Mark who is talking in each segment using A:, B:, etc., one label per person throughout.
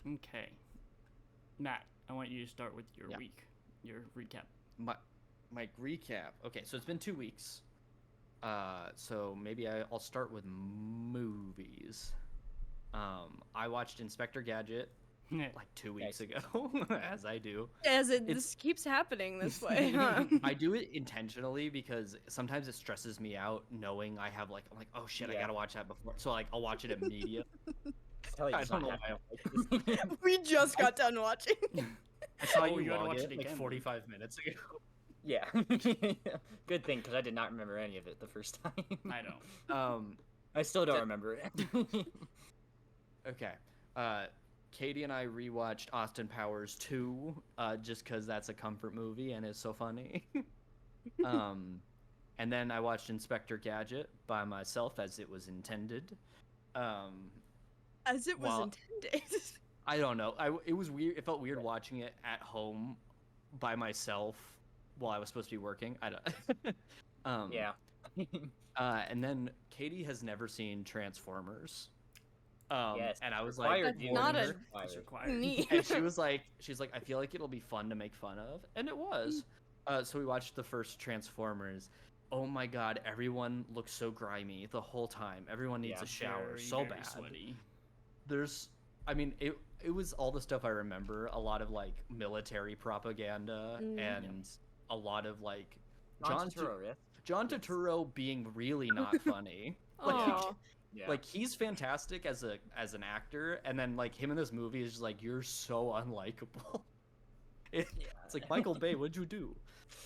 A: Okay. Matt, I want you to start with your
B: Yeah.
A: week, your recap.
B: My recap. Okay, so it's been 2 weeks. So maybe I'll start with movies. I watched Inspector Gadget like 2 weeks
C: Nice.
B: ago, as I do.
D: This keeps happening this way, huh?
B: I do it intentionally because sometimes it stresses me out knowing I'm like, oh shit, I
C: Yeah.
B: gotta watch that before. So like, I'll watch it immediately.
C: Tell you
B: I
C: it's
B: don't
C: not
B: know why
C: happening.
B: I'm like this.
D: We just got done watching.
B: I saw
A: Oh,
B: you
A: you gotta
B: log
A: watch
B: it
A: it
B: like
A: again,
B: 45 minutes ago.
C: Yeah. Good thing, because I did not remember any of it the first time.
A: I don't.
C: I still don't
B: Th-
C: remember it.
B: Okay. Katie and I rewatched Austin Powers 2, just because that's a comfort movie and it's so funny. And then I watched Inspector Gadget by myself as it was intended.
D: As it was
B: Well,
D: intended.
B: I don't know. It was weird. It felt weird watching it at home by myself while I was supposed to be working. I don't.
C: Yeah.
B: And then Katie has never seen Transformers.
C: Yes.
B: And I was
C: Required
B: like,
D: That's
C: viewing
D: not
C: is
D: a-
C: required.
A: It's required.
D: Neat.
B: and she's like, I feel like it'll be fun to make fun of, and it was. So we watched the first Transformers. Oh my god, everyone looks so grimy the whole time. Everyone needs
C: Yeah.
B: a shower
A: Very,
B: so
A: very
B: bad.
A: sweaty.
B: I mean, it was all the stuff I remember. A lot of like military propaganda and a lot a lot of
C: John Turturro, yeah?
B: John Turturro being really not funny. Like,
D: Aw.
C: Yeah.
B: like he's fantastic as an actor, and then like him in this movie is just like, you're so unlikable. It's like, Michael Bay, what'd you do?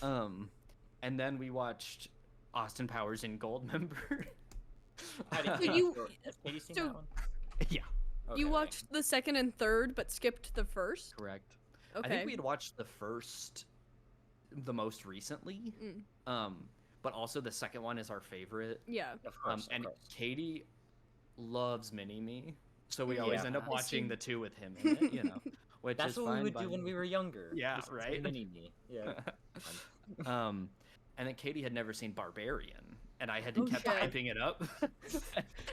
B: And then we watched Austin Powers in Goldmember.
C: I didn't
D: So
C: know.
D: you-
C: Has Katie seen
D: so-
C: that one?
B: Yeah,
C: Okay.
D: You watched the second and third, but skipped the first?
B: correct. I
D: Okay.
B: think we had watched the first the most recently. But also the second one is our favorite.
D: Yeah.
C: Of course.
B: And
C: of course.
B: Katie loves Mini-Me, so we always
C: Yeah.
B: end up
A: I
B: watching
D: see.
B: the two with him in it, you know. Which
C: That's
B: is
C: what
B: fine
C: we would
B: by
C: do when
B: me.
C: we were younger.
B: Yeah,
C: Listen to
B: right?
C: Mini-Me. Yeah.
B: And then Katie had never seen Barbarian, and I had to
D: Oh,
B: kept
D: shit.
B: hyping it up.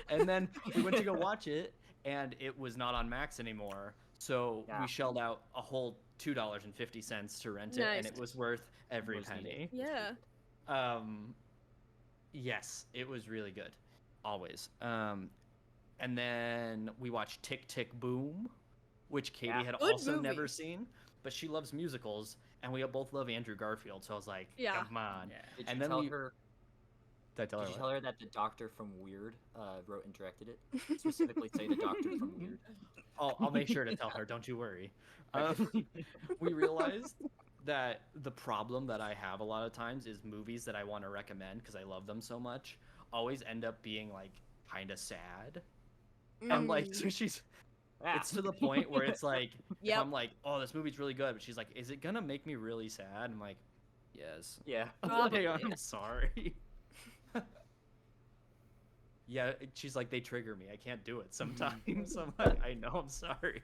B: And then we went to go watch it, and it was not on Max anymore. So
C: Yeah.
B: we shelled out a whole $2.50 to rent it, and it
D: Nice.
B: was worth every
C: Was needed.
B: penny.
D: Yeah.
B: Yes, it was really good, always. And then we watched Tick Tick Boom, which Katie
C: Yeah.
B: had
D: Good
B: also never
D: movie.
B: seen, but she loves musicals, and we both love Andrew Garfield. So I was like,
D: Yeah.
B: come on.
A: Yeah.
C: Did
B: And
C: you
B: then
C: tell
B: we-
C: her?
B: Did I tell
C: Did
B: her
C: you
B: what?
C: tell her that the doctor from Weird wrote and directed it? Specifically, say the doctor from Weird.
B: I'll make sure to tell her. Don't you worry. We realized that the problem that I have a lot of times is movies that I want to recommend because I love them so much always end up being like kind of sad. And like, so she's
C: Ah.
B: it's to the point where it's like, if
D: Yep.
B: I'm like, oh, this movie's really good, but she's like, is it gonna make me really sad? I'm like, yes.
C: Yeah.
D: Probably.
B: I'm sorry. Yeah, she's like, they trigger me. I can't do it sometimes. I'm like, I know, I'm sorry.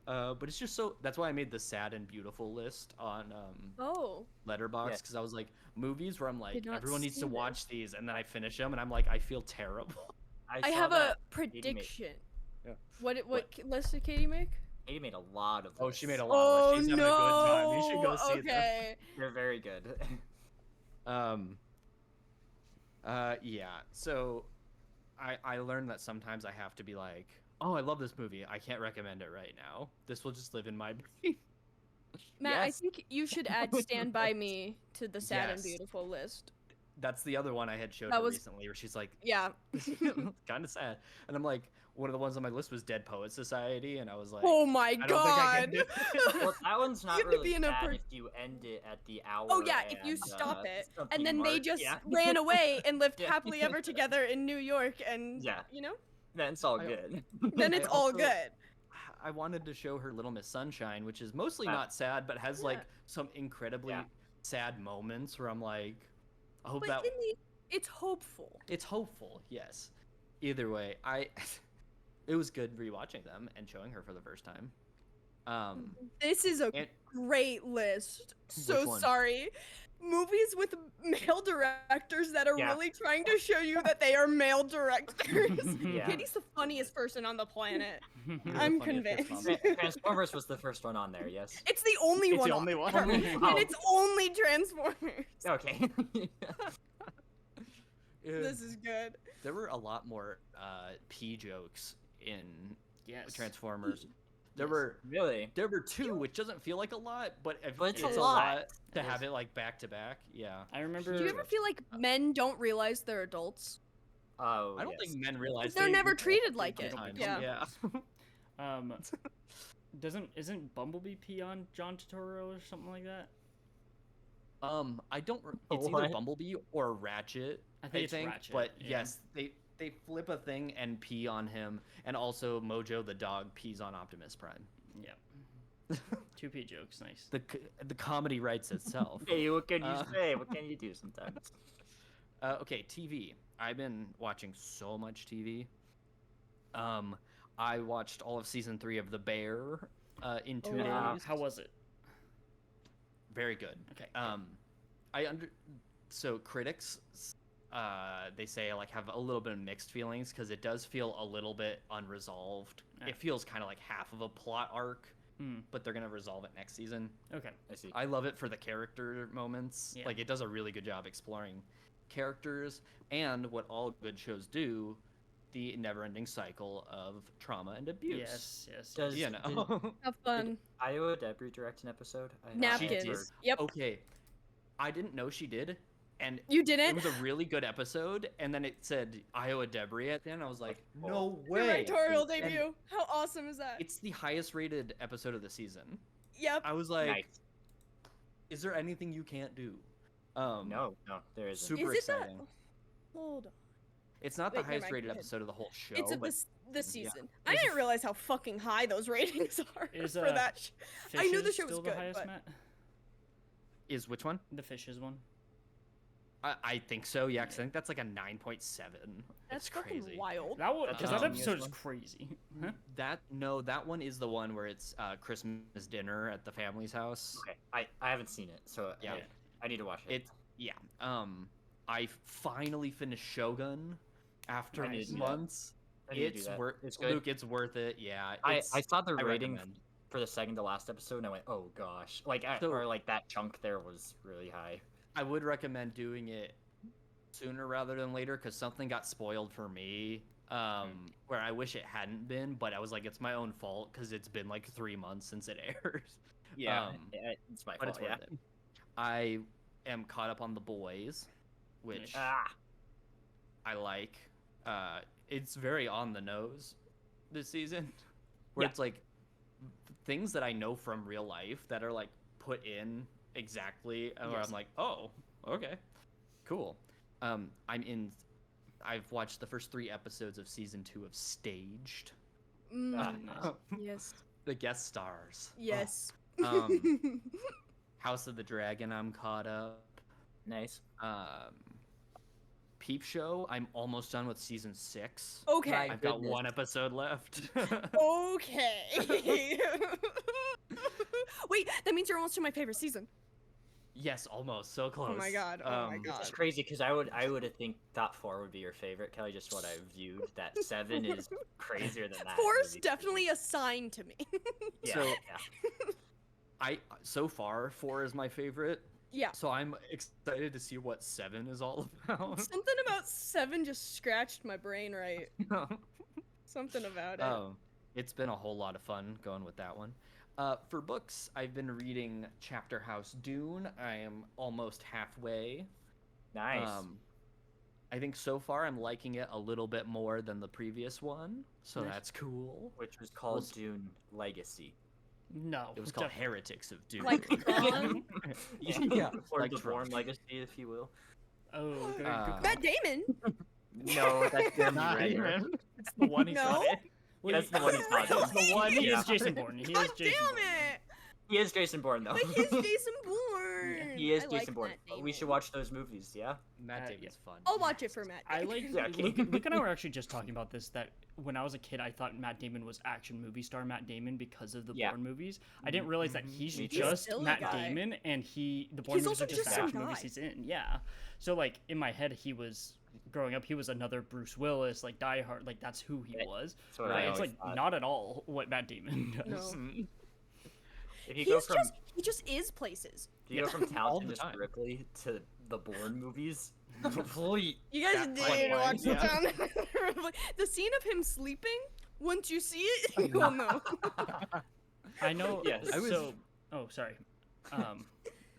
B: But it's just so. That's why I made the sad and beautiful list on
D: Oh.
B: Letterboxd,
C: Yes.
B: because I was like, movies where I'm like,
D: Did not
B: everyone needs
D: see
B: to
D: this.
B: watch these, and then I finish them, and I'm like, I feel terrible.
D: I
C: saw
D: have a
C: that Katie made-
D: prediction.
B: Yeah.
D: What list did Katie make?
C: Katie made a lot of.
B: Oh, she made a
C: lists.
B: lot.
D: Oh
B: She's
D: no!
B: having a good time. You should go see them.
D: Okay.
C: They're very good.
B: Yeah. So, I learned that sometimes I have to be like, oh, I love this movie. I can't recommend it right now. This will just live in my brain.
D: Matt, I
C: Yes.
D: think you should add Stand By Me to the sad and
B: Yes.
D: beautiful list.
B: That's the other one I had showed
D: That
B: her
D: was-
B: recently, where she's like,
D: Yeah.
B: kind of sad, and I'm like, one of the ones on my list was Dead Poet Society, and I was like,
D: Oh my
B: I don't
D: god.
B: think I can do
C: Well, that one's not
D: You could be
C: really
D: in a
C: bad
D: per-
C: if you end it at the hour.
D: Oh yeah, if you
C: and,
D: stop it,
C: something
D: and then they
C: mark.
D: just
C: Yeah.
D: ran away and lived
C: Yeah.
D: happily ever together in New York, and
C: Yeah.
D: you know,
C: Then it's all
B: I-
C: good.
D: then
B: I
D: it's all
B: also-
D: good.
B: I wanted to show her Little Miss Sunshine, which is mostly
C: Wow.
B: not sad, but has like
D: Yeah.
B: some incredibly
C: Yeah.
B: sad moments where I'm like, I hope
D: But
B: that
D: in the, it's hopeful.
B: it's hopeful. Yes. Either way, it was good rewatching them and showing her for the first time.
D: This is a
B: And-
D: great list. So
B: Which one?
D: sorry. Movies with male directors that are
C: Yeah.
D: really trying to show you that they are male directors.
C: Yeah.
D: Kitty's the funniest person on the planet.
B: You're the
D: I'm
B: funniest
D: convinced.
B: person
C: Transformers was the first one on there, yes.
D: It's the only
B: It's
D: one.
B: the
D: on
B: only one.
D: there.
C: Oh.
D: And it's only Transformers.
C: Okay.
D: This is good.
B: There were a lot more P jokes in
A: Yes.
B: Transformers. There
A: Yes.
B: were
C: Really?
B: there were two, which doesn't feel like a lot, but
C: But
B: it's
C: a lot.
B: to
A: It
B: have
A: is.
B: it like back to back. Yeah,
A: I remember.
D: Do you ever feel like men don't realize they're adults?
C: Oh,
B: I don't
C: yes.
B: think men realize
D: They're
B: they
D: never
B: do that
D: treated like it.
B: sometimes.
D: Yeah.
A: Isn't Bumblebee on John Turturro or something like that?
B: I don't. It's either
C: What?
B: Bumblebee or Ratchet.
A: I think it's Ratchet,
B: But
A: yeah.
B: yes, they flip a thing and pee on him, and also Mojo the dog pees on Optimus Prime.
A: Yeah. 2P jokes, nice.
B: The comedy writes itself.
C: Hey, what can you
B: Uh,
C: say? What can you do sometimes?
B: Okay, TV. I've been watching so much TV. I watched all of season 3 of The Bear in 2
C: wow.
B: days.
A: How was it?
B: Very good.
A: Okay.
B: So critics, they say like have a little bit of mixed feelings because it does feel a little bit unresolved.
A: Yeah.
B: It feels kind of like half of a plot arc,
A: Hmm.
B: but they're gonna resolve it next season.
A: Okay.
C: I see.
B: I love it for the character moments.
A: Yeah.
B: Like it does a really good job exploring characters and what all good shows do, the never-ending cycle of trauma and abuse.
A: Yes. Yes.
C: Does
B: You know.
D: Have fun.
C: Iowa Debris direct an episode? I
D: Napkins. Yep.
B: Okay. I didn't know she did, and
D: You
B: it
D: didn't?
B: was a really good episode, and then it said Iowa Debris at the end. I was like,
C: Oh.
B: no
D: Your
B: way.
D: directorial
B: And
D: debut. How awesome is that?
B: It's the highest rated episode of the season.
D: Yep.
B: I was like,
C: Nice.
B: is there anything you can't do?
C: No, there isn't.
B: Super
D: Is it that?
B: exciting.
D: Hold on.
B: It's not
D: Wait,
B: the
D: never
B: highest
D: mind,
B: rated
D: go ahead.
B: episode of the whole show.
D: It's of
B: but
D: this season. I
A: Is-
D: didn't realize how fucking high those ratings are
A: Is,
D: for that. I knew the
A: Fishes
D: show was
A: still
D: good,
A: the highest,
D: but
A: Matt?
B: is which one?
A: The Fishes one.
B: I think so. Yeah, because I think that's like a 9.7.
D: that's
B: It's
D: fucking
B: crazy.
D: wild.
A: That one,
C: That's
A: because
B: the
A: that
C: longest
A: episode is
C: one?
A: crazy. Huh?
B: That one is the one where it's Christmas dinner at the family's house.
C: Okay, I haven't seen it, so
B: Yeah.
C: I need to watch it.
B: Yeah. I finally finished Shogun after
C: I need to do that.
B: months.
C: I need to do
B: It's
C: that.
B: worth
C: It's good.
B: Luke, it's worth it. Yeah.
C: I
B: it's-
C: saw the
B: I
C: rating
B: recommend.
C: for the second to last episode, and I went, "Oh gosh!"
B: So-
C: or like that chunk there was really high.
B: I would recommend doing it sooner rather than later because something got spoiled for me. Where I wish it hadn't been, but I was like, it's my own fault because it's been like 3 months since it airs.
C: Yeah, it's my
B: But
C: fault.
B: it's worth it. I am caught up on The Boys, which
C: Ah,
B: I like. It's very on the nose this season, where
C: Yeah.
B: it's like things that I know from real life that are like put in exactly, and where
A: Yes.
B: I'm like, oh, okay, cool. I've watched the first 3 episodes of season 2 of Staged.
D: Mm, yes.
B: The guest stars.
D: Yes.
B: House of the Dragon. I'm caught up.
C: nice.
B: Peep Show. I'm almost done with season 6.
D: Okay.
C: My
B: I've got
C: goodness.
B: 1 episode left.
D: Okay. Wait, that means you're almost to my favorite season.
B: Yes, almost. So close.
D: Oh my god. Oh my
B: Um,
D: god.
C: It's crazy because I would thought 4 would be your favorite, Kelly. Just what I viewed. That 7 is crazier than that.
D: Four's
C: It would be
D: definitely a sign to me.
C: Yeah,
B: So-
C: yeah.
B: So far 4 is my favorite.
D: Yeah.
B: So I'm excited to see what 7 is all about.
D: Something about 7 just scratched my brain right. Something about it.
B: It's been a whole lot of fun going with that one. For books, I've been reading Chapter House Dune. I am almost halfway.
C: Nice.
B: I think so far I'm liking it a little bit more than the previous one, so
A: Nice.
B: that's cool.
C: Which was called
B: was-
C: Dune Legacy.
A: No.
B: It was called
A: definitely.
B: Heretics of Dune.
D: Like Tron?
B: yeah,
C: Or
B: like
C: the
B: Tron.
C: Bourne Legacy, if you will.
A: Oh, good.
D: Matt Damon.
C: No, that's Jeremy
B: Not
C: Renner.
B: even. It's the one he's
D: No.
B: not in.
A: Wait,
C: That's the one he's not in.
B: That's the one
A: He
B: he's
A: is Jason Bourne. He
D: God
A: is Jason
D: damn
A: Bourne.
D: it!
C: He is Jason Bourne, though.
D: But he's Jason Bourne. Born.
C: He is
D: I
C: Jason
D: like
C: Bourne.
D: Matt
C: We should
D: Damon.
C: watch those movies. Yeah.
B: Matt
A: Yeah.
B: Damon's fun.
D: I'll watch it for Matt.
A: I
D: Damon.
A: like
C: Yeah,
A: Luke,
C: okay.
A: Luke and I were actually just talking about this, that when I was a kid I thought Matt Damon was action movie star Matt Damon because of the
C: Yeah.
A: Bourne movies. I didn't realize that he's
C: Me too.
A: just
D: Silly
A: Matt
D: guy.
A: Damon and the Bourne
D: He's
A: movies
D: also
A: are just
D: just
A: the
D: some
A: action movies
D: guy.
A: he's in. Yeah. So like in my head he was growing up he was another Bruce Willis, like Die Hard, like that's who he
C: Yeah,
A: was.
C: That's what
A: But
C: I
A: it's
C: always
A: like
C: thought.
A: not at all what Matt Damon does.
D: No.
C: If you go from
D: He just is places.
C: if you go from
B: all
C: Talented
B: the
C: Mr.
B: time.
C: Ripley to the Bourne movies, complete.
D: You guys
B: That
D: didn't even watch the
B: pipeline,
D: town. The scene of him sleeping. Once you see it, you will know.
A: I know.
C: Yes.
B: I was-
A: So, oh, sorry.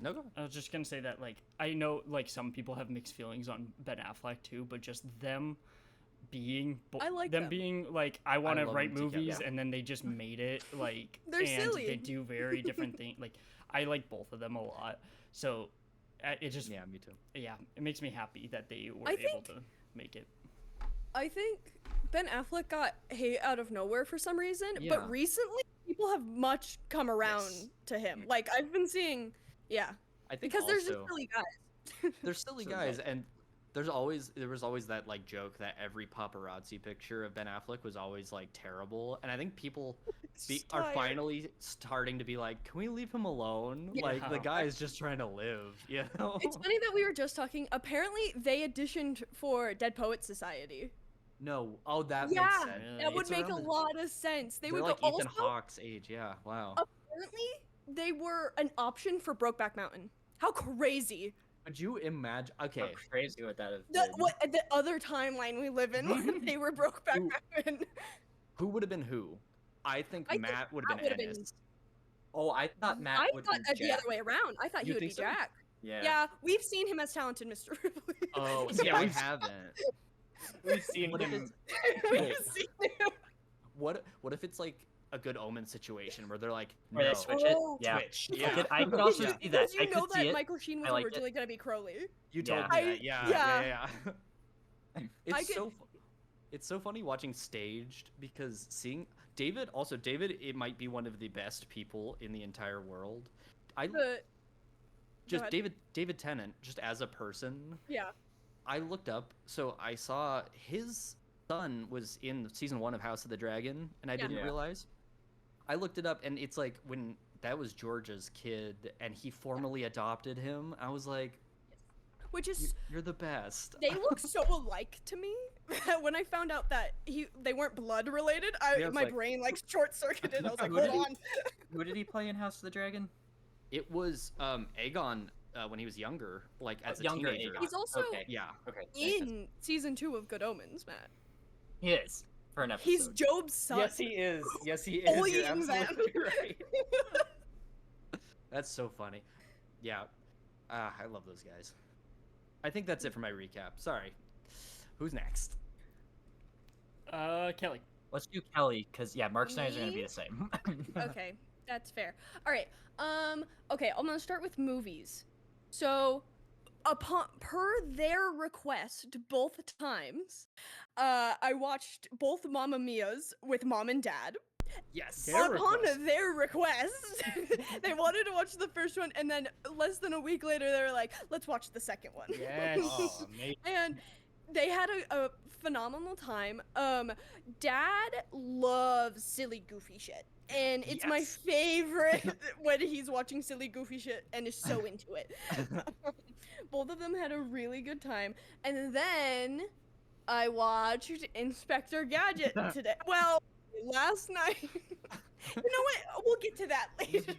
B: No, go.
A: I was just gonna say that, like, I know, like, some people have mixed feelings on Ben Affleck too, but just them being,
D: I like
A: them
D: them.
A: being like, I want to
B: love
A: write
B: them together.
A: movies, and then they just made it like,
D: They're
A: and
D: silly.
A: they do very different things. Like, I like both of them a lot, so it just,
B: Yeah, me too.
A: yeah, it makes me happy that they were
D: I
A: able
D: think-
A: to make it.
D: I think Ben Affleck got hate out of nowhere for some reason,
B: Yeah.
D: but recently people have much come around
B: Yes.
D: to him. Like I've been seeing, yeah,
B: I think
D: because there's
B: also,
D: just silly guys.
B: they're silly
C: So
B: guys, and there was always that like joke that every paparazzi picture of Ben Affleck was always like terrible, and I think people are
D: Tired.
B: finally starting to be like, can we leave him alone?
A: Yeah.
B: Like the guy is just trying to live, you know?
D: It's funny that we were just talking. Apparently, they auditioned for Dead Poets Society.
B: No, oh that
D: Yeah,
B: makes sense.
A: Really?
D: That would
B: It's
D: make a
B: around the-
D: lot of sense. They
B: They're
D: would
B: like
D: go.
B: Ethan
D: Also,
B: Hawke's age, yeah. Wow.
D: apparently, they were an option for Brokeback Mountain. How crazy!
B: Could you imagine?
C: How
B: Okay,
C: crazy would that have
D: The
C: been?
D: what the other timeline we live in when they were Brokeback
B: Ooh.
D: Mountain.
B: who would have been who? I think
D: I think
B: Matt would
D: Matt
B: have been
D: would've been-
B: Ennis.
C: Oh, I thought Matt
D: I
C: would
D: thought
C: be
D: that'd be the
C: Jack.
D: other way around. I thought he
B: You
D: would be
B: think so?
D: Jack.
C: Yeah.
D: Yeah, we've seen him as talented Mr. Ripley.
B: Oh,
C: Yeah,
B: yeah, I
C: we've-
B: haven't.
C: We've seen
B: What if
C: him.
B: it's-
D: We've
C: Wait.
D: seen him.
B: What if it's like a Good Omen situation where they're like,
C: Where
B: no,
C: they switch it.
D: Oh.
C: Yeah.
B: Twitch.
C: I
B: Yeah.
C: could also
B: Yeah.
C: see that.
D: Because you
C: I
D: know
C: could see
D: that
C: it.
D: Michael Sheen was
C: I liked it.
D: originally going to be Crowley.
B: You told
C: Yeah.
B: me that. Yeah,
D: yeah.
B: yeah. It's
D: I could-
B: it's so funny watching staged because seeing David, it might be one of the best people in the entire world. I
D: But
B: just
D: ahead.
B: David Tennant just as a person.
D: yeah,
B: I looked up, so I saw his son was in season 1 of House of the Dragon, and I
D: Yeah.
B: didn't
C: Yeah.
B: realize. I looked it up, and it's like when that was George's kid, and he formally adopted him. I was like,
D: which is
B: You're the best."
D: they look so alike to me that when I found out that they weren't blood related,
B: Yeah, it's
D: my
B: like-
D: brain like short circuited. I was like,
C: Who did
D: hold
C: he-
D: on.
C: Who did he play in House of the Dragon?
B: It was Aegon when he was younger, like as a
C: Younger
B: teenager.
C: Aegon.
D: He's also
C: Okay.
B: Yeah.
C: Okay. makes sense.
D: in season 2 of Good Omens, Matt.
C: He is for an episode.
D: He's Job's son.
B: Yes, he is. Yes, he is.
D: Only
B: You're
D: in that.
B: absolutely right. That's so funny. Yeah. I love those guys. I think that's it for my recap. Sorry. Who's next?
A: Kelly.
C: Let's do Kelly, because yeah, Mark Snyder's gonna be
D: Me?
C: the same.
D: Okay, that's fair. All right. Okay, I'm gonna start with movies. So, per their request, both times, I watched both Mamma Mia's with mom and dad.
B: Yes.
A: Their
D: Upon
A: request.
D: their request, they wanted to watch the first one, and then less than a week later, they were like, "Let's watch the second one."
A: Yes.
C: Oh, amazing.
D: And they had a phenomenal time. Dad loves silly, goofy shit. And it's my
B: Yes.
D: favorite when he's watching silly, goofy shit and is so into it. Both of them had a really good time. And then I watched Inspector Gadget today. Well, last night. You know what? We'll get to that later.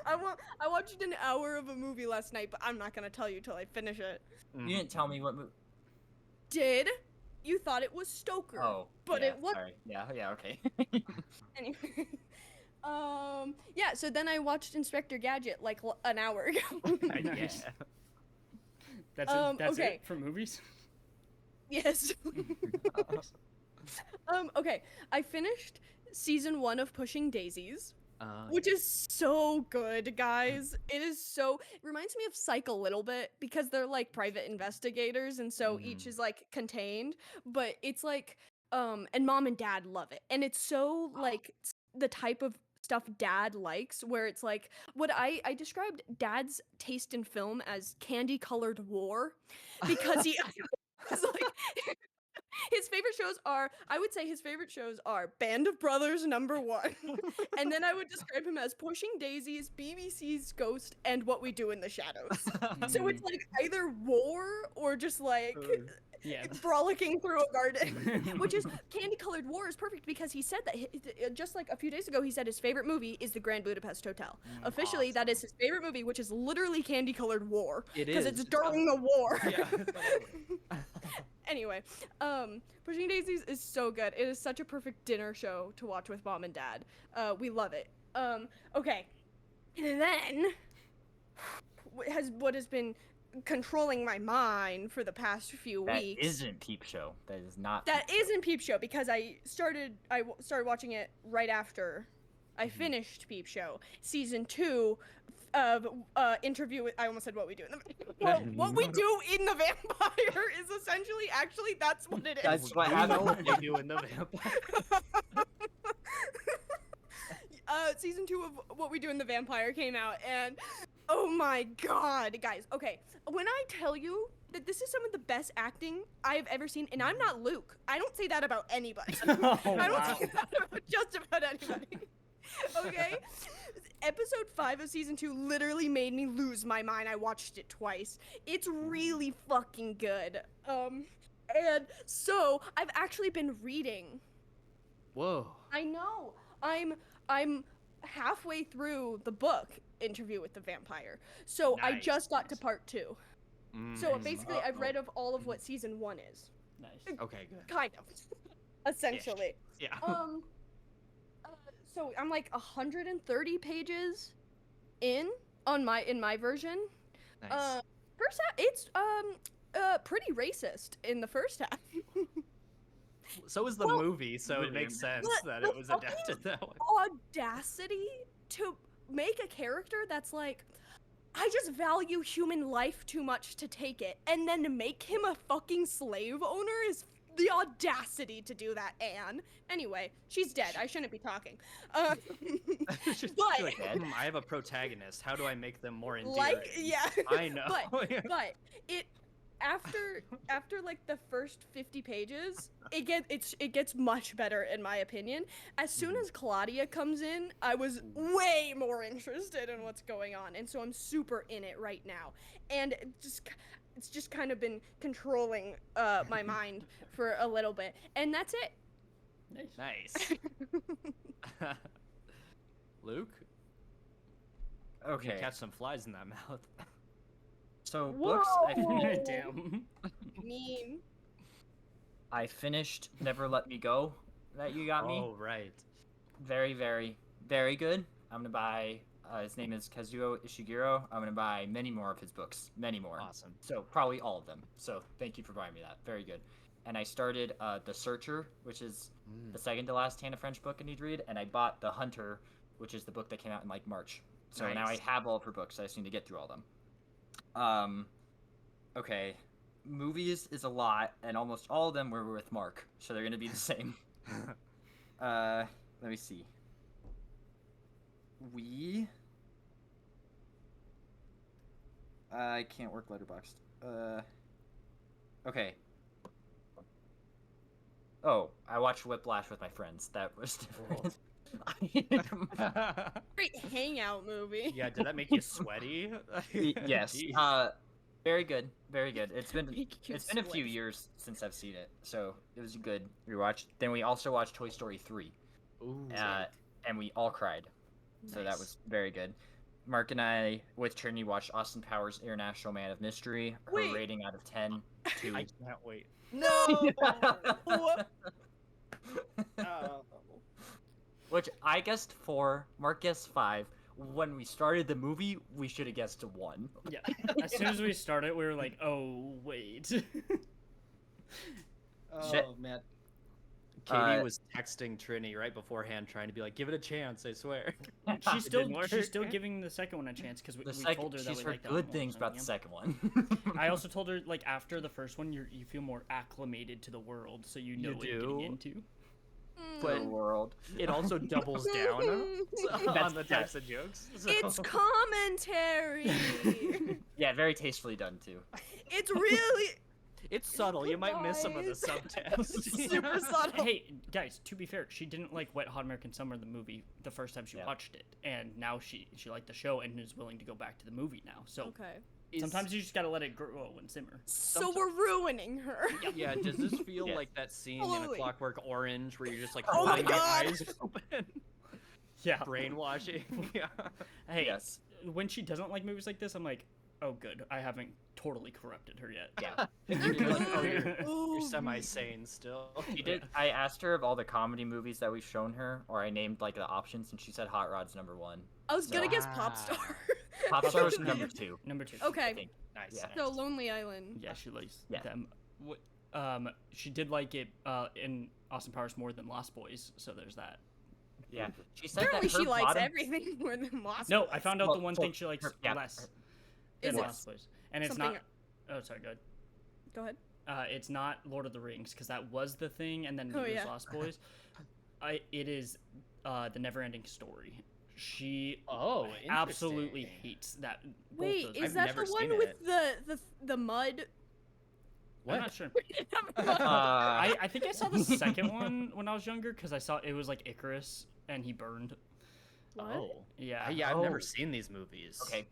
D: I watched an hour of a movie last night, but I'm not gonna tell you till I finish it.
C: You didn't tell me what movie.
D: Did you thought it was Stoker?
C: Oh,
D: but
C: yeah,
D: it was
C: Sorry. Yeah. Okay.
D: anyway. Yeah. So then I watched Inspector Gadget like an hour ago.
A: Nice.
B: Yeah.
A: That's it. That's
D: okay.
A: it for movies.
D: Yes. Okay. I finished season 1 of Pushing Daisies, which is so good, guys. It reminds me of Psych a little bit because they're like private investigators, and so each is like contained. But it's like, and mom and dad love it, and it's so like the type of stuff dad likes, where it's like what I described dad's taste in film as candy colored war, because he was like his favorite shows are, I would say his favorite shows are Band of Brothers #1. And then I would describe him as Pushing Daisies, BBC's Ghost, and What We Do in the Shadows. So it's like either war or just like
A: Yeah.
D: frolicking through a garden. Which is, Candy Colored War is perfect because he said that, just like a few days ago, he said his favorite movie is The Grand Budapest Hotel. Officially, that is his favorite movie, which is literally Candy Colored War.
B: It
D: Because
B: is.
D: it's during the war.
B: Yeah. Totally.
D: Anyway, Pushing Daisies is so good. It is such a perfect dinner show to watch with mom and dad. We love it. Okay. And then what has been controlling my mind for the past few
C: That
D: weeks.
C: isn't Peep Show. That is not.
D: That
C: Peep Show.
D: isn't Peep Show because I started watching it right after I finished Peep Show. Season 2 of interview with, I almost said What We Do in the What We Do in the Vampire is essentially, actually, that's what it is.
C: That's what
B: We know
C: happened.
B: what they do in the vampire.
D: Season 2 of What We Do in the Vampire came out, and oh my god, guys. Okay, when I tell you that this is some of the best acting I've ever seen, and I'm not Luke. I don't say that about anybody.
A: Oh,
D: I don't
A: wow.
D: say that about just about anybody. Okay? Episode 5 of season 2 literally made me lose my mind. I watched it twice. It's really fucking good. And so I've actually been reading.
B: Whoa.
D: I know. I'm halfway through the book Interview with the Vampire. So I
B: Nice,
D: just got to
B: nice.
D: part 2. So
B: Nice.
D: basically I've read of all of what season 1 is.
A: Nice.
B: Okay, good.
D: Kind of. Essentially.
B: Yeah.
D: So I'm like 130 pages in my version.
B: Nice.
D: First half, it's pretty racist in the first half.
B: So is the
D: well,
B: movie, so it makes sense
D: but
B: that
D: the
B: it was adapted that way.
D: Audacity to make a character that's like, I just value human life too much to take it, and then to make him a fucking slave owner is the audacity to do that, Anne. Anyway, she's dead. I shouldn't be talking.
B: Just
D: but-
B: like, I have a protagonist. How do I make them more endearing?
D: Like, yeah.
B: I know.
D: But it after like the first 50 pages, it gets much better in my opinion. As soon as Claudia comes in, I was way more interested in what's going on, and so I'm super in it right now. And it's just kind of been controlling my mind for a little bit, and that's it.
B: Nice. Luke, you
C: Okay.
B: catch some flies in that mouth.
C: So
D: Whoa!
C: books.
A: Damn.
D: Mean.
C: I finished Never Let Me Go. That you got me.
B: Oh, right.
C: Very, very, very good. I'm gonna buy. His name is Kazuo Ishiguro. I'm gonna buy many more of his books. Many more.
B: Awesome.
C: So probably all of them. So thank you for buying me that. Very good. And I started The Searcher, which is the second to last Hannah French book I need to read, and I bought The Hunter, which is the book that came out in like March. So now I
B: Nice.
C: have all of her books. I just need to get through all of them. Okay. Movies is a lot, and almost all of them were with Mark, so they're gonna be the same. Let me see. I can't work Letterboxd. Okay. Oh, I watched Whiplash with my friends. That was different.
D: Great hangout movie.
B: Yeah, did that make you sweaty?
C: Yes.
B: Jeez.
C: Very good. Very good. It's been
D: Make you
C: a few
D: sweat.
C: years since I've seen it, so it was a good rewatch. Then we also watched Toy Story 3,
B: Ooh.
C: and we all cried. So that
B: Nice.
C: was very good. Mark and I, with Trinity, watched Austin Powers' International Man of Mystery. Her
D: Wait.
C: rating out of 10 to
B: I can't wait.
D: No. Oh.
C: Which I guessed 4. Mark guessed 5. When we started the movie, we should have guessed 1.
A: Yeah. As soon as we started, we were like, oh, wait.
C: Shit.
B: Oh man. Katie
C: Uh,
B: was texting Trini right beforehand, trying to be like, "Give it a chance, I swear."
A: she's
B: It didn't
A: still
B: work.
A: giving the second one a chance because we
C: The
A: told
C: second,
A: her that
C: she's
A: we
C: heard
A: liked that
C: good
A: one
C: things
A: more,
C: about
A: yeah.
C: the second one.
A: I also told her like after the first one, you feel more acclimated to the world, so you know
B: You
A: what you're
B: do?
A: getting into.
B: But
C: The world.
B: it also doubles down on
C: That's-
B: the types of jokes. So.
D: It's commentary.
C: Yeah, very tastefully done too.
D: It's really
B: It's subtle. You might miss some of the
D: Guys.
B: subtext.
D: super subtle.
A: Hey, guys, to be fair, she didn't like Wet Hot American Summer, the movie, the first time she
C: Yeah.
A: watched it. And now she liked the show and is willing to go back to the movie now. So
D: Okay.
A: sometimes you just gotta let it grow and simmer.
D: So we're ruining her.
B: Yeah, does this feel
C: Yes.
B: like that scene in A
D: Absolutely.
B: Clockwork Orange where you're just like
D: Oh my
B: holding your
D: God.
B: eyes open,
A: Yeah.
B: brainwashing? Yeah.
A: Hey,
C: Yes.
A: when she doesn't like movies like this, I'm like, oh, good. I haven't totally corrupted her yet.
C: Yeah.
B: You're like, oh, you're
D: Ooh.
B: semi-sane still.
C: She did. I asked her of all the comedy movies that we've shown her, or I named like the options, and she said Hot Rod's number one.
D: I was gonna guess
B: Wow.
D: Pop Star.
C: Pop Star was number two.
A: Number 2.
C: I
D: Okay.
C: think.
B: Nice.
C: Yeah.
D: So Lonely Island.
A: Yeah, she likes
C: Yeah.
A: them. She did like it in Austin Powers more than Lost Boys, so there's that.
C: Yeah. She said
D: Apparently
C: that her
D: she likes
C: bottom...
D: everything more than Lost
A: No,
D: Boys.
A: I found out
C: Well,
A: the one
C: so
A: thing she likes
C: yeah,
A: less
D: Is
A: than
D: it
A: Lost Boys. And it's
D: something-
A: not... Oh, sorry, go ahead.
D: Go ahead.
A: It's not Lord of the Rings, because that was the thing, and then
D: Oh,
A: it was
D: yeah.
A: Lost Boys. It is The Never-Ending Story. She
B: Oh,
A: absolutely
B: interesting.
A: hates that. both
D: Wait,
A: those
D: is
A: movies.
D: that
B: never
D: the one
B: seen
D: with
B: it.
D: the mud?
A: I'm not sure.
C: Uh,
A: I think I saw the second one when I was younger, because I saw it was like Icarus, and he burned.
D: What?
B: Oh.
A: Yeah.
B: Yeah, I've
C: Oh.
B: never seen these movies.
C: okay.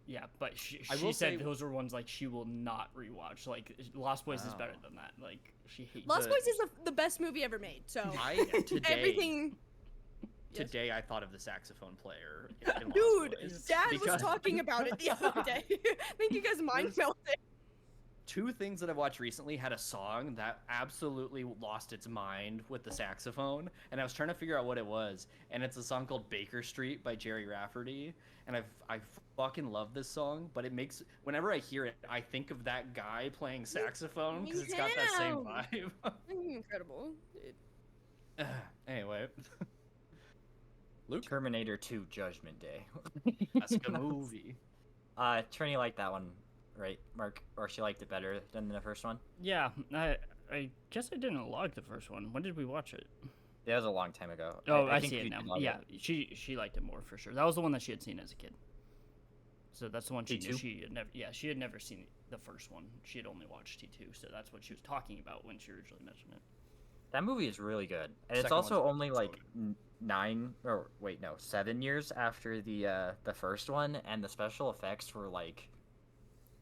A: Yeah, but she
B: I will
A: said
B: say-
A: those are ones like she will not rewatch. Like Lost Boys is better
B: Oh.
A: than that. Like she hates
D: Lost
A: it.
D: Boys is the best movie ever made. So
B: Today,
D: everything. Yes.
B: today I thought of the saxophone player. In Lost
D: Dude,
B: Boys
D: Dad was
B: because
D: talking about it the other day. I think you guys mind melted.
B: two things that I've watched recently had a song that absolutely lost its mind with the saxophone, and I was trying to figure out what it was, and it's a song called Baker Street by Jerry Rafferty, and I fucking love this song, but it makes, whenever I hear it, I think of that guy playing saxophone because it's got that same vibe.
D: Incredible.
B: Anyway. Luke?
C: Terminator 2 Judgment Day.
B: That's a good movie.
C: Trini liked that one, right, Mark? Or she liked it better than the first one?
A: Yeah, I guess I didn't log the first one. When did we watch it?
C: That was a long time ago.
A: Oh, I
C: think
A: see it
C: we
A: now.
C: did love
A: Yeah,
C: it.
A: she liked it more for sure. That was the one that she had seen as a kid. So that's the one she knew
C: T2?
A: she had never. Yeah, she had never seen the first one. She had only watched T2, so that's what she was talking about when she originally mentioned it.
C: That movie is really good, and it's
B: Second
C: also
B: one's
C: only like 7 years after the first one, and the special effects were like,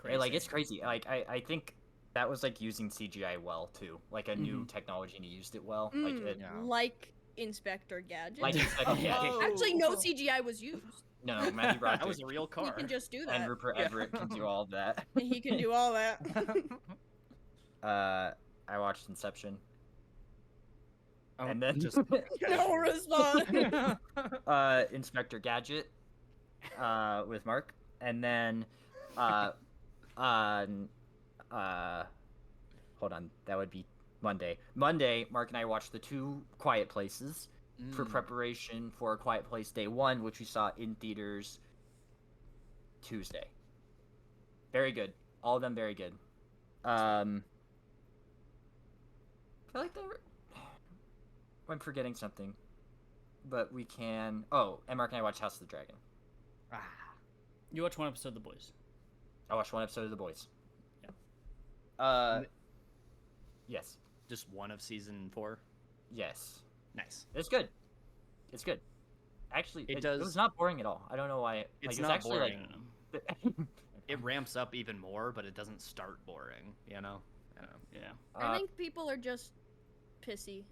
C: it's crazy. Like I think that was like using CGI well too, like a new technology, and he used it well.
B: Yeah.
D: Like Inspector Gadget.
C: Like Inspector Gadget.
D: Oh. Actually, no CGI was used.
C: No, Matthew
B: That
C: Broderick
B: was a real
D: He
B: car.
D: can just do
C: and
D: that.
C: Rupert
B: Yeah.
C: Everett can do all of that.
D: He can do all that.
C: I watched Inception,
B: Oh,
C: and then
B: just
D: No response.
C: Inspector Gadget with Mark, and then hold on, that would be Monday. Monday, Mark and I watched the 2 Quiet Places for preparation for A Quiet Place Day 1, which we saw in theaters Tuesday. Very good. All of them very good. I feel like I'm forgetting something, but we can. Oh, and Mark and I watched House of the Dragon.
A: You watched one episode of The Boys.
C: I watched one episode of The Boys.
A: Yeah.
C: Yes.
B: Just one of season 4.
C: Yes.
B: Nice.
C: It's good. It's good. Actually,
B: It
C: it
B: does-
C: was not boring at all. I don't know why.
B: It's
C: like,
B: not
C: actually
B: boring.
C: like.
B: It ramps up even more, but it doesn't start boring. You know.
A: Yeah.
D: I think people are just pissy.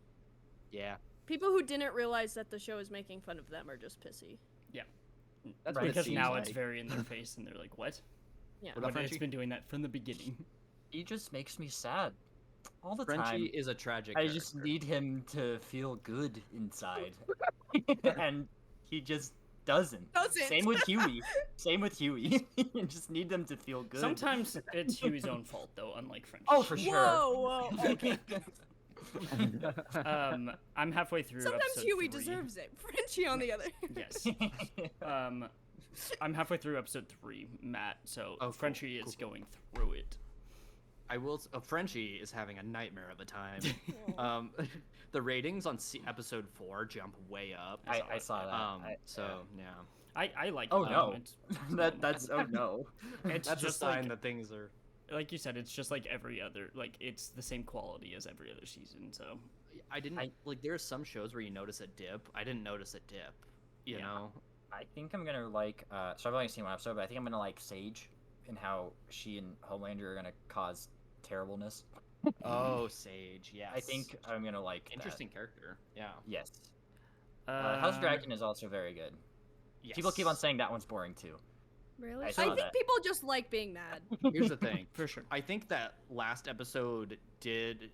B: Yeah.
D: People who didn't realize that the show is making fun of them are just pissy.
B: That's
C: Right.
B: what it
A: Because
B: seems
A: now
B: like.
A: it's very in their face, and they're like, "What?"
D: Yeah.
B: What about
A: But it's
B: Frenchie?
A: been doing that from the beginning.
C: He just makes me sad all the
B: Frenchie
C: time.
B: is a tragic.
C: I just
B: character.
C: need him to feel good inside, and he just doesn't.
D: Doesn't.
C: Same with Huey. Same with Huey. You just need them to feel good.
A: Sometimes it's Huey's own fault, though, unlike Frenchie.
C: Oh, for sure.
D: Whoa, whoa. Okay.
A: I'm halfway through.
D: Sometimes
A: episode
D: Huey
A: 3.
D: deserves it. Frenchie, on the other.
A: Yes. I'm halfway through episode 3, Matt. So
B: Oh, cool,
A: Frenchie
B: cool,
A: is
B: cool.
A: going through it.
B: Frenchie is having a nightmare of a time.
D: Aw.
B: The ratings on episode 4 jump way up.
C: I saw that.
B: Yeah,
A: I like
C: Oh
A: it.
C: no,
A: It's,
C: that's oh no.
A: it's
B: that's a
A: just
B: sign
A: like,
B: that things are.
A: like you said, it's just like every other, like it's the same quality as every other season. So
B: I didn't like. There are some shows where you notice a dip. I didn't notice a dip. You
A: Yeah.
B: know.
C: I think I'm gonna like. So I've only seen one episode, but I think I'm gonna like Sage, and how she and Homelander are gonna cause terribleness.
B: Oh, Sage. Yes.
C: I think I'm gonna like
B: Interesting character. Yeah.
C: That. Yes. House Dragon is also very good.
B: Yes.
C: People keep on saying that one's boring too.
D: Really?
C: I
D: I
C: saw
D: think
C: that.
D: people just like being mad.
B: Here's the thing.
A: for sure.
B: I think that last episode did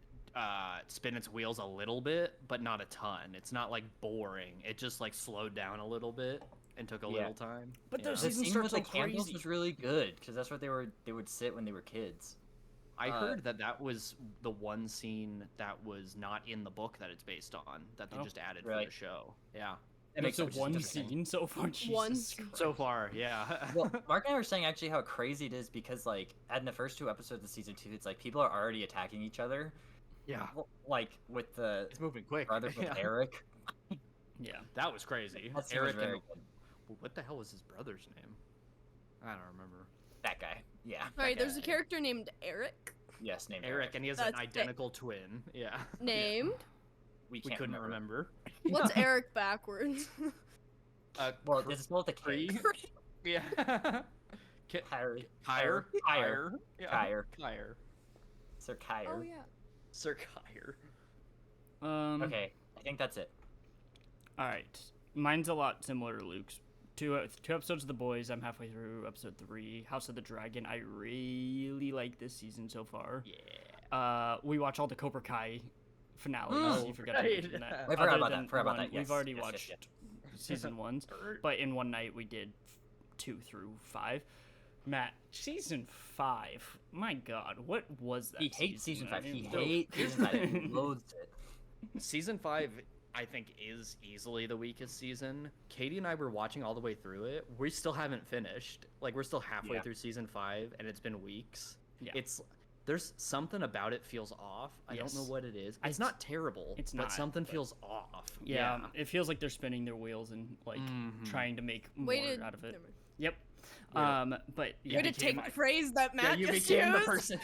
B: spin its wheels a little bit, but not a ton. It's not like boring. It just like slowed down a little bit and took a
C: Yeah.
B: little time.
A: But
B: you
A: those
B: know?
C: The
A: season
C: scene
A: starts
C: with the
A: so
C: candles
A: crazy.
C: was really good because that's what they would sit when they were kids.
B: I heard that was the one scene that was not in the book that it's based on, that they
A: Oh,
B: just added
C: really?
B: for the show. Yeah.
C: It makes
A: so
C: sense.
A: one
C: Just a
A: scene so far. Jesus
D: One
A: Christ.
D: scene.
B: So far, yeah.
C: Well, Mark and I were saying actually how crazy it is because like in the first 2 episodes of season 2, it's like people are already attacking each other.
B: yeah.
C: Like with the
B: It's moving quick.
C: brothers with
B: Yeah.
C: Eric.
A: Yeah.
B: That was crazy.
C: That scene was
B: Eric
C: very
B: and
C: good.
B: what the hell was his brother's name? I don't remember.
C: That guy. Yeah.
D: All right,
C: that
D: there's a
C: guy.
D: character named Eric.
C: Yes, named
B: Eric, and he has an
D: That's it.
B: identical twin. Yeah.
D: Named.
B: We
C: can't
B: couldn't remember.
D: What's Eric backwards?
C: Well, this is spelled with a K.
B: Yeah.
C: Kyrie.
B: Kyre.
C: Kyre.
B: Yeah.
C: Kyre.
B: Kyre.
C: Sir Kyre.
D: Oh yeah.
B: Sir Kyre.
C: Okay, I think that's it.
A: All right. Mine's a lot similar to Luke's. Two episodes of The Boys. I'm halfway through episode 3. House of the Dragon. I really like this season so far.
B: Yeah.
A: We watch all the Cobra Kai finales.
B: Oh,
A: you forgot
B: right.
A: to mention that.
C: I forgot
A: Other
C: about that,
A: than
C: forgot about
A: one-
C: that, yes,
A: We've already
C: yes, yes,
A: watched
C: yes.
A: season 1s, but in one night we did 2 through 5. Matt, season 5. My God, what was that?
C: He hates season 5. He
A: I mean,
C: hates season 5. He loathes it.
B: Season 5, I think, is easily the weakest season. Katie and I were watching all the way through it. We still haven't finished. Like, we're still halfway
A: Yeah.
B: through season 5, and it's been weeks.
A: Yeah.
B: There's something about it feels off. I don't know
A: Yes.
B: what it is.
A: It's-
B: It's not terrible,
A: it's
B: but
A: not,
B: something
A: but-
B: feels off.
A: Yeah, it feels like they're spinning their wheels and like
B: Mhm.
A: trying to make more
D: Way to
A: out of it.
D: never mind.
A: Yep.
B: Yeah.
A: But yeah,
D: Way to
A: became
D: take the phrase that
B: Yeah,
D: Matt
B: you
D: just
B: became the
D: used.
B: person.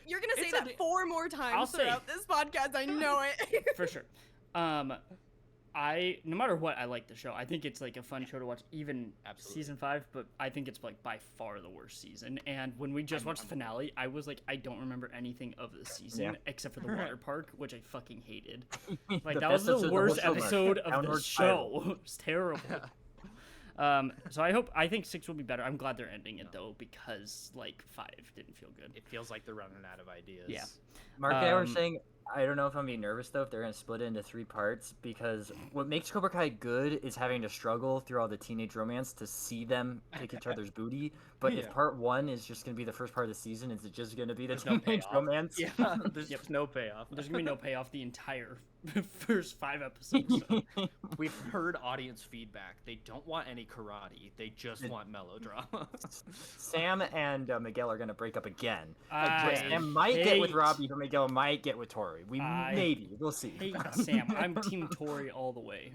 D: You're gonna say
A: It's
D: that 4 more times
A: I'll say-
D: throughout this podcast. I know it.
A: for sure. No matter what, I like the show. I think it's like a fun show to watch, even
B: Absolutely.
A: season 5. But I think it's like by far the worst season. And when we just watched the finale, I was like, I don't remember anything of the season
C: Yeah.
A: except for the water park, which I fucking hated.
C: The
A: Like that
C: best
A: was the
C: episode of
A: worst
C: whole show, Mark.
A: episode of the
C: Downward
A: show.
C: spiral.
A: It was terrible. So I think 6 will be better. I'm glad they're ending it though, because like 5 didn't feel good.
B: It feels like they're running out of ideas.
A: Yeah.
C: Mark and I were
A: Um,
C: saying, I don't know if I'm being nervous though if they're gonna split it into 3 parts because what makes Cobra Kai good is having to struggle through all the teenage romance to see them kick each other's booty. But if
B: Yeah.
C: part 1 is just gonna be the first part of the season, is it just gonna be the
B: There's no
C: teenage
B: payoff.
C: romance?
B: Yeah, there's just no payoff.
A: There's gonna be no payoff the entire first 5 episodes. So.
B: We've heard audience feedback. They don't want any karate. They just want melodrama.
C: Sam and Miguel are gonna break up again.
A: I
C: Sam might get with
A: hate-
C: Robbie, but Miguel might get with Tori. We'll see.
A: Hate Sam. I'm Team Tori all the way.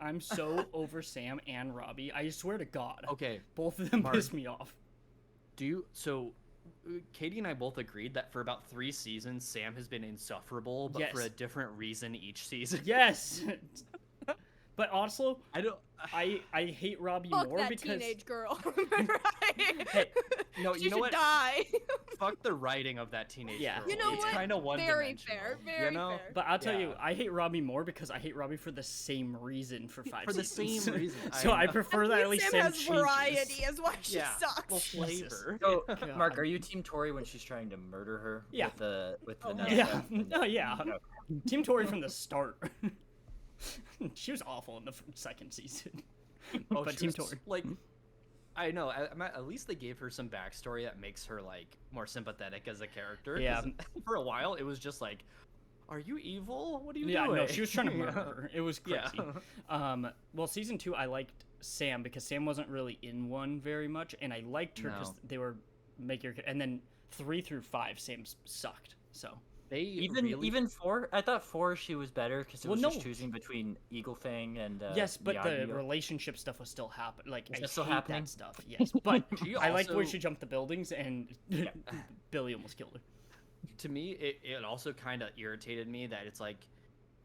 A: I'm so over Sam and Robbie. I swear to God.
B: Okay,
A: Both of them
B: Mark.
A: piss me off.
B: Katie and I both agreed that for about 3 seasons, Sam has been insufferable, but for
A: Yes.
B: a different reason each season.
A: Yes. But also,
B: I don't.
A: I hate Robbie
D: Fuck
A: more
D: that
A: because
D: teenage girl. Right?
B: Hey, no,
D: She
B: you know
D: should
B: what?
D: die.
B: Fuck the writing of that teenage
A: Yeah.
B: girl.
D: You know
B: it's
D: what?
B: kind of one
D: Very fair. Very fair.
A: But I'll tell you,
B: Yeah.
A: I hate Robbie more because I hate Robbie for the same reason for 5
B: For the
A: seasons.
B: same reason.
A: So I
B: know.
A: prefer that at least
D: Sam
A: Sam
D: has
A: changes.
D: variety, is why she
B: Yeah,
D: sucks.
B: well,
A: Jesus.
B: flavor.
C: So,
A: God.
C: Mark, are you Team Tori when she's trying to murder her?
A: Yeah.
C: With the
D: Oh,
C: knife?
A: Yeah, no, yeah. Team Tori from the start. She was awful in the second season.
B: Oh,
A: but
B: she
A: Team
B: was,
A: Tori.
B: like, I know. At least they gave her some backstory that makes her like more sympathetic as a character. 'cause
A: Yeah.
B: For a while, it was just like, "Are you evil? What are you
A: Yeah,
B: doing?"
A: no, she was trying to murder
B: Yeah.
A: her. It was crazy.
B: Yeah.
A: Well, season 2, I liked Sam because Sam wasn't really in one very much, and I liked her because
B: No.
A: they were making her. And then 3 through 5 seems sucked. So
B: They
C: Even 4, I thought 4 she was better because it
A: Well,
C: was just
A: no.
C: choosing between Eagle Fang and
A: yes, but the
C: Miyagi.
A: relationship stuff was still happening. Like
C: Is
A: I
C: that still
A: hate
C: happening?
A: that stuff. Yes, but
B: She
A: I like where
B: also-
A: she jumped the buildings and Billy almost killed her.
B: to me, it also kind of irritated me that it's like,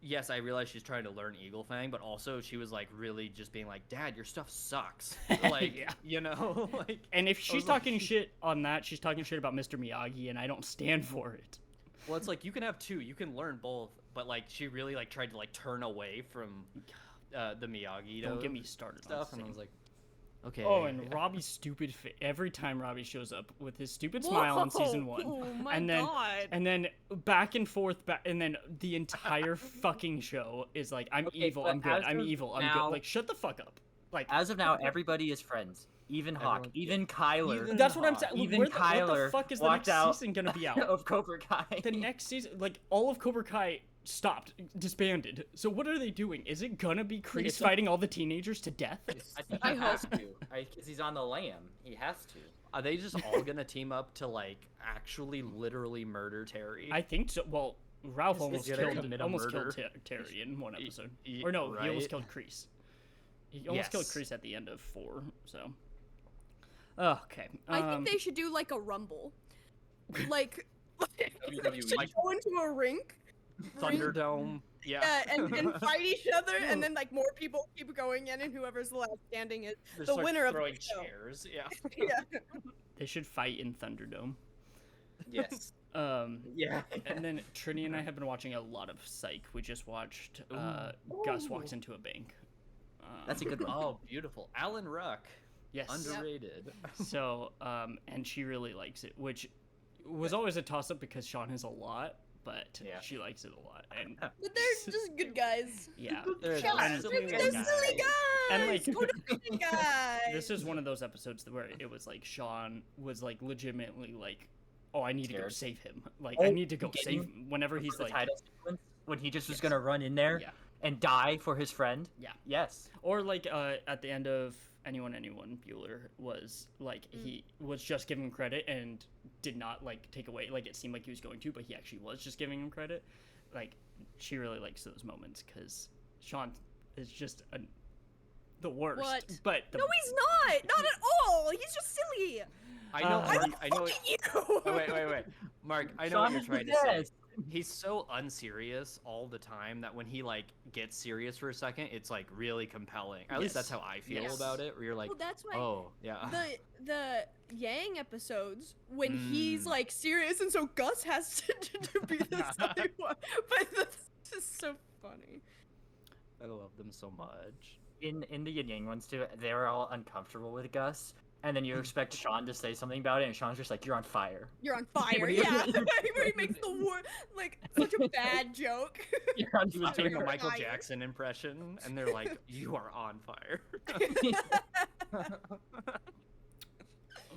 B: yes, I realize she's trying to learn Eagle Fang, but also she was like really just being like, Dad, your stuff sucks. Like,
A: Yeah.
B: you know, like.
A: And if
B: I
A: she's
B: was like-
A: talking shit on that, she's talking shit about Mr. Miyagi, and I don't stand for it.
B: Well, it's like you can have two, you can learn both, but like she really like tried to like turn away from the Miyagi
A: Don't get me started
B: stuff,
A: on
B: and I was like, okay.
A: oh, and Robbie's stupid every time Robbie shows up with his stupid smile in season 1.
D: Oh my
A: and then
D: god.
A: and then back and forth and then the entire fucking show is like, I'm
C: Okay,
A: evil,
C: but
A: I'm good,
C: as
A: I'm
C: of
A: evil, I'm
C: now-
A: good. Like, shut the fuck up. Like,
C: As of now, everybody is friends. Even Hawk,
B: Everyone-
C: even Kyler
B: Even
A: that's what I'm
B: Hawk.
A: saying.
C: Even
A: What the
C: Kyler
A: fuck is the
C: walked
A: next
C: out
A: season gonna be out?
C: of Cobra Kai.
A: The next season, like, all of Cobra Kai stopped, disbanded. So what are they doing? Is it gonna be Kreese
B: it's a-
A: fighting all the teenagers to death?
C: I think
D: I
C: he
D: hope.
C: has to, because he's on the lam. He has to.
B: Are they just all gonna team up to like actually literally murder Terry?
A: I think so. Well, Ralph almost
B: gonna
A: killed
B: commit a
A: almost killed
B: murder.
A: Terry in one episode.
B: y-
A: Or no, he almost
B: right?
A: killed Kreese. He almost killed
B: Yes.
A: Kreese at the end of 4. So. Okay.
D: I think they should do like a rumble. Like
C: WWE.
D: they should go into a rink.
B: Thunderdome. Yeah.
D: And fight each other, and then like more people keep going in, and whoever's the last standing is
B: They're
D: the
B: just, like,
D: winner of the
B: throwing
D: show.
B: chairs. Yeah.
D: Yeah.
A: They should fight in Thunderdome.
C: Yes.
B: Yeah.
A: And then Trini and I have been watching a lot of Psych. We just watched Gus Walks into a Bank.
C: That's a good one.
B: Oh, beautiful. Alan Ruck.
A: Yes.
B: Underrated.
A: So, and she really likes it, which was always a toss-up because Sean has a lot, but
C: Yeah.
A: she likes it a lot. And
D: But they're just good guys.
A: yeah,
B: They're
D: Yeah,
A: and-
B: silly
D: they're
B: little
D: silly guys.
A: And, like-
D: Motivated guys.
A: this is one of those episodes where it was like Sean was like legitimately like, oh, I need to go
C: Scared.
A: save him. Like, I
C: Oh,
A: need to go
C: did
A: save
C: you-
A: him. Whenever he's
C: The
A: like,
C: title sequence, when he just was
A: Yes.
C: gonna run in there
A: yeah.
C: and die for his friend.
A: Yeah.
C: Yes.
A: Or like at the end of Anyone Bueller was like he was just giving him credit and did not like take away, like it seemed like he was going to, but he actually was just giving him credit. Like she really likes those moments because Sean is just the worst.
D: What?
A: But the,
D: No, he's not. Not at all. He's just silly.
B: I know.
A: Uh,
B: Mark, I know.
D: Fucking you.
B: Oh, wait. Mark, I know
C: Sean
B: what you're
C: is
B: trying to
C: the
B: say.
C: best.
B: He's so unserious all the time that when he like gets serious for a second, it's like really compelling. At least that's
A: Yes.
B: how I feel
A: Yes.
B: about it. Where you're like,
D: Well, that's why
B: oh yeah.
D: the Yang episodes when he's
B: Mm.
D: like serious, and so Gus has to be the silly one. But this is so funny.
B: I love them so much.
C: In the Yin Yang ones too, they were all uncomfortable with Gus, and then you expect Sean to say something about it, and Sean's just like, "You're on fire."
D: You're on fire.
C: What do you-
D: Yeah, where he makes the like such a bad joke.
C: You're on
B: He was
C: fire.
B: doing a Michael
D: Fire.
B: Jackson impression, and they're like, "You are on fire."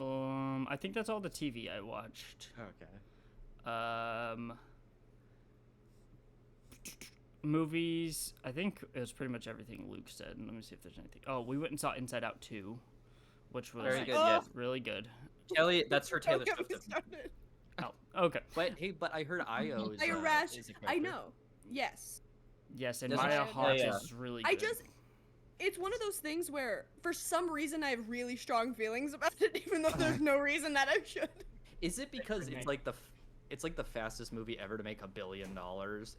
A: I think that's all the TV I watched.
B: Okay.
A: Movies, I think it was pretty much everything Luke said. Let me see if there's anything. Oh, we went and saw Inside Out 2, which was
C: Very good.
D: Oh.
C: Yes.
A: really good.
C: Kelly, that's her Taylor
D: Don't get
C: Swift.
D: me
C: of-
D: started.
A: Oh, okay.
B: But hey, I heard Io is.
D: I rash.
B: is a
D: I
B: character.
D: know. Yes.
A: Yes, and
C: Doesn't
A: Maya
D: she-
A: Hawke
C: Yeah.
A: is really good.
D: I just. It's one of those things where, for some reason, I have really strong feelings about it, even though there's no reason that I should.
B: Is it because
A: pretty
B: it's
A: nice.
B: like it's like the fastest movie ever to make $1 billion,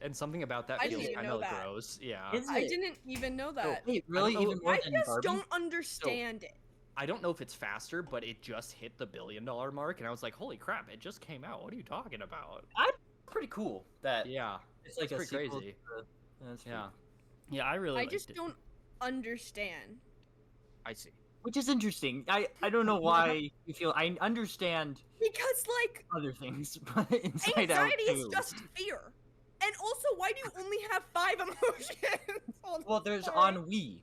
B: and something about that
D: I
B: feels
D: didn't
B: kind
D: know
B: of
D: that.
B: gross. Yeah.
C: Is
D: I
C: it?
D: didn't even know that.
C: Wait, really?
B: I don't know-
C: Even more
D: I
C: than
D: just
C: Barbie?
D: don't understand it.
B: I don't know if it's faster, but it just hit the $1 billion mark, and I was like, "Holy crap! It just came out. What are you talking about?"
C: Pretty cool. That
B: Yeah.
C: it's like
B: it's
C: a
B: pretty
C: sequel
B: crazy.
C: to that's pretty-
B: Yeah.
A: Yeah, I really
D: I
A: liked
D: just
A: it.
D: don't understand.
B: I see.
C: Which is interesting. I don't know why you feel. I understand
D: Because, like,
C: other things, but Inside Out
D: anxiety is
C: too.
D: just fear. And also, why do you only have 5 emotions? all the
C: Well, there's
D: time?
C: ennui.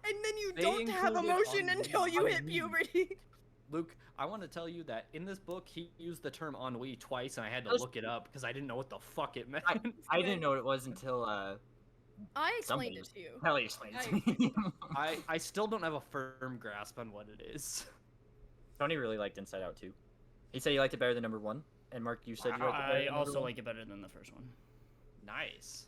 D: And then you
B: They
D: don't have
B: included
D: emotion
B: ennui.
D: until you hit
C: Ennui.
D: puberty.
B: Luke, I want to tell you that in this book, he used the term ennui twice, and I had to
C: Those-
B: look it up because I didn't know what the fuck it meant.
C: I didn't know what it was until
D: I explained
C: Somebody
D: it to you.
C: Kelly explained it to me.
B: I still don't have a firm grasp on what it is.
C: Tony really liked Inside Out too. He said he liked it better than number 1. And Mark, you said you liked it better
A: I
C: than number
A: also
C: 1?
A: like it better than the first one.
B: Nice.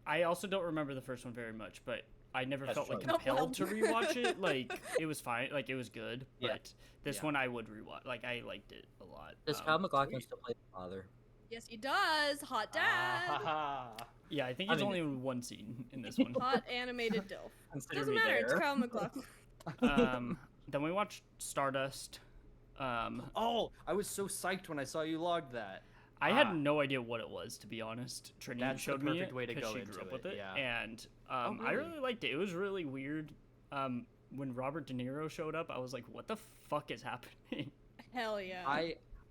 A: I also don't remember the first one very much, but I never
C: That's
A: felt like
C: fine.
A: compelled to rewatch it. Like it was fine, like it was good,
B: Yeah.
A: but this
B: Yeah.
A: one I would rewatch. Like I liked it a lot.
C: Does Kyle MacLachlan
B: sweet.
C: still play the father?
D: Yes, he does. Hot dad.
A: Yeah, I think
C: I
A: it's
C: mean-
A: only in one scene in this one.
D: Hot animated dilf.
C: Consider
D: Doesn't
C: me
D: matter. It's
C: there.
D: Kyle MacLachlan.
A: Then we watched Stardust.
B: Oh, I was so psyched when I saw you logged that.
A: I had no idea what it was, to be honest. Trinity
B: That's the
A: showed me
B: perfect
A: it
B: way to
A: 'cause
B: go
A: she
B: into
A: grew up
B: it,
A: with it,
B: yeah.
A: and
B: Oh,
A: I
B: really?
A: really liked it. It was really weird. When Robert De Niro showed up, I was like, "What the fuck is happening?"
D: Hell yeah.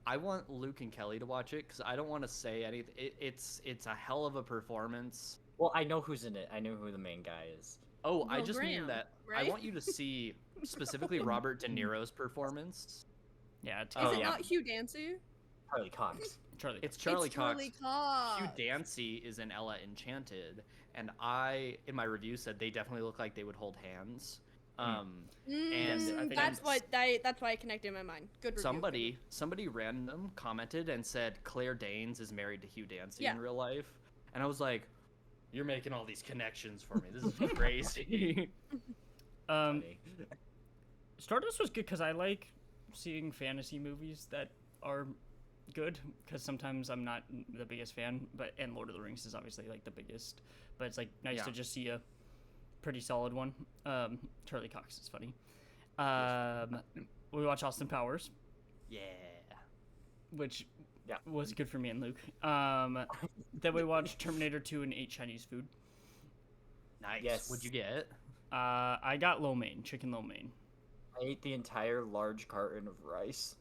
B: I want Luke and Kelly to watch it because I don't want to say anything. It's a hell of a performance.
C: Well, I know who's in it. I know who the main guy is.
B: Oh, I
D: Will
B: just
D: Graham,
B: mean that
D: right?
B: I want you to see specifically Robert De Niro's performance.
A: Yeah, it's
D: Is
B: Oh,
D: it
B: yeah.
D: not Hugh Dancy?
C: Charlie Cox.
A: Charlie.
B: It's Charlie
D: it's
B: Cox.
D: Charlie Cox.
B: Hugh Dancy is in Ella Enchanted, and I, in my review, said they definitely look like they would hold hands. And I think
D: That's why I connected in my mind. Good review.
B: somebody random commented and said Claire Danes is married to Hugh Dancy
D: Yeah.
B: in real life, and I was like, "You're making all these connections for me. This is crazy."
C: Funny.
A: Stardust was good because I like seeing fantasy movies that are good. Because sometimes I'm not the biggest fan, and Lord of the Rings is obviously like the biggest. But it's like nice
B: Yeah.
A: to just see a pretty solid one. Charlie Cox is funny. We watch Austin Powers,
B: Yeah.
A: which
C: Yeah.
A: was good for me and Luke. Then we watched Terminator 2 and ate Chinese food.
B: Nice.
C: Yes.
B: What'd you get?
A: I got lo mein, chicken lo mein.
C: I ate the entire large carton of rice.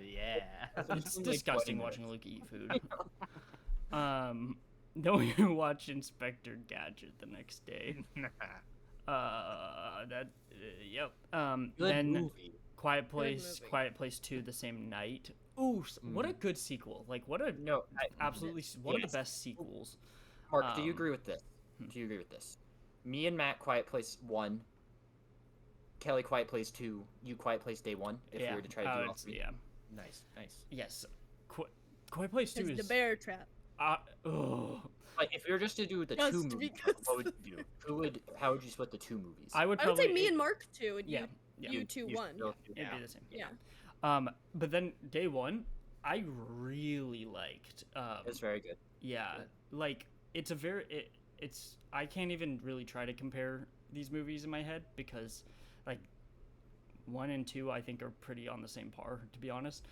B: Yeah.
A: It's
C: Like
A: disgusting
C: 20
A: watching Luke eat food. Then we watched Inspector Gadget the next day. Yep.
C: Good
A: Then
C: movie.
A: Quiet Place,
D: movie.
A: Quiet Place 2 the same night. Ooh, what a good sequel! Like what a
C: No,
A: absolutely one of
C: Yes.
A: the best sequels.
C: Mark, do you
A: Um,
C: agree with this? Do you agree with this? Me and Matt, Quiet Place 1. Kelly, Quiet Place 2. You, Quiet Place Day 1. If we were to try to do all
A: it's-
C: three.
A: yeah,
B: Nice. Nice.
A: yes. Quiet Place 2
D: It's
A: is
D: the bear trap.
A: oh,
C: Like, if you were just to do the
D: Just
C: two movies,
D: because-
C: what would you do? How would you split the two movies?
A: I would
D: I would
A: probably
D: say me and Mark too, and
A: yeah, yeah.
D: you two one.
C: still do-
A: It'd be the same.
D: Yeah.
A: But then day one, I really liked.
C: It's very good.
A: Yeah, like it's a very it's I can't even really try to compare these movies in my head because like 1 and 2 I think are pretty on the same par, to be honest.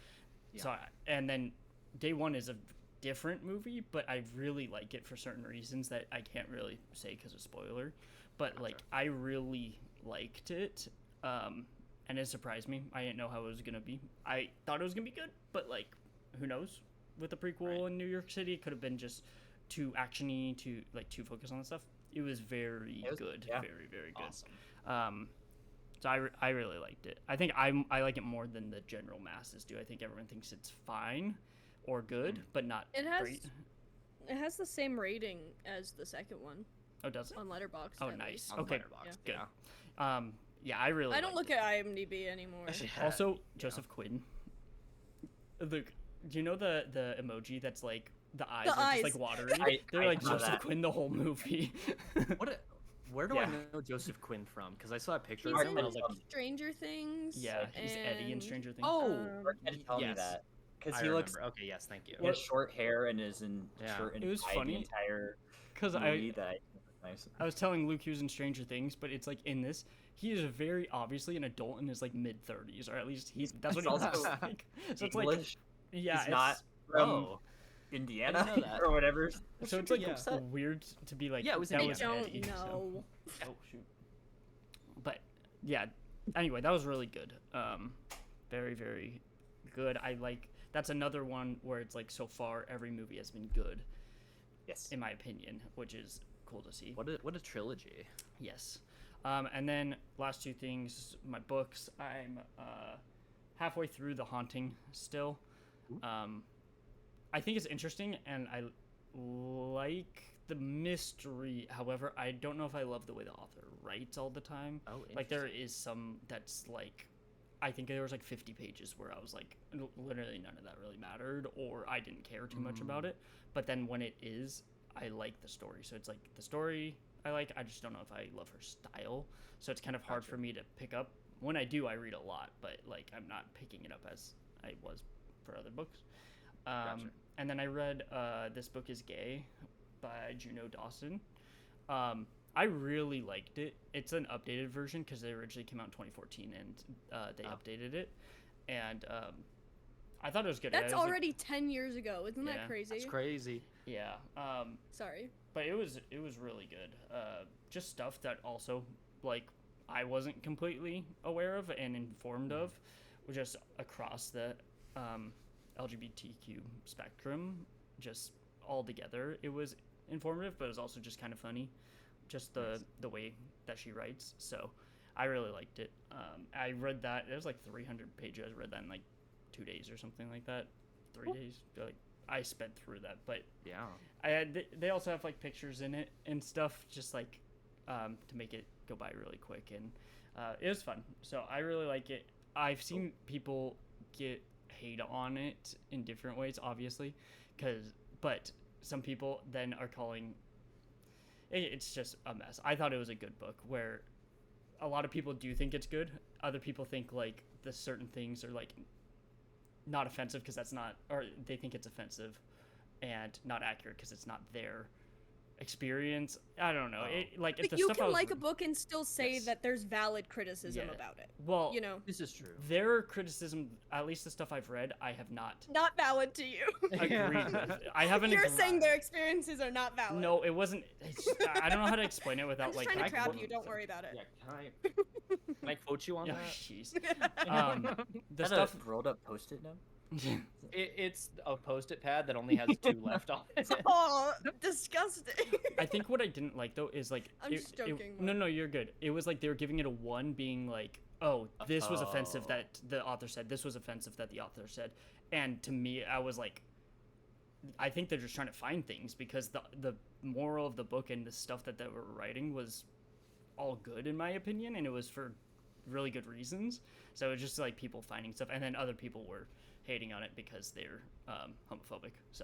B: Yeah.
A: So and then day one is a different movie, but I really like it for certain reasons that I can't really say because of spoiler. But like I really liked it, and it surprised me. I didn't know how it was gonna be. I thought it was gonna be good, but like who knows? With the prequel in New York City, it could have been just too actiony, too focus on the stuff. It was very good,
C: yeah.
A: very very good.
B: Awesome.
A: So I really liked it. I think I like it more than the general masses do. I think everyone thinks it's fine or good, but not
D: It has
A: great.
D: it has the same rating as the second one
A: Oh, does it?
D: on Letterboxd.
A: Oh,
D: at
A: nice.
D: least.
B: On
A: Okay,
B: Letterboxd,
A: good.
B: yeah.
A: Yeah, I really.
D: I don't
A: liked
D: look
A: it.
D: at IMDb anymore.
A: Also, Joseph Quinn. Luke, do you know the emoji that's like the eyes are
D: eyes.
A: just like watery? They're
C: I
A: like
C: know
A: Joseph
C: that.
A: Quinn the whole movie.
B: Where do I
A: Yeah.
B: know Joseph Quinn from? Because I saw a picture
D: He's
B: of him and I was
D: in
B: like,
D: Stranger Things.
A: Yeah, he's Eddie in
D: and-
A: Stranger Things.
B: oh,
C: Mark had to tell me
B: yes.
C: that. Because
B: I
C: he
B: remember.
C: looks.
B: Okay, yes, thank you.
C: He has short hair and is in
B: Yeah.
C: shirt and
A: It was
C: tie
A: funny
C: the entire
A: Because
C: movie that nice.
A: I was telling Luke he was in Stranger Things, but it's like in this, he is very obviously an adult in his like mid-30s, or at least that's what he
C: Also
A: looks like. So it's like,
C: English.
A: yeah,
C: He's not
A: it's-
C: from
B: Oh,
C: Indiana
B: I didn't know that.
C: or whatever.
A: so it's like
B: Yeah.
A: weird to be like,
B: Yeah, it was
A: that
B: in
A: was
D: I
A: Eddie.
D: don't
A: so-
D: know.
A: Oh shoot. But yeah, anyway, that was really good. Very very good. I like that's another one where it's like so far every movie has been good
C: Yes.
A: in my opinion, which is cool to see.
B: what a trilogy.
A: Yes. And then last two things, my books. I'm halfway through The Haunting still. I think it's interesting and I like the mystery. However, I don't know if I love the way the author writes all the time.
B: Oh,
A: Like there is some that's like I think there was like 50 pages where I was like, literally none of that really mattered, or I didn't care too much about it. But then when it is, I like the story. So it's like the story I like. I just don't know if I love her style. So it's kind of hard for me to pick up. When I do, I read a lot, but like I'm not picking it up as I was for other books. And then I read This Book Is Gay by Juno Dawson. I really liked it. It's an updated version because they originally came out in 2014 and they updated it. And I thought it was good.
D: That's
A: it was
D: already 10 years ago. Isn't that crazy?
B: That's crazy.
A: Yeah.
D: Sorry.
A: But it was really good. Just stuff that also like I wasn't completely aware of and informed of, just across the LGBTQ spectrum, just all together. It was informative, but it was also just kind of funny, just the way that she writes. So I really liked it. I read that. It was like 300 pages. I read that in like 2 days or something like that. 3 days. Like I sped through that, but
B: yeah,
A: they also have like pictures in it and stuff, just like to make it go by really quick, and it was fun. So I really like it. I've seen people get hate on it in different ways, obviously, but some people then are calling it's just a mess. I thought it was a good book where a lot of people do think it's good. Other people think like the certain things are like not offensive because that's not, or they think it's offensive and not accurate because it's not their experience. I don't know. It, like if the
D: you
A: stuff
D: can like a book and still say that there's valid criticism about it.
A: Well,
D: you know,
B: this is true.
A: Their criticism, at least the stuff I've read, I have not
D: valid to you.
A: agreed with. I haven't.
D: You're saying their experiences are not valid.
A: No, it wasn't. I don't know how to explain it without
D: I'm just
A: like.
D: trying to trap you. Don't worry about it.
B: Yeah, can I quote you on that?
A: Jeez. The
C: Is that
A: stuff.
C: a rolled up post-it note?
B: It's a post-it pad that only has 2 left on it.
D: Oh, disgusting.
A: I think what I didn't like though is like
D: I'm just joking.
A: No, you're good. It was like they were giving it a 1, being like, oh, this was offensive that the author said. This was offensive that the author said. And to me, I was like, I think they're just trying to find things, because the moral of the book and the stuff that they were writing was all good in my opinion, and it was for really good reasons. So it was just like people finding stuff, and then other people were hating on it because they're homophobic. So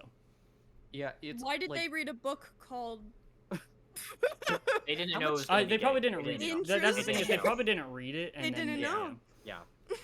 B: Yeah, it's
D: Why did
B: like,
D: they read a book called
C: They didn't
B: How
C: know. It
B: much-
C: was gonna
A: they
C: be
A: probably
C: gay.
A: didn't
C: They
A: read
C: didn't
A: it.
C: know.
A: That's the thing, is they probably didn't read it, and
D: They
A: then,
D: didn't know.
B: Yeah,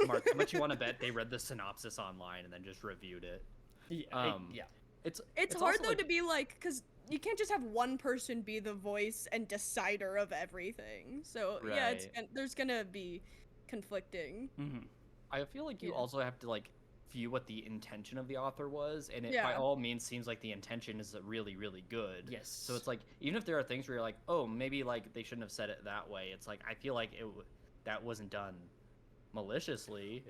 B: Mark, how much you want to bet they read the synopsis online and then just reviewed it?
A: Yeah.
B: It's
D: It's
B: also
D: hard though
B: like-
D: to be like, because you can't just have one person be the voice and decider of everything. So yeah, there's gonna be conflicting.
A: Mm-hmm.
B: I feel like you
D: Yeah.
B: also have to like view what the intention of the author was, and it by
D: Yeah.
B: all means seems like the intention is really, really good.
A: Yes.
B: So it's like, even if there are things where you're like, oh, maybe like they shouldn't have said it that way, it's like I feel like that wasn't done maliciously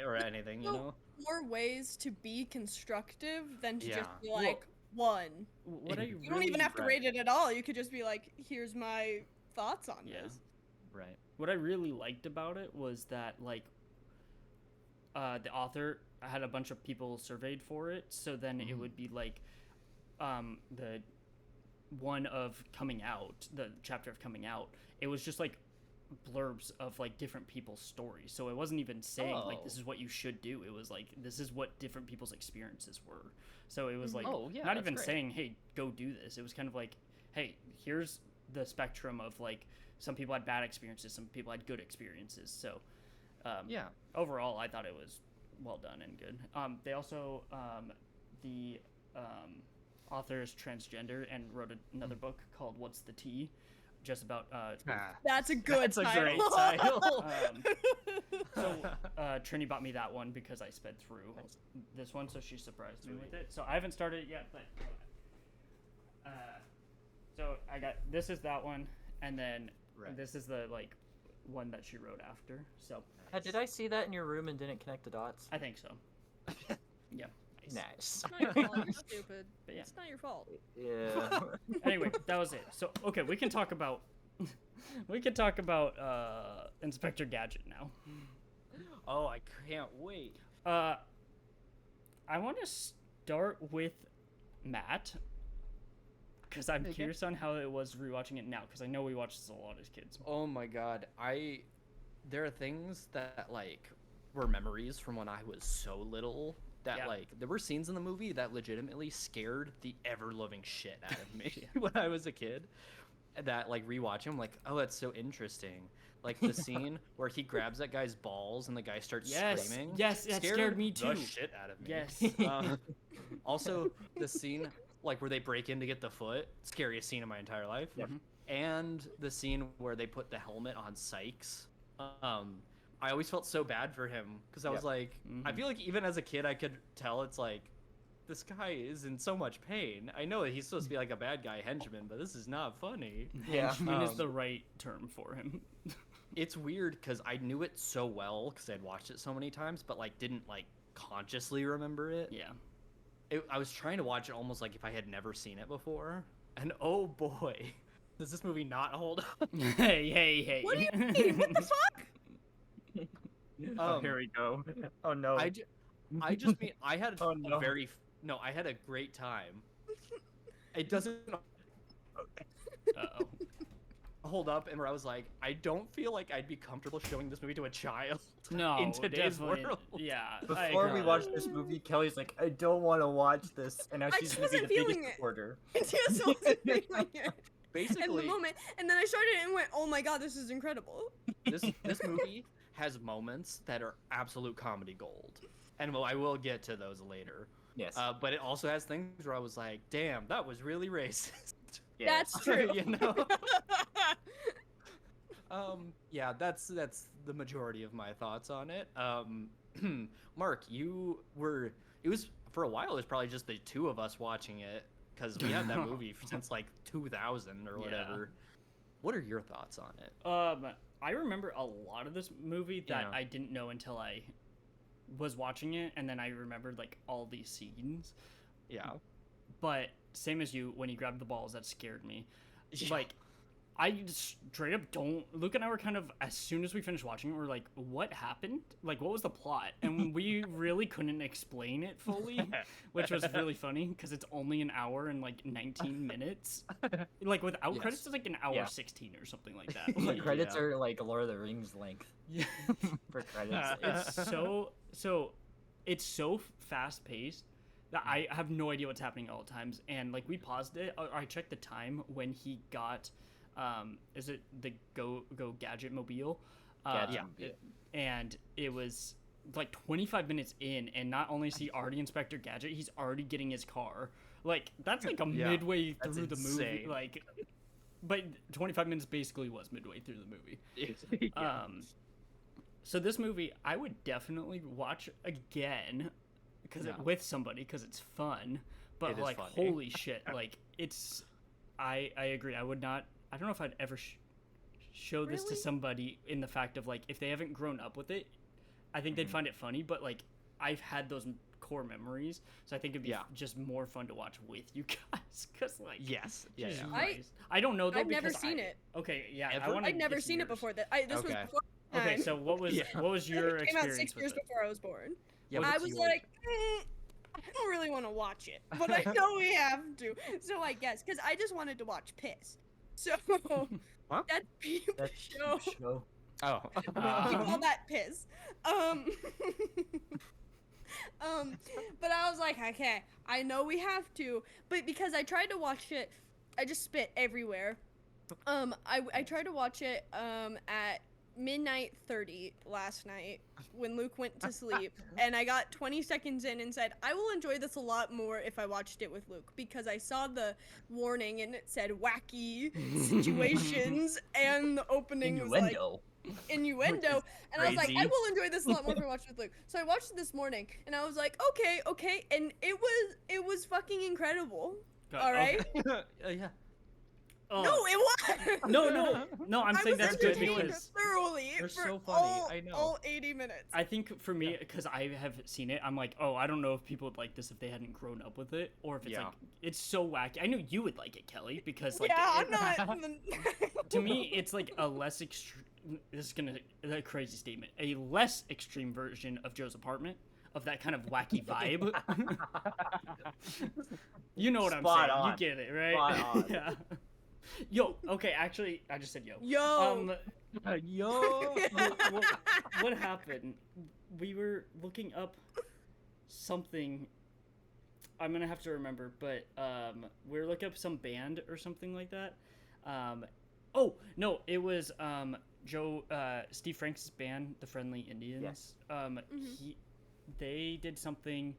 B: or anything, you
D: So,
B: know.
D: more ways to be constructive than to
B: Yeah.
D: just be like one.
A: What I
B: You
D: You don't even have to
B: Right.
D: rate it at all. You could just be like, here's my thoughts on
A: Yeah.
D: this.
B: Right.
A: What I really liked about it was that like the author had a bunch of people surveyed for it, so then it would be like the one of coming out, the chapter of coming out, it was just like blurbs of like different people's stories. So it wasn't even saying like this is what you should do. It was like this is what different people's experiences were. So it was like
B: Oh, yeah,
A: not
B: that's
A: even
B: great.
A: saying, hey, go do this. It was kind of like, hey, here's the spectrum of like some people had bad experiences, some people had good experiences. So
B: Yeah.
A: overall I thought it was well done and good. They also the author is transgender and wrote another book called What's the Tea, just about
D: That's a good
B: That's a
D: title.
B: great title.
A: so Trini bought me that one because I sped through this one, so she surprised me with it. So I haven't started it yet, but so I got this is that one, and then this is the like one that she wrote after. So
C: Did I see that in your room and didn't connect the dots?
A: I think so. Yeah.
C: Nice.
D: It's not your fault. You're stupid.
A: But yeah.
D: It's not your fault.
C: Yeah.
A: Anyway, that was it. So okay, we can talk about Inspector Gadget now.
B: Oh, I can't wait.
A: I want to start with Matt, because I'm curious on how it was rewatching it now, because I know we watched this a lot as kids.
B: Oh my god, there are things that like were memories from when I was so little that
A: Yeah.
B: like there were scenes in the movie that legitimately scared the ever loving shit out of me when I was a kid. That like rewatching, I'm like, oh, that's so interesting. Like the scene where he grabs that guy's balls and the guy starts
A: Yes,
B: screaming.
A: yes, that scared me
B: the
A: too.
B: shit out of me.
A: Yes.
B: Also, the scene like where they break in to get the foot, scariest scene of my entire life.
A: Yep.
B: And the scene where they put the helmet on Sykes. I always felt so bad for him because I was like, I
A: Mhm.
B: feel like even as a kid I could tell it's like, this guy is in so much pain. I know that he's supposed to be like a bad guy henchman, but this is not funny.
C: Yeah.
A: Henchman is
B: Um,
A: the right term for him.
B: It's weird because I knew it so well because I'd watched it so many times, but like didn't like consciously remember it.
A: Yeah.
B: I was trying to watch it almost like if I had never seen it before, and oh boy, does this movie not hold up?
A: Hey.
D: What do you mean? What the fuck?
C: Oh, here we go. Oh no.
B: I just mean I had
C: Oh, no.
B: I had a great time. It doesn't
A: Uh-oh.
B: hold up, and where I was like, I don't feel like I'd be comfortable showing this movie to a child.
A: No,
B: In today's
A: definitely.
B: world.
A: Yeah.
C: Before we watched this movie, Kelly's like, I don't want to watch this, and now
D: I
C: she's
D: just
C: gonna be the
D: wasn't feeling
C: biggest
D: it.
C: supporter.
D: I just wasn't feeling it in the
B: Basically,
D: moment, and then I started it and went, "Oh my god, this is incredible!"
B: this movie has moments that are absolute comedy gold, and I will get to those later.
C: Yes.
B: But it also has things where I was like, damn, that was really racist.
C: Yeah.
D: That's true.
B: You know. Yeah, that's the majority of my thoughts on it. Mark, it was for a while. It was probably just the two of us watching it because we had that movie since like 2000 or whatever. What are your thoughts on it?
A: I remember a lot of this movie that
B: Yeah.
A: I didn't know until I was watching it, and then I remembered like all these scenes.
B: Yeah.
A: But same as you, when you grabbed the balls, that scared me.
B: Yeah.
A: Like, I just straight up don't. Luke and I were kind of, as soon as we finished watching it, we're like, what happened? Like, what was the plot? And we really couldn't explain it fully, which was really funny because it's only an hour and like 19 minutes. Like, without
B: Yes.
A: credits, it's like an hour
C: Yeah.
A: 16 or something like that.
C: The
A: Like,
C: credits
B: yeah.
C: are like Lord of the Rings length
A: yeah.
C: for credits.
A: It's so fast paced that I have no idea what's happening at all times. And like we paused it. I checked the time when he got, is it the Go Gadget Mobile?
C: Gadget
B: yeah.
C: Mobile.
A: And it was like 25 minutes in, and not only is he already Inspector Gadget, he's already getting his car. Like that's like a
B: Yeah,
A: midway
B: that's
A: through the movie.
B: insane.
A: Like, but 25 minutes basically was midway through the movie.
B: Yeah.
A: So this movie I would definitely watch again because
B: Yeah.
A: with somebody because it's fun. But
B: It is
A: like
B: funny.
A: holy shit, like it's I agree. I would not. I don't know if I'd ever show this to
D: Really?
A: somebody in the fact of like if they haven't grown up with it, I think they'd find it funny. But like I've had those core memories, so I think it'd be
B: Yeah.
A: just more fun to watch with you guys. Cause like
B: Yes. Yeah.
A: Jesus
B: Yeah.
A: Christ. I don't know though.
D: I've never
A: because
D: seen
A: I-
D: it.
A: Okay, yeah, I
B: Ever?
A: want
D: I'd never seen it before that. This was
B: Okay.
D: before my
A: Okay,
D: time.
A: so what was
B: Yeah.
A: your
D: It came out
A: experience
D: 6
A: with
D: years
A: it?
D: before I was born.
B: Yeah,
D: I
B: what's
D: was
B: yours?
D: like, I don't really want to watch it, but I know we have to. So I guess because I just wanted to watch Piss. So
B: Huh?
D: that peep
C: That's
D: show.
B: Oh.
D: We call that Piss. But I was like, okay, I know we have to, but because I tried to watch it, I just spit everywhere. I tried to watch it at midnight 30 last night when Luke went to sleep, and I got 20 seconds in and said, I will enjoy this a lot more if I watched it with Luke, because I saw the warning and it said wacky situations, and the opening was like innuendo, and I was like, I
B: crazy.
D: will enjoy this a lot more if I watch it with Luke. So I watched it this morning, and I was like, okay, and it was fucking incredible.
A: God,
D: All right?
B: Yeah.
A: Oh,
D: No, it was.
A: no. I'm
D: I
A: saying
D: was
A: that's good
D: entertained
A: because
D: thoroughly
B: They're
D: for
B: so funny, I know.
D: all 80 minutes.
A: I think for me, because I have seen it, I'm like, oh, I don't know if people would like this if they hadn't grown up with it, or if it's
B: Yeah.
A: like it's so wacky. I knew you would like it, Kelly, because like
D: yeah,
A: it-
D: I'm not.
A: to me, it's like a less extreme. This is gonna a crazy statement. A less extreme version of Joe's Apartment, of that kind of wacky vibe. You know what I'm
C: Spot
A: saying?
C: on.
A: You get it, right?
C: Spot on.
A: Yeah. Yo, okay, actually, I just said yo.
D: Yo.
B: Yo.
A: what happened? we were looking up something. I'm gonna have to remember, but we were looking up some band or something like that. Oh no, it was Steve Franks' band, the Friendly Indians.
C: Yes.
A: They did something.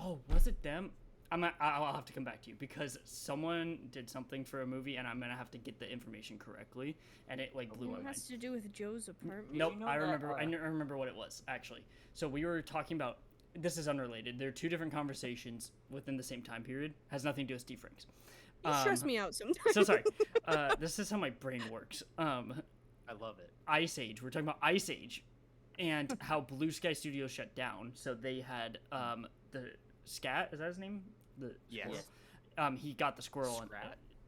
A: Oh, was it them? I'll have to come back to you because someone did something for a movie, and I'm gonna have to get the information correctly, and it like blew my
D: It
A: mind.
D: has to do with Joe's apartment.
A: Nope,
C: you know
A: I
C: that,
A: remember. I remember what it was actually. So we were talking about. This is unrelated. There are two different conversations within the same time period. Has nothing to do with Steve Franks.
D: You stress me out sometimes.
A: So sorry. This is how my brain works.
B: I love it.
A: Ice Age. We're talking about Ice Age, and how Blue Sky Studios shut down. So they had the Scat. Is that his name? The
B: Yes.
A: squirrel. He got the squirrel.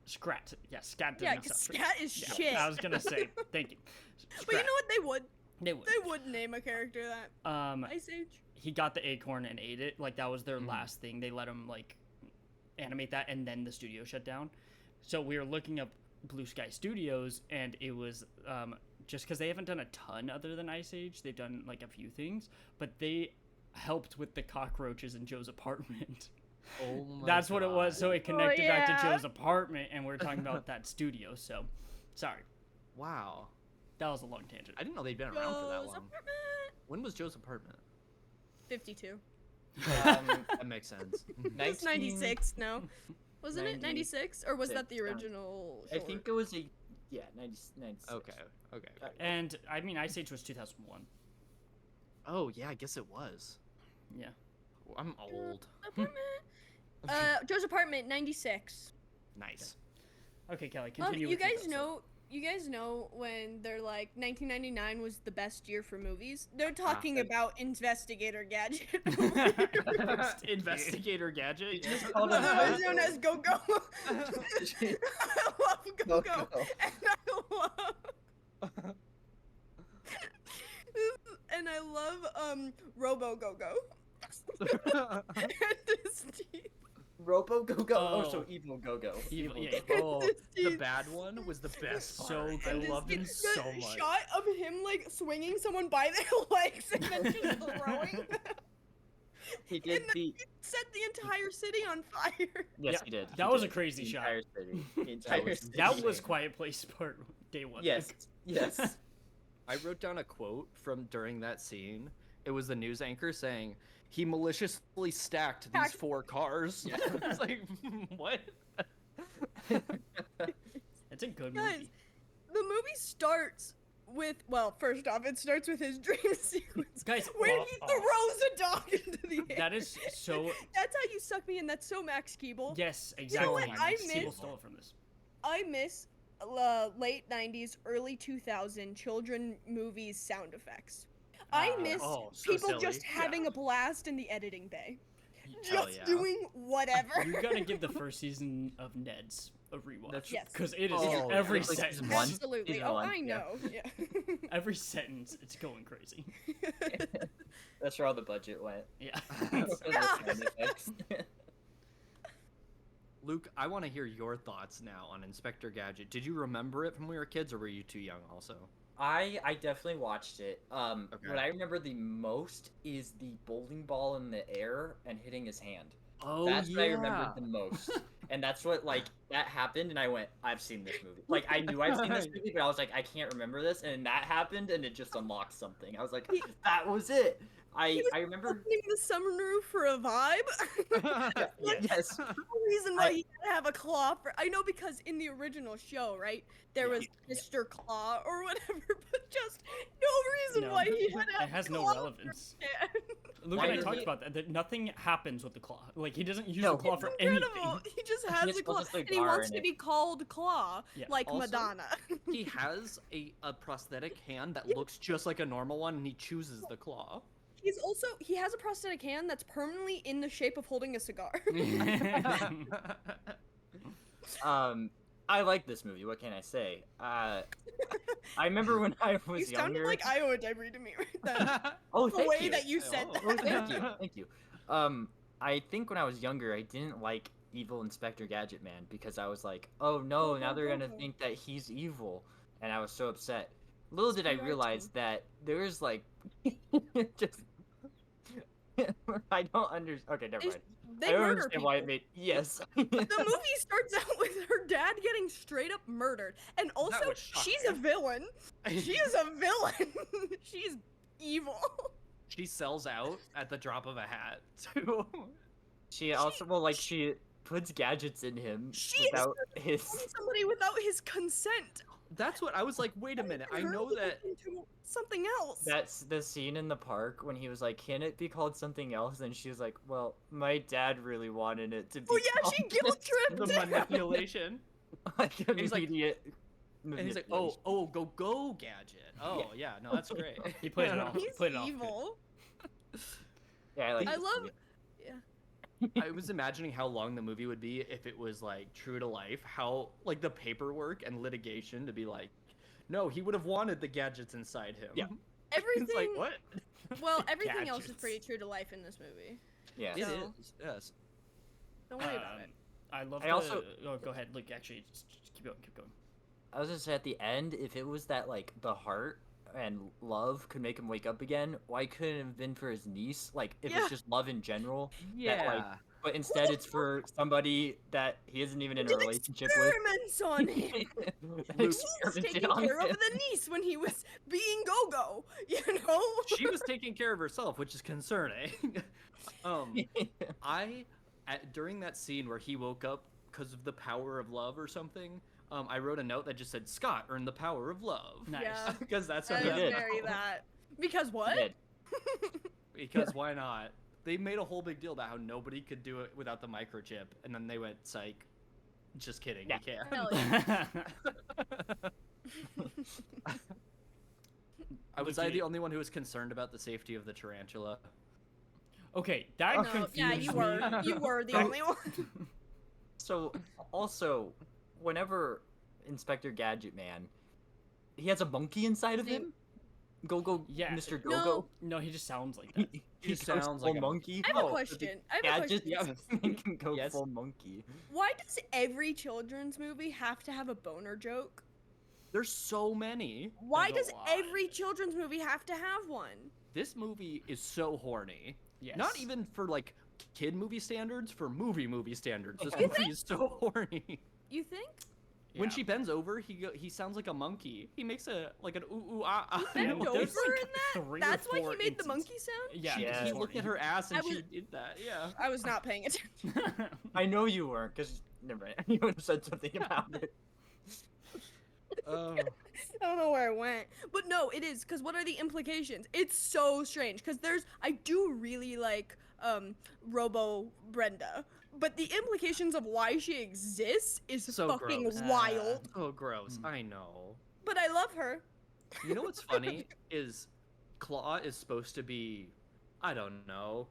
A: Scrat. Yeah, Scat. Did
D: Yeah,
A: mess
D: 'cause
A: up.
D: Scat is
A: Yeah,
D: shit.
A: I was gonna say. Thank you.
D: But you know what? They would.
A: They would.
D: They would name a character that. Ice Age.
A: He got the acorn and ate it. Like that was their last thing. They let him like animate that, and then the studio shut down. So we were looking up Blue Sky Studios, and it was just because they haven't done a ton other than Ice Age. They've done like a few things, but they helped with the cockroaches in Joe's apartment.
B: Oh my
A: That's what it was. So it connected back to
D: yeah.
A: Joe's apartment, and we're talking about that studio. So sorry,
B: Wow.
A: that was a long tangent.
B: I didn't know they'd been around for that
D: Joe's
B: long.
D: apartment.
B: When was Joe's apartment?
D: 52.
B: That makes sense.
D: It's 96, no? Wasn't it
C: 90
D: 96? Or was that the
C: sounds-
D: original?
C: I think it was 96.
B: Okay.
A: And I mean, Ice Age was 2001.
B: Oh yeah, I guess it was.
A: Yeah.
B: I'm old.
D: Joe's apartment, 96.
B: Nice.
A: Okay, Kelly, continue.
D: You
A: with your
D: guys
A: thoughts.
D: know. You guys know when they're like 1999 was the best year for movies? They're talking about Investigator Gadget.
B: Investigator Gadget.
D: Otherwise known as Go Go. I love Go Go. And I love Robo Go Go. And his teeth.
C: Robo Go Go.
A: Oh.
C: So Evil Go Go.
A: Evil, yeah.
B: Oh,
D: His
B: the
D: teeth.
B: bad one was the best.
A: So
B: part. I
A: good.
B: loved him
D: The
B: so much.
D: shot of him like swinging someone by their legs and then just throwing them.
C: He did
D: And
C: the.
D: Set the entire city on fire.
C: Yes,
A: Yeah,
C: he did.
A: that
C: He
A: was a
C: did.
A: crazy
C: The
A: shot.
C: Entire city. The entire city.
A: That was Quiet Place Part Day 1.
C: Yes. Yes.
B: I wrote down a quote from during that scene. It was the news anchor saying, "He maliciously stacked these 4 cars."
C: Yeah.
B: It's like, what?
A: It's a good
D: Guys,
A: movie.
D: the movie starts with, well, first off, it starts with his dream sequence
A: Guys,
D: where he throws a dog into the air.
A: that is so.
D: That's how you suck me in. That's so Max Keeble.
A: Yes,
D: know
A: exactly.
D: what I
A: People
D: miss?
A: stole it from this.
D: I miss late 90s, early 2000 children movies sound effects. I miss
B: oh, so
D: people
B: silly.
D: just
B: Yeah.
D: having a blast in the editing bay.
B: Hell
D: Just
B: yeah.
D: doing whatever.
A: You gotta give the first season of Ned's a rewatch.
B: That's-
D: Yes.
A: Because it is
B: Oh,
A: every
C: yeah. Like
A: sentence.
C: season one.
D: Absolutely.
C: Season
D: Oh,
C: one,
D: I
C: yeah.
D: know. Yeah.
A: Every sentence, it's going crazy.
C: That's where all the budget went.
A: Yeah.
B: Luke, I want to hear your thoughts now on Inspector Gadget. Did you remember it from when we were kids, or were you too young also?
C: I definitely watched it.
B: Okay.
C: What I remember the most is the bowling ball in the air and hitting his hand.
B: Oh,
C: That's what I remembered the most. And that's what, like, that happened, and I went, I've seen this movie. Like, I knew I've seen this movie, but I was like, I can't remember this, and that happened, and it just unlocked something. I was like, that was it. I remember...
D: Opening the sunroof for a vibe.
C: Yes.
D: No reason why he had to have a claw for. I know because in the original show, right, there was Mr. Claw or whatever, but just no reason
A: No,
D: why he had to have
A: it has no
D: claw
A: relevance.
D: for it.
A: Luke
C: Why
A: and I
C: does
A: talked
C: he-
A: about that. That nothing happens with the claw. Like he doesn't use
C: No.
A: the claw
D: It's
A: for
D: incredible.
A: anything.
D: He just
C: He
D: has
C: has
D: a claw,
C: just a
D: and he
C: bar
D: wants
C: in
D: to
C: it.
D: be called Claw,
A: Yeah.
D: like
B: Also-
D: Madonna.
B: He has a prosthetic hand that looks just like a normal one, and he chooses the claw.
D: He has a prosthetic hand that's permanently in the shape of holding a cigar.
C: I like this movie. What can I say? I remember when I
D: You
C: was
D: sounded
C: younger.
D: like Iowa Debris to me right then.
C: Oh,
D: The
C: thank
D: way
C: you.
D: that you said
B: Oh,
D: that.
C: Oh, thank you, thank you. I think when I was younger, I didn't like evil Inspector Gadget Man because I was like, oh no, now they're gonna think that he's evil, and I was so upset. Little did I
D: PR
C: realize
D: team.
C: that there's like just I don't understand. Okay, never
D: They,
C: mind.
D: they
C: I don't
D: murder
C: understand
D: people.
C: why it made yes.
D: The movie starts out with her dad getting straight up murdered, and also
B: was
D: she's a
B: shocking.
D: villain. She is a villain. She's evil.
B: She sells out at the drop of a hat too.
C: She also she puts gadgets in him
D: She
C: without
D: is
C: his.
D: somebody without his consent.
B: That's what I was like. Wait a minute. I
D: Her
B: know that.
D: into something else.
C: That's the scene in the park when he was like, "Can it be called something else?" And she was like, "Well, my dad really wanted it to be."
D: Oh yeah, she
C: called
D: guilt
C: this."
D: tripped
B: The
D: him.
B: manipulation.
C: Like
B: he's like-
C: immediate.
B: And he's like, oh, go gadget. Oh yeah, no, that's great.
A: He played it off.
D: He's
A: Played it off.
D: evil.
C: Yeah, I like.
D: I
C: this
D: love.
C: movie.
B: I was imagining how long the movie would be if it was like true to life. How like the paperwork and litigation to be like, no, he would have wanted the gadgets inside him.
C: Yeah.
D: Everything.
B: It's like what?
D: Well, everything else is
A: Gadgets.
D: pretty true to life in this movie.
C: Yeah.
B: It
D: So-
B: is. Yes.
D: Don't worry about it.
A: I love.
C: I also-
A: Oh, go ahead. Like, actually, just keep going. Keep going.
C: I was gonna say at the end, if it was that like the heart and love could make him wake up again, why couldn't it have been for his niece? Like if
D: Yeah.
C: it's just love in general,
B: Yeah.
C: but instead it's for somebody that he isn't even in a
D: Did
C: relationship with.
D: experiments on him.
C: And
D: He was
C: experimented
D: taking
C: on
D: care of
C: him.
D: the niece when he was being go-go, you know?
B: She was taking care of herself, which is concerning. During that scene where he woke up because of the power of love or something, I wrote a note that just said Scott earned the power of love.
A: Nice.
D: Yeah.
B: Because that's
D: That
B: what
C: He
D: is
C: did.
D: very that. Because what?
C: He did.
B: Because why not? They made a whole big deal about how nobody could do it without the microchip, and then they went psych. Just kidding,
C: Yeah.
B: you can't.
D: Hell yeah.
B: Was I
A: Lucy.
B: the only one who was concerned about the safety of the tarantula?
A: Okay, that
D: No,
A: confused
D: yeah, you
A: me.
D: were. You were the only one.
C: So also, whenever Inspector Gadget Man, he has a monkey inside of him. Go,
A: Yeah.
C: Mr.
D: No.
C: Go.
A: No, he just sounds like that.
B: He sounds like a
C: monkey.
D: I have a
B: Oh,
D: question. I have a
C: Gadget
D: question.
C: make him go
B: Yes.
C: full monkey.
D: Why does every children's movie have to have a boner joke?
B: There's so many.
D: Why
A: There's
D: does
A: a lot.
D: every children's movie have to have one?
B: This movie is so horny.
A: Yes.
B: Not even for like kid movie standards, for movie standards. This
C: You
B: movie is so horny.
D: You think?
B: When
A: Yeah.
B: she bends over, he sounds like a monkey. He makes an ooh ooh ah ah.
D: Bent
A: know,
D: over
A: there's,
D: in that?
A: 3 or
D: That's why
A: 4
D: he made the
A: instances.
D: monkey sound?
A: Yeah.
B: She,
C: Yeah.
B: he looked at her ass and
D: I was-
B: she did that. Yeah.
D: I was not paying attention.
C: I know you weren't, because never mind. You would have said something about it.
B: Oh.
D: I don't know where I went. But no, it is, because what are the implications? It's so strange, because I do really like Robo Brenda, but the implications of why she exists is
B: So
D: fucking
B: gross.
D: wild.
B: Oh, gross.
A: Hmm.
B: I know.
D: But I love her.
B: You know what's funny is Claw is supposed to be, I don't know,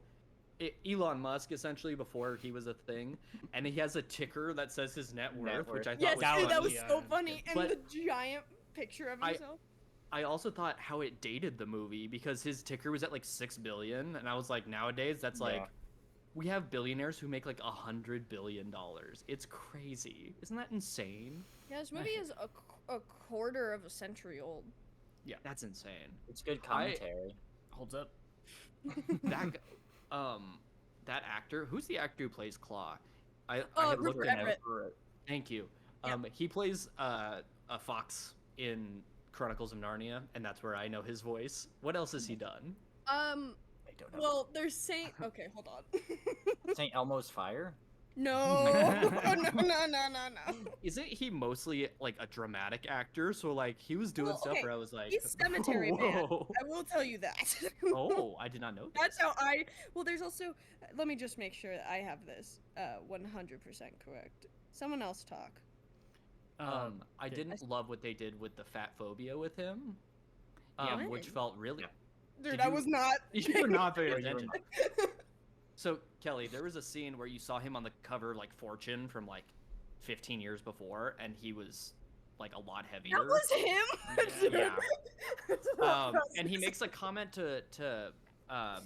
B: Elon Musk essentially before he was a thing, and he has a ticker that says his net worth, which I thought
D: Yes,
B: was
A: that
D: dude,
A: was
D: that was
A: funny,
D: so
A: yeah.
D: funny. And
B: But-
D: the giant picture of
B: I-
D: himself.
B: I also thought how it dated the movie because his ticker was at like 6 billion, and I was like, nowadays that's like,
C: Yeah.
B: we have billionaires who make like $100 billion. It's crazy. Isn't that insane?
D: Yeah, this movie is a quarter of a century old.
B: That's insane.
C: It's good commentary.
A: Holds up.
B: That g- that actor, who's the actor who plays Claw? I had
D: Rupert
B: looked at him.
D: Everett.
B: Thank you.
D: Yeah.
B: He plays a fox in Chronicles of Narnia, and that's where I know his voice. What else has he done?
C: I don't know.
D: Well, there's Saint. Okay, hold on.
C: St. Elmo's Fire?
D: No. Oh, no.
B: Isn't he mostly like a dramatic actor? So like he was doing
D: Well,
B: stuff
D: okay,
B: where I was like,
D: He's Cemetery Man.
B: whoa.
D: I will tell you that.
B: Oh, I did not know that.
D: That's how I. Well, there's also. Let me just make sure that I have this 100% correct. Someone else talk.
B: I didn't love what they did with the fat phobia with him,
A: Yeah.
B: which felt really.
D: Dude,
B: Did
D: I
B: you-
D: was not.
B: You were not paying
C: Yeah, you were
B: attention. So Kelly, there was a scene where you saw him on the cover of like Fortune from like 15 years before, and he was like a lot heavier.
D: That was him.
B: Yeah.
D: That's a lot
B: And he
D: process.
B: makes a comment to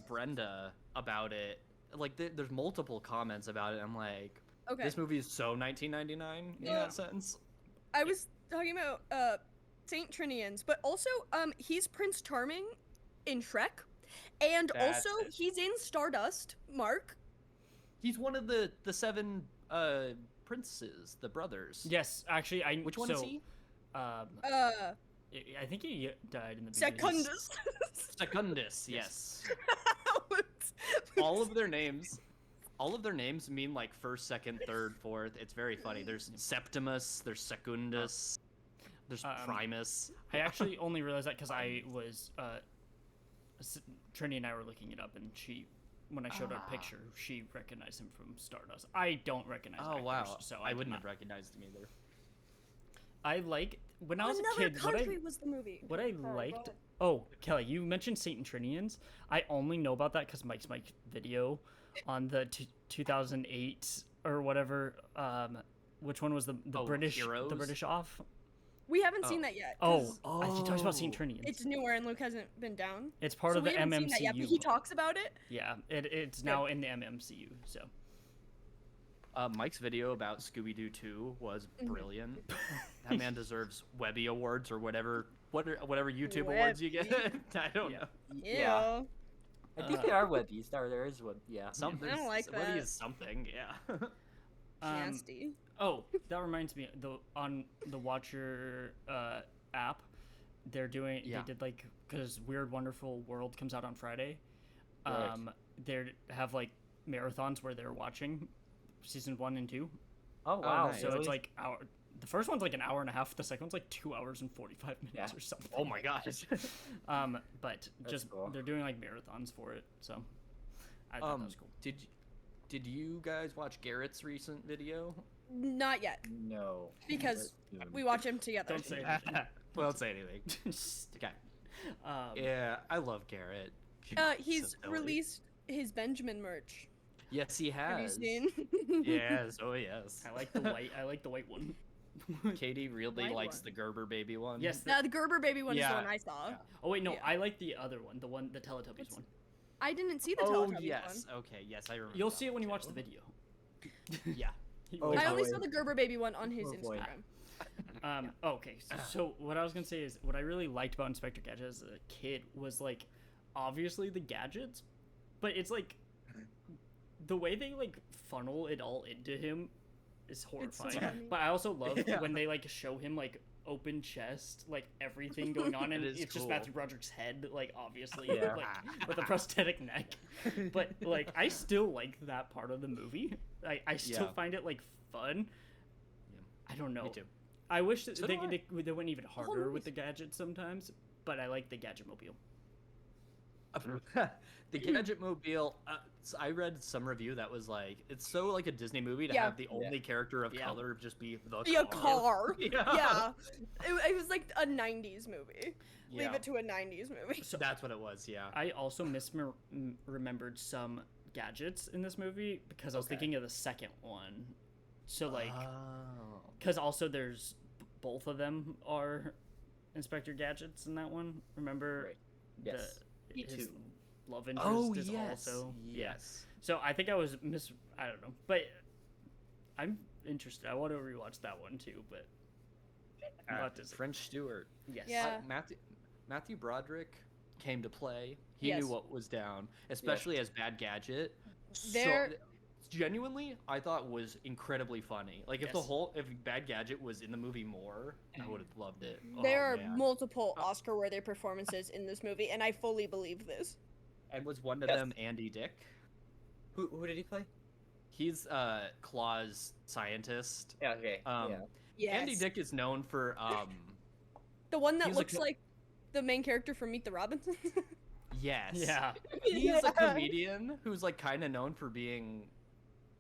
B: Brenda about it. Like there's multiple comments about it. I'm like,
D: Okay.
B: this movie is so 1999 in
D: Yeah.
B: that sense.
D: I was talking about Saint Trinians, but also he's Prince Charming in Shrek, and
B: That's
D: also
B: it.
D: he's in Stardust. Mark.
B: He's one of the seven princes, the brothers.
A: Yes, actually,
B: Which one is he?
A: Um,
D: Uh,
A: I think he died in the beginning.
D: Secundus.
B: Secundus, yes.
D: Whoops.
B: all of their names mean like first, second, third, fourth. It's very funny. There's Septimus, there's Secundus, there's Primus.
A: I actually only realized that because I was Trini and I were looking it up, and when I showed her a picture, she recognized him from Stardust. I don't recognize.
B: Oh
A: actors,
B: wow!
A: So
B: I
A: did
B: wouldn't
A: not.
B: have recognized him either.
A: I like when I was
D: Another
A: a kid.
D: country was the movie.
A: What I
D: Sorry,
A: liked.
D: go ahead.
A: Oh, Kelly, you mentioned Saint and Trinians. I only know about that because Mike's video on the 2008 or whatever. Which one was the British?
B: Heroes?
A: The British off.
D: We haven't seen that yet.
A: Oh,
D: 'cause
A: he talks about Saint Trinians.
D: it's newer and Luke hasn't been down.
A: It's part
D: so
A: of the
D: we haven't seen that yet, but
A: MMCU.
D: he talks about it.
A: Yeah, it's now in the MMCU. So.
B: Mike's video about Scooby-Doo 2 was
D: Mm-hmm.
B: brilliant. That man deserves Webby Awards or whatever YouTube
D: Webby.
B: awards you get. I don't know.
C: Yeah.
D: Ew.
C: I think there are Webbies. There is Web. Yeah.
B: Something.
D: I don't like
B: Webby
D: that.
B: is something. Yeah.
D: Nasty.
A: Oh, that reminds me. On the Watcher app, they're doing.
B: Yeah.
A: They did like because Weird Wonderful World comes out on Friday.
C: Right.
A: They have like marathons where they're watching season 1 and 2.
C: Oh wow.
B: nice.
A: So
C: really?
A: it's like the first one's like an hour and a half. The second one's like 2 hours and 45 minutes
C: Yeah.
A: or something.
B: Oh my gosh.
A: But just
C: cool.
A: they're doing like marathons for it. So I thought that was cool.
B: Did you guys watch Garrett's recent video?
D: Not yet,
C: No.
D: because we watch him together.
A: Don't say anything.
B: Well, don't say anything. Okay. Yeah, I love Garrett. She's
D: He's
B: so silly.
D: released his Benjamin merch.
B: Yes, he
D: Have you
B: has.
D: seen?
B: Yes. Oh yes.
A: I like the white. I like the white one.
B: Katie really
D: White
B: likes
D: one.
B: the Gerber baby one.
A: Yes.
D: The Gerber baby one is
B: Yeah.
D: the one I saw.
B: Yeah.
A: Oh wait, no,
D: Yeah.
A: I like the other one. The Teletubbies
D: What's-
A: one.
D: I didn't see the
B: Oh
D: Teletubbies
B: yes.
D: one.
B: Okay. Yes, I remember.
A: You'll
B: that
A: see it
B: one
A: when you watch
B: too.
A: the video.
B: Yeah.
C: Oh,
D: I only
C: boy.
D: saw the Gerber baby one on his
C: Oh, boy.
D: Instagram.
A: Okay. So what I was gonna say is what I really liked about Inspector Gadget as a kid was like, obviously the gadgets, but it's like the way they like funnel it all into him is
D: It's
A: horrifying.
D: funny.
A: But I also love
B: Yeah.
A: when they like show him like open chest, like everything going on, and
B: It is
A: it's just
B: cool.
A: Matthew Broderick's head, like obviously,
C: Yeah.
A: like with a prosthetic neck. But like I still like that part of the movie. I still
B: Yeah.
A: find it like fun. I don't know.
B: Me too.
A: I wish that
B: So
A: they,
B: do I.
A: they went even
D: whole
A: harder with
D: movie's-
A: the gadgets sometimes, but I like the Gadget Mobile.
B: The Gadget Mobile. I read some review that was like, it's so like a Disney movie to
D: Yeah.
B: have the only character of
A: Yeah.
B: color just be the
D: Be a
B: car.
D: car.
B: Yeah.
D: Yeah. It was like a 90s movie. Leave
B: Yeah.
D: it to a 90s movie.
A: So
B: That's what it was. Yeah.
A: I also remembered some gadgets in this movie because I was
B: Okay.
A: thinking of the second one. So like,
B: Oh.
A: because also there's both of them are Inspector Gadgets in that one. Remember?
C: Right. Yes. Me
A: his
C: too.
A: love interest
B: Oh
A: is
B: yes.
A: also
B: Yes.
A: So I think I was I don't know, but I'm interested. I want to rewatch that one too. But what is it?
B: French Stewart.
A: Yes.
D: Yeah.
B: Matthew Broderick came to play. He
D: Yes.
B: knew what was down, especially as Bad Gadget.
D: There-
B: So, genuinely, I thought was incredibly funny. Like if
A: Yes.
B: if Bad Gadget was in the movie more, I would have loved it.
D: There
B: Oh,
D: are
B: man.
D: multiple Oscar-worthy performances in this movie, and I fully believe this.
B: And was one of
C: Yes.
B: them Andy Dick?
C: Who did he play?
B: He's Claw's scientist.
C: Yeah. Okay. Yeah.
D: Yes.
B: Andy Dick is known for
D: The one that
B: he's a
D: looks like the main character from Meet the Robinsons.
B: yes.
A: Yeah.
B: He's
D: Yeah.
B: a comedian who's like kind of known for being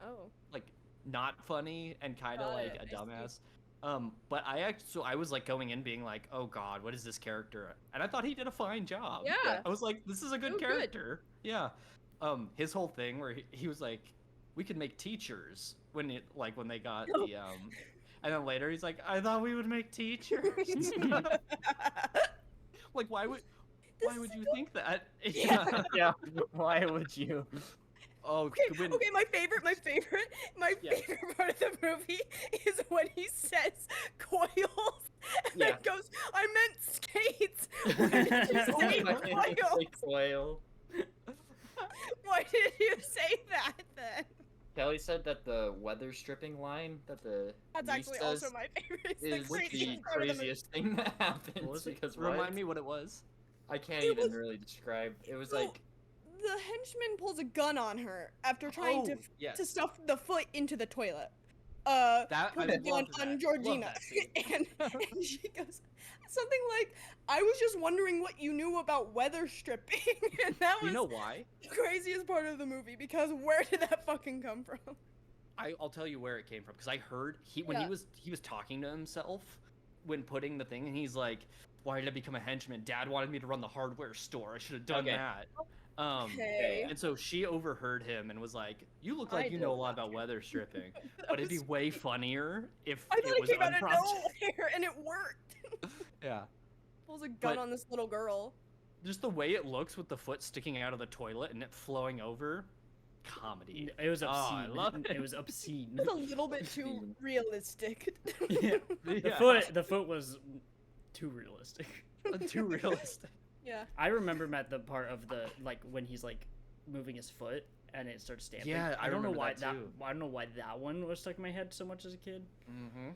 D: Oh.
B: like not funny and kind of
D: Got
B: like
D: it,
B: a
D: I see.
B: dumbass. But I was like going in being like, oh god, what is this character? And I thought he did a fine job.
D: Yeah.
B: I was like, this is a good
D: So good.
B: character. Yeah. His whole thing where he was like, we could make teachers when they got
D: Oh.
B: the and then later he's like, I thought we would make teachers. Like why would you think that?
D: Yeah.
C: Yeah. Why would you?
B: Oh,
D: Okay,
B: when,
D: okay, my favorite
B: Yeah.
D: part of the movie is when he says coils And
B: Yeah.
D: then goes, I meant skates. Why did you say coil?
C: Coil.
D: Why did you say that then?
C: Kelly said that the weather stripping line that the
D: That's
C: niece
D: actually
C: says
D: also my favorite.
C: is the
D: craziest part of the movie.
C: craziest thing that happens.
A: was it?
C: Because
B: Remind me what it was.
C: I can't
D: It
C: even
D: was-
C: really describe. It was
D: So,
C: like
D: the henchman pulls a gun on her after trying to
B: yes.
D: stuff the foot into the toilet.
B: That
D: Put
B: I
D: a gun
B: loved
D: on
B: that.
D: Georgina,
B: Loved that scene.
D: and she goes something like, "I was just wondering what you knew about weather stripping," and that was
B: You know why?
D: the craziest part of the movie because where did that fucking come from?
B: I'll tell you where it came from because I heard when
D: Yeah.
B: he was talking to himself when putting the thing, and he's like, "Why did I become a henchman? Dad wanted me to run the hardware store. I should have done
C: Okay.
B: that."
D: Okay.
B: And so she overheard him and was like, "You look
D: I
B: like you know a
D: did
B: lot
D: not
B: about
D: hear
B: weather stripping,
D: That
B: but it'd be
D: was-
B: way funnier if
D: I thought
B: it
D: it
B: was
D: came out of
B: unprompted."
D: nowhere and it worked.
B: Yeah,
D: Pulls a gun
B: But-
D: on this little girl.
B: just the way it looks with the foot sticking out of the toilet and it flowing over, comedy.
A: It was
B: Oh,
A: obscene.
B: I love
A: It
B: it.
A: was obscene.
D: It's a little bit too realistic.
A: Yeah.
B: Yeah.
A: The foot was too realistic.
B: Too realistic.
D: Yeah.
A: I remember Matt the part of the like when he's like moving his foot and it starts stamping.
B: Yeah, I
A: don't know
B: remember
A: why
B: that too.
A: I don't know why that one was stuck in my head so much as a kid.
B: Mm-hmm.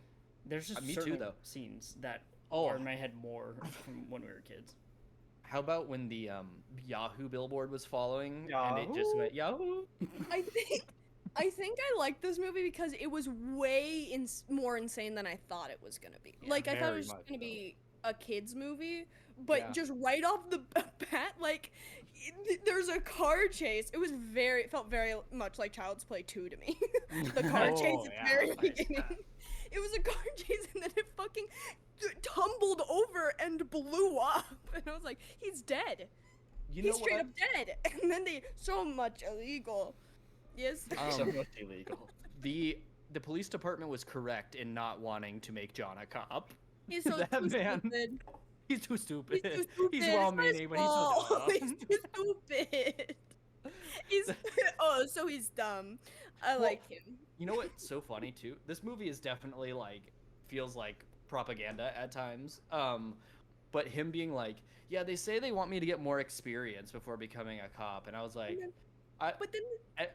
A: There's just
B: Me too,
A: certain
B: though.
A: scenes that
B: Oh.
A: are in my head more from when we were kids.
B: How about when the Yahoo billboard was following and it just
C: Yahoo?
B: went Yahoo?
D: I think I liked this movie because it was way more insane than I thought it was gonna be.
B: Yeah,
D: Like I thought it
B: very
D: was
B: much
D: gonna
B: so.
D: be a kids movie, but
B: Yeah.
D: just right off the bat, like there's a car chase. It felt very much like Child's Play 2 to me. The car chase
B: Oh,
D: at
B: yeah,
D: the very
B: nice.
D: beginning. It was a car chase and then it fucking tumbled over and blew up. And I was like, he's dead.
B: You
D: He's
B: know
D: straight
B: what?
D: up dead. And then so much illegal. Yes.
C: so
B: Um,
C: much illegal.
B: The police department was correct in not wanting to make John a cop.
D: He's so
B: that
D: too
B: man-
D: stupid.
B: He's too stupid.
D: He's too stupid.
B: He's
D: It's
B: well
D: not his
B: meaning, but he's so
D: fault.
B: dumb.
D: He's too stupid. He's so he's dumb. I
B: Well,
D: like him.
B: You know what's so funny too? This movie is definitely like feels like propaganda at times. But him being like, yeah, they say they want me to get more experience before becoming a cop, and I was like,
D: then-
B: I,
D: But then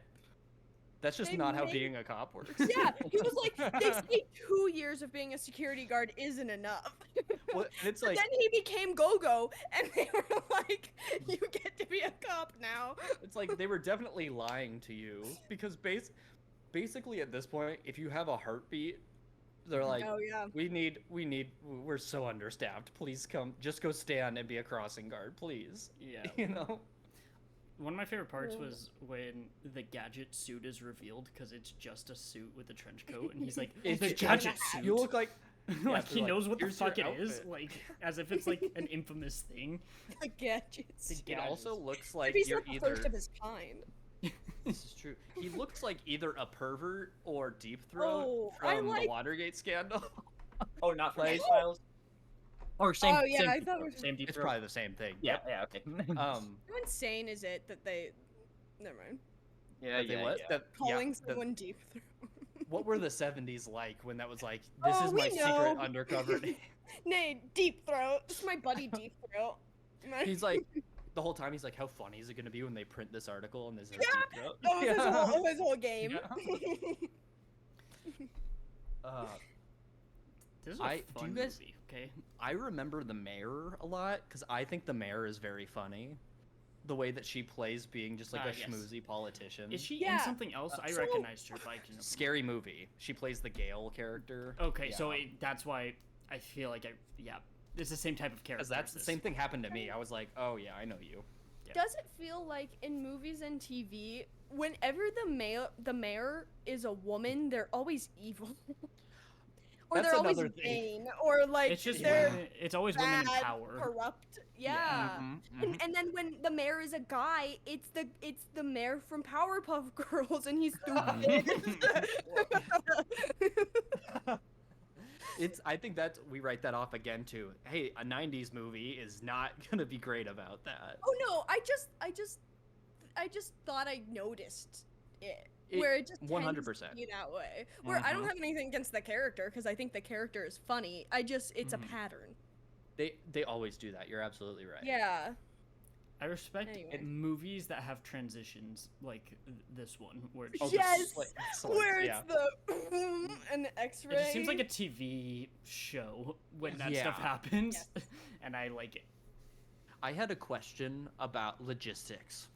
B: that's just
D: they
B: not how
D: made-
B: being a cop works.
D: yeah, he was like, they say 2 years of being a security guard isn't enough.
B: Well, and it's
D: But
B: like
D: then he became Go-Go, and they were like, you get to be a cop now.
B: it's like they were definitely lying to you because basically at this point, if you have a heartbeat, they're like,
D: Oh yeah.
B: we're so understaffed. Please come, just go stand and be a crossing guard, please.
A: Yeah.
B: You know?
A: One of my favorite parts
D: Yeah.
A: was when the gadget suit is revealed because it's just a suit with a trench coat, and he's like,
B: It's
A: "The
B: just-
A: gadget suit."
B: You look like
A: like
B: they're
A: he
B: like,
A: knows what the
B: "Here's your
A: fuck it is,
B: outfit."
A: like as if it's like an infamous thing.
D: The gadgets.
A: The
B: It
A: gadgets.
B: also looks
D: If
B: like
D: he's
B: you're
D: not the
B: either
D: first of his kind.
B: this is true. He looks like either a pervert or Deep Throat
D: Oh, I
B: from the
D: like-
B: Watergate scandal.
C: Oh, not from
B: Like-
C: X-Files? Or same,
D: Oh, yeah,
C: same
D: I
C: deep
D: throat,
C: throat, same deep
B: It's
C: throat.
B: probably the same thing.
C: Yeah, yeah, okay.
D: How insane is it that they? Never mind.
C: yeah,
B: That they what? That,
D: Calling
B: yeah,
D: someone deep throat.
B: what were the 70s like when that was like, this
D: Oh,
B: is
D: we
B: my secret
D: know.
B: undercover name?
D: Nay, deep throat. This is my buddy deep throat.
B: He's like, the whole time he's like, how funny is it going to be when they print this article and this is Deep Throat?
D: Oh, his,
B: Yeah.
D: whole, his whole game.
A: This is a
B: do you
A: fun
B: guys-
A: movie, okay?
B: I remember the mayor a lot because I think the mayor is very funny. The way that she plays being just like a
A: Yes.
B: schmoozy politician.
A: Is she
D: Yeah,
A: in something else? I
D: so-
A: recognized her, but I can.
B: Scary movie. She plays the Gale character.
A: Okay, so
B: Yeah.
A: that's why I feel like it's the same type of character.
B: Because that's
A: as
B: the
A: this.
B: same thing happened to me. I was like, oh yeah, I know you.
D: Does it feel like in movies and TV, whenever the mayor is a woman, they're always evil, or
B: That's
D: they're always
B: another thing.
D: vain, or like
A: It's just
D: they're
A: it's always women in
D: bad,
A: power.
D: corrupt. Yeah.
B: Mhm,
D: And then when the mayor is a guy, it's the mayor from Powerpuff Girls, and he's stupid.
B: I think that's we write that off again too. Hey, a '90s movie is not gonna be great about that.
D: Oh no, I just thought I noticed it. where it just
B: 100%.
D: tends to be that way. Where I don't have anything against the character because I think the character is funny. It's a pattern.
B: They always do that. You're absolutely right.
D: Yeah.
A: I respect
D: Anyway.
A: movies that have transitions like this one, where it's
B: Oh,
A: just,
D: Yes!
B: Excellent,
D: Where it's
B: yeah.
D: the and the X-ray.
A: it just seems like a TV show when that stuff
B: Yeah.
A: happens,
D: Yes.
A: and I like it.
B: I had a question about logistics.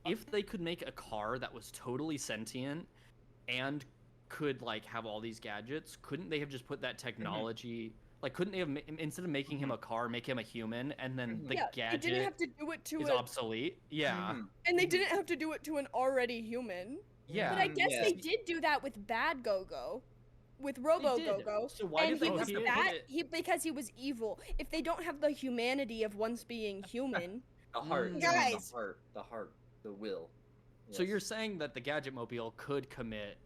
B: If they could make a car that was totally sentient and could like have all these gadgets, couldn't they have just put that technology? Like, couldn't they have instead of making him a car, make him a human, and then the
D: They
B: gadget
D: didn't have to do it to
B: is obsolete? Yeah,
D: and they didn't have to do it to an already human.
B: yeah.
D: But I guess
C: Yeah.
D: they did do that with Bad Go-Go. With Robo
B: did.
D: Go-Go.
B: So why
D: and
B: did
D: he
B: they
D: was
B: have to
D: bad
B: put it?
D: because he was evil. If they don't have the humanity of once being human,
C: The heart,
B: Mm.
C: you mean
D: Guys.
C: the heart, the will.
B: So
C: Yes.
B: you're saying that the Gadget Mobile could commit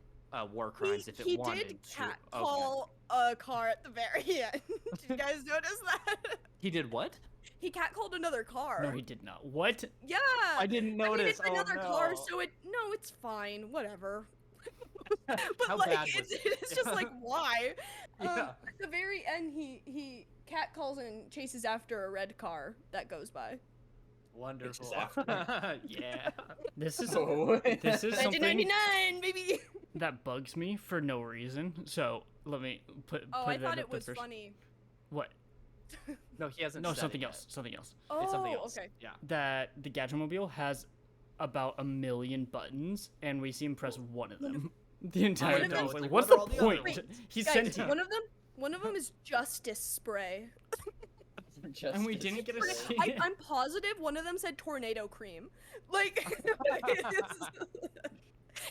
B: war crimes if it
D: he
B: wanted
D: did
B: to?
D: catcall a car at the very end. Did you guys notice that?
B: He did what?
D: He catcalled another car.
A: No, he did not. What?
D: Yeah.
B: I didn't notice.
D: I mean, it's another car,
B: no.
D: so it's fine. Whatever. But
B: How
D: like,
B: bad was it?
D: it's just like why?
B: Yeah.
D: At the very end, he catcalls and chases after a red car that goes by.
B: Wonderful.
C: after.
B: Yeah.
A: This is
C: Oh.
A: this is something
D: 1999, baby.
A: that bugs me for no reason. So let me put.
D: Oh,
A: put
D: I
A: that
D: thought
A: up
D: it
A: there
D: was
A: first.
D: funny.
A: What?
B: No, he hasn't.
A: No,
B: said
A: something
B: it
A: else. Something else.
D: Oh,
B: Yet. It's something else.
D: okay.
B: Yeah.
A: That the Gadgetmobile has about 1 million buttons, and we see him press one of them the entire
D: of
A: time.
D: them-
A: It's like,
B: Like,
A: what's
B: what
A: the
B: are all the other
A: point?
B: ones?
A: He's
D: Guys,
A: sentient.
D: one of them is Justice Spray.
A: And we didn't get to see it.
D: I'm positive one of them said tornado cream. Like,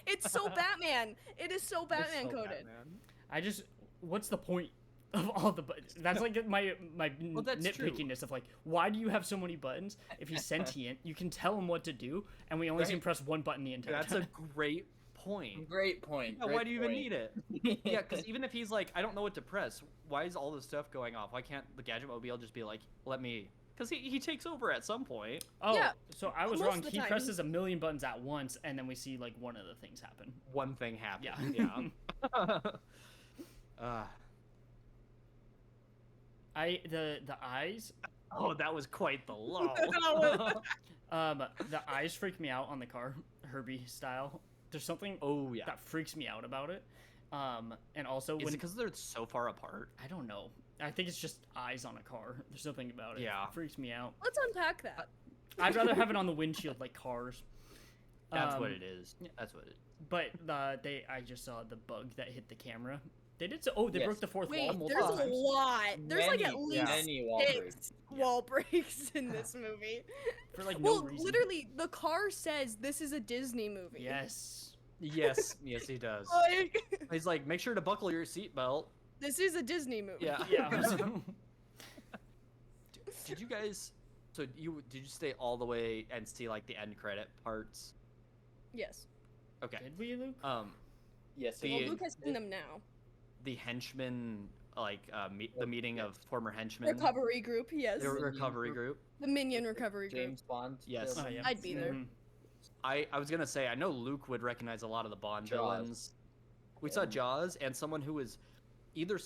D: it's so Batman. It is so Batman
B: It's so
D: coded.
B: Batman.
A: I just, what's the point of all the buttons? That's like my
B: Well, that's true.
A: nitpickiness of like, why do you have so many buttons? If he's sentient, you can tell him what to do, and we only see him
C: Right.
A: press one button the entire
B: That's
A: time.
B: a great point.
C: Great point.
B: Yeah, why do you even need it? Yeah, because even if he's like, I don't know what to press, why is all this stuff going off? Why can't the Gadget Mobile just be like, let me? Because he takes over at some point.
A: Oh,
D: Yeah,
A: so I was
D: most
A: wrong.
D: of the
A: He
D: time.
A: presses 1 million buttons at once, and then we see like one of the things happen.
B: One thing happens.
A: Yeah.
B: Yeah. uh,
A: The eyes,
B: oh, that was quite the low.
A: the eyes freak me out on the car, Herbie style. There's something
B: Oh yeah.
A: that freaks me out about it. And also
B: Is
A: when
B: it because they're so far apart?
A: I don't know. I think it's just eyes on a car. There's something about it.
B: Yeah.
A: It freaks me out.
D: Let's unpack that.
A: I'd rather have it on the windshield like cars.
B: That's what
A: Um,
B: it is. That's what it.
A: But I just saw the bug that hit the camera. They did so. Oh, they
C: Yes.
A: broke the fourth
D: Wait,
A: wall
D: there's
A: multiple
D: a
A: times.
D: lot. There's like
C: Many-
D: at least
C: many wall
D: 6
C: breaks.
D: wall breaks in this movie.
A: For like no
D: Well,
A: reason.
D: literally, the car says this is a Disney movie.
A: Yes.
B: Yes, yes, he does.
D: Like,
B: He's like, make sure to buckle your seatbelt.
D: this is a Disney movie.
B: Yeah.
A: Yeah.
B: Did you guys? So did you stay all the way and see like the end credit parts?
D: Yes.
B: Okay.
A: Did we, Luke?
C: Yes.
B: The-
D: Well,
C: it-
D: Luke has seen them now.
B: The henchmen, like the meeting of former henchmen.
D: Recovery group, yes.
B: The recovery group.
D: The Minion recovery group.
C: James Bond.
B: Yes.
C: film.
A: Oh, yeah.
D: I'd be there.
A: Mhm.
B: I was gonna say I know Luke would recognize a lot of the Bond
C: Jaws.
B: villains. We saw Jaws and someone who was either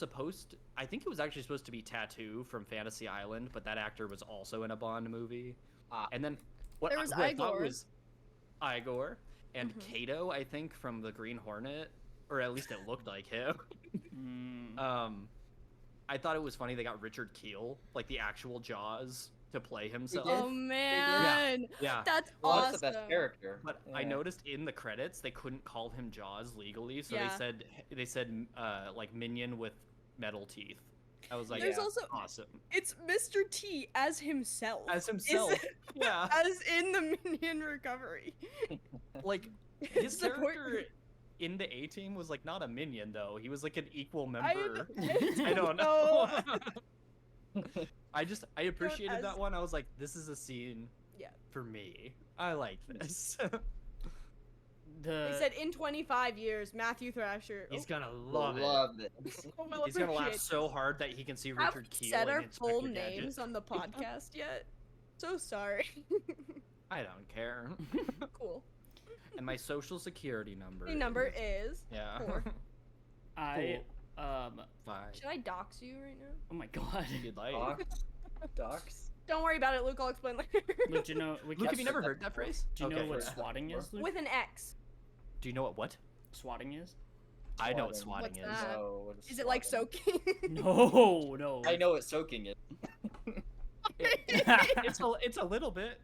B: I think it was actually supposed to be Tattoo from Fantasy Island, but that actor was also in a Bond movie.
C: Ah.
B: And then what
D: There was
B: who I thought
D: Igor.
B: was Igor and
D: Mhm.
B: Kato, I think, from the Green Hornet, or at least it looked like him.
A: Mm.
B: I thought it was funny they got Richard Keel, like the actual Jaws, to play himself.
D: Oh man,
B: Yeah.
D: that's
C: Well,
D: awesome.
C: that's the best character.
B: But I
C: Yeah.
B: noticed in the credits they couldn't call him Jaws legally, so
D: Yeah.
B: they said like minion with metal teeth. I was like,
D: There's
C: Yeah.
D: also
B: awesome.
D: it's Mr. T as himself.
B: As himself. Yeah.
D: As in the Minion recovery.
B: Like his
D: Support-
B: character in the A Team was like not a minion though. He was like an equal
D: I
B: member.
D: kn-
B: I don't know. I appreciated
D: as-
B: that one. I was like, this is a scene
D: Yeah.
B: for me. I like this.
D: They said in 25 years, Matthew Thrasher.
B: He's gonna
C: Love
B: love it.
C: it.
D: will
B: He's gonna laugh
D: appreciate
B: so
D: this.
B: hard that he can see
D: Have
B: Richard
D: we
B: Keel
D: said
B: in
D: our
B: Inspector
D: full
B: Gadget.
D: names on the podcast yet? So sorry.
B: I don't care.
D: Cool.
B: And my social security number.
D: My number is
B: Yeah.
D: 4.
A: I
B: 5.
D: Should I dox you right now?
A: oh my god.
B: If you'd like.
C: Docs. Docs.
D: Don't worry about it, Luke. I'll explain later.
A: Luke, do you know
B: Luke, have you never heard that phrase?
A: Do you know
B: Okay,
A: what
B: yeah.
A: swatting is, Luke?
D: With an X.
B: Do you know what?
A: Swatting is?
B: I know what
C: Swatting.
B: swatting
D: What's
B: is.
D: that?
C: No, what
D: Is it like
C: swatting?
D: soaking?
A: No, no.
C: I know what soaking is.
B: It's a little bit.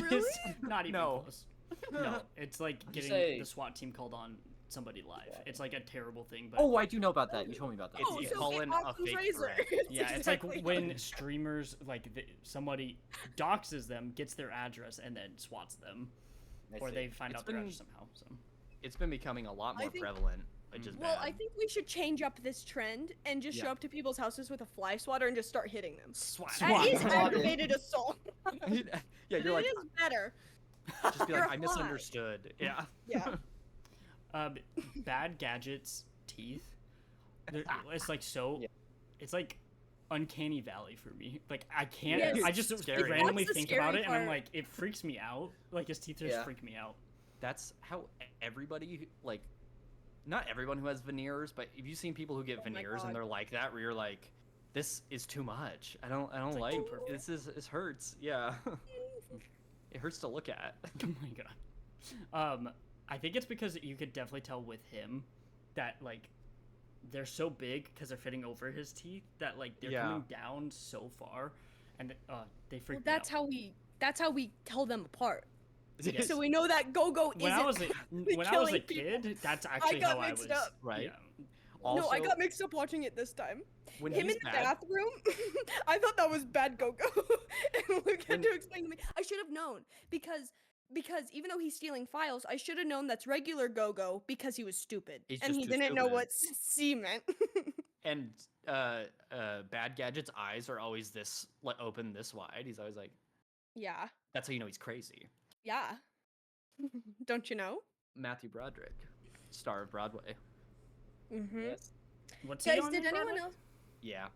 D: Really?
A: It's not even
B: No.
A: close. No, it's like getting
C: say-
A: the SWAT team called on somebody live.
C: Yeah.
A: It's like a terrible thing, but
C: Oh, I do know about that. You told me about that.
B: It's-
D: Oh,
B: you
D: so
B: call
D: get
B: in a
D: Occam's
B: fake
D: razor.
B: threat.
A: yeah, it's
D: exactly
A: like
D: how it
A: when
D: is.
A: streamers somebody doxes them, gets their address, and then swats them,
C: I
A: or
C: see.
A: they find
B: It's
A: out their
B: been-
A: address somehow. So
B: It's been becoming a lot
D: I
B: more
D: think-
B: prevalent, which is
D: Well,
B: bad.
D: I think we should change up this trend and just
B: Yeah.
D: show up to people's houses with a fly swatter and just start hitting them.
B: Swat.
D: That is
C: Swat.
D: aggravated assault.
B: yeah,
D: But
B: you're like,
D: it is better.
B: just be
D: You're
B: like,
D: a
B: I
D: fly.
B: misunderstood. Yeah.
D: Yeah.
A: Bad Gadget's teeth. It's like so.
C: Yeah.
A: It's like uncanny valley for me. Like I can't.
D: Yes.
A: I just
B: Scary.
A: randomly
D: That's the
A: think about
D: scary
A: it, and I'm
D: part.
A: like, it freaks me out. Like his teeth just
C: Yeah.
A: freak me out.
B: That's how everybody, like, not everyone who has veneers, but have you seen people who get
D: Oh my
B: veneers
D: God.
B: and they're like that, where you're like, this is too much. I don't
A: like,
B: like,
A: perfect.
B: this hurts. Yeah. It hurts to look at.
A: Oh my god. I think it's because you could definitely tell with him that like they're so big because they're fitting over his teeth that like they're
B: Yeah.
A: coming down so far, and they freak
D: Well,
A: me
D: that's
A: out.
D: that's how we tell them apart.
A: Yes.
D: So we know that Go-Go
A: When I
D: isn't
A: was a, when I was a
D: killing people.
A: kid, that's actually
D: got
A: how I
D: mixed
A: was.
D: up.
B: Right.
A: Yeah.
B: Also,
D: No, I got mixed up watching it this time.
B: when
D: Him
B: he's
D: in the
B: bad,
D: bathroom, I thought that was bad Go-Go. And Luke had
B: When-
D: to explain to me. I should have known because even though he's stealing files, I should have known that's regular Go-Go because he was stupid.
B: He's
D: and
B: just
D: he
B: too
D: didn't know
B: stupid.
D: what C meant.
B: and Bad Gadget's eyes are always this like open this wide. He's always like,
D: Yeah.
B: that's how you know he's crazy.
D: Yeah. Don't you know?
B: Matthew Broderick, star of Broadway.
D: Mm-hmm.
C: Yes.
A: What's he
D: Guys,
A: on
D: did
A: in
D: anyone
A: Broadway?
D: else?
B: Yeah.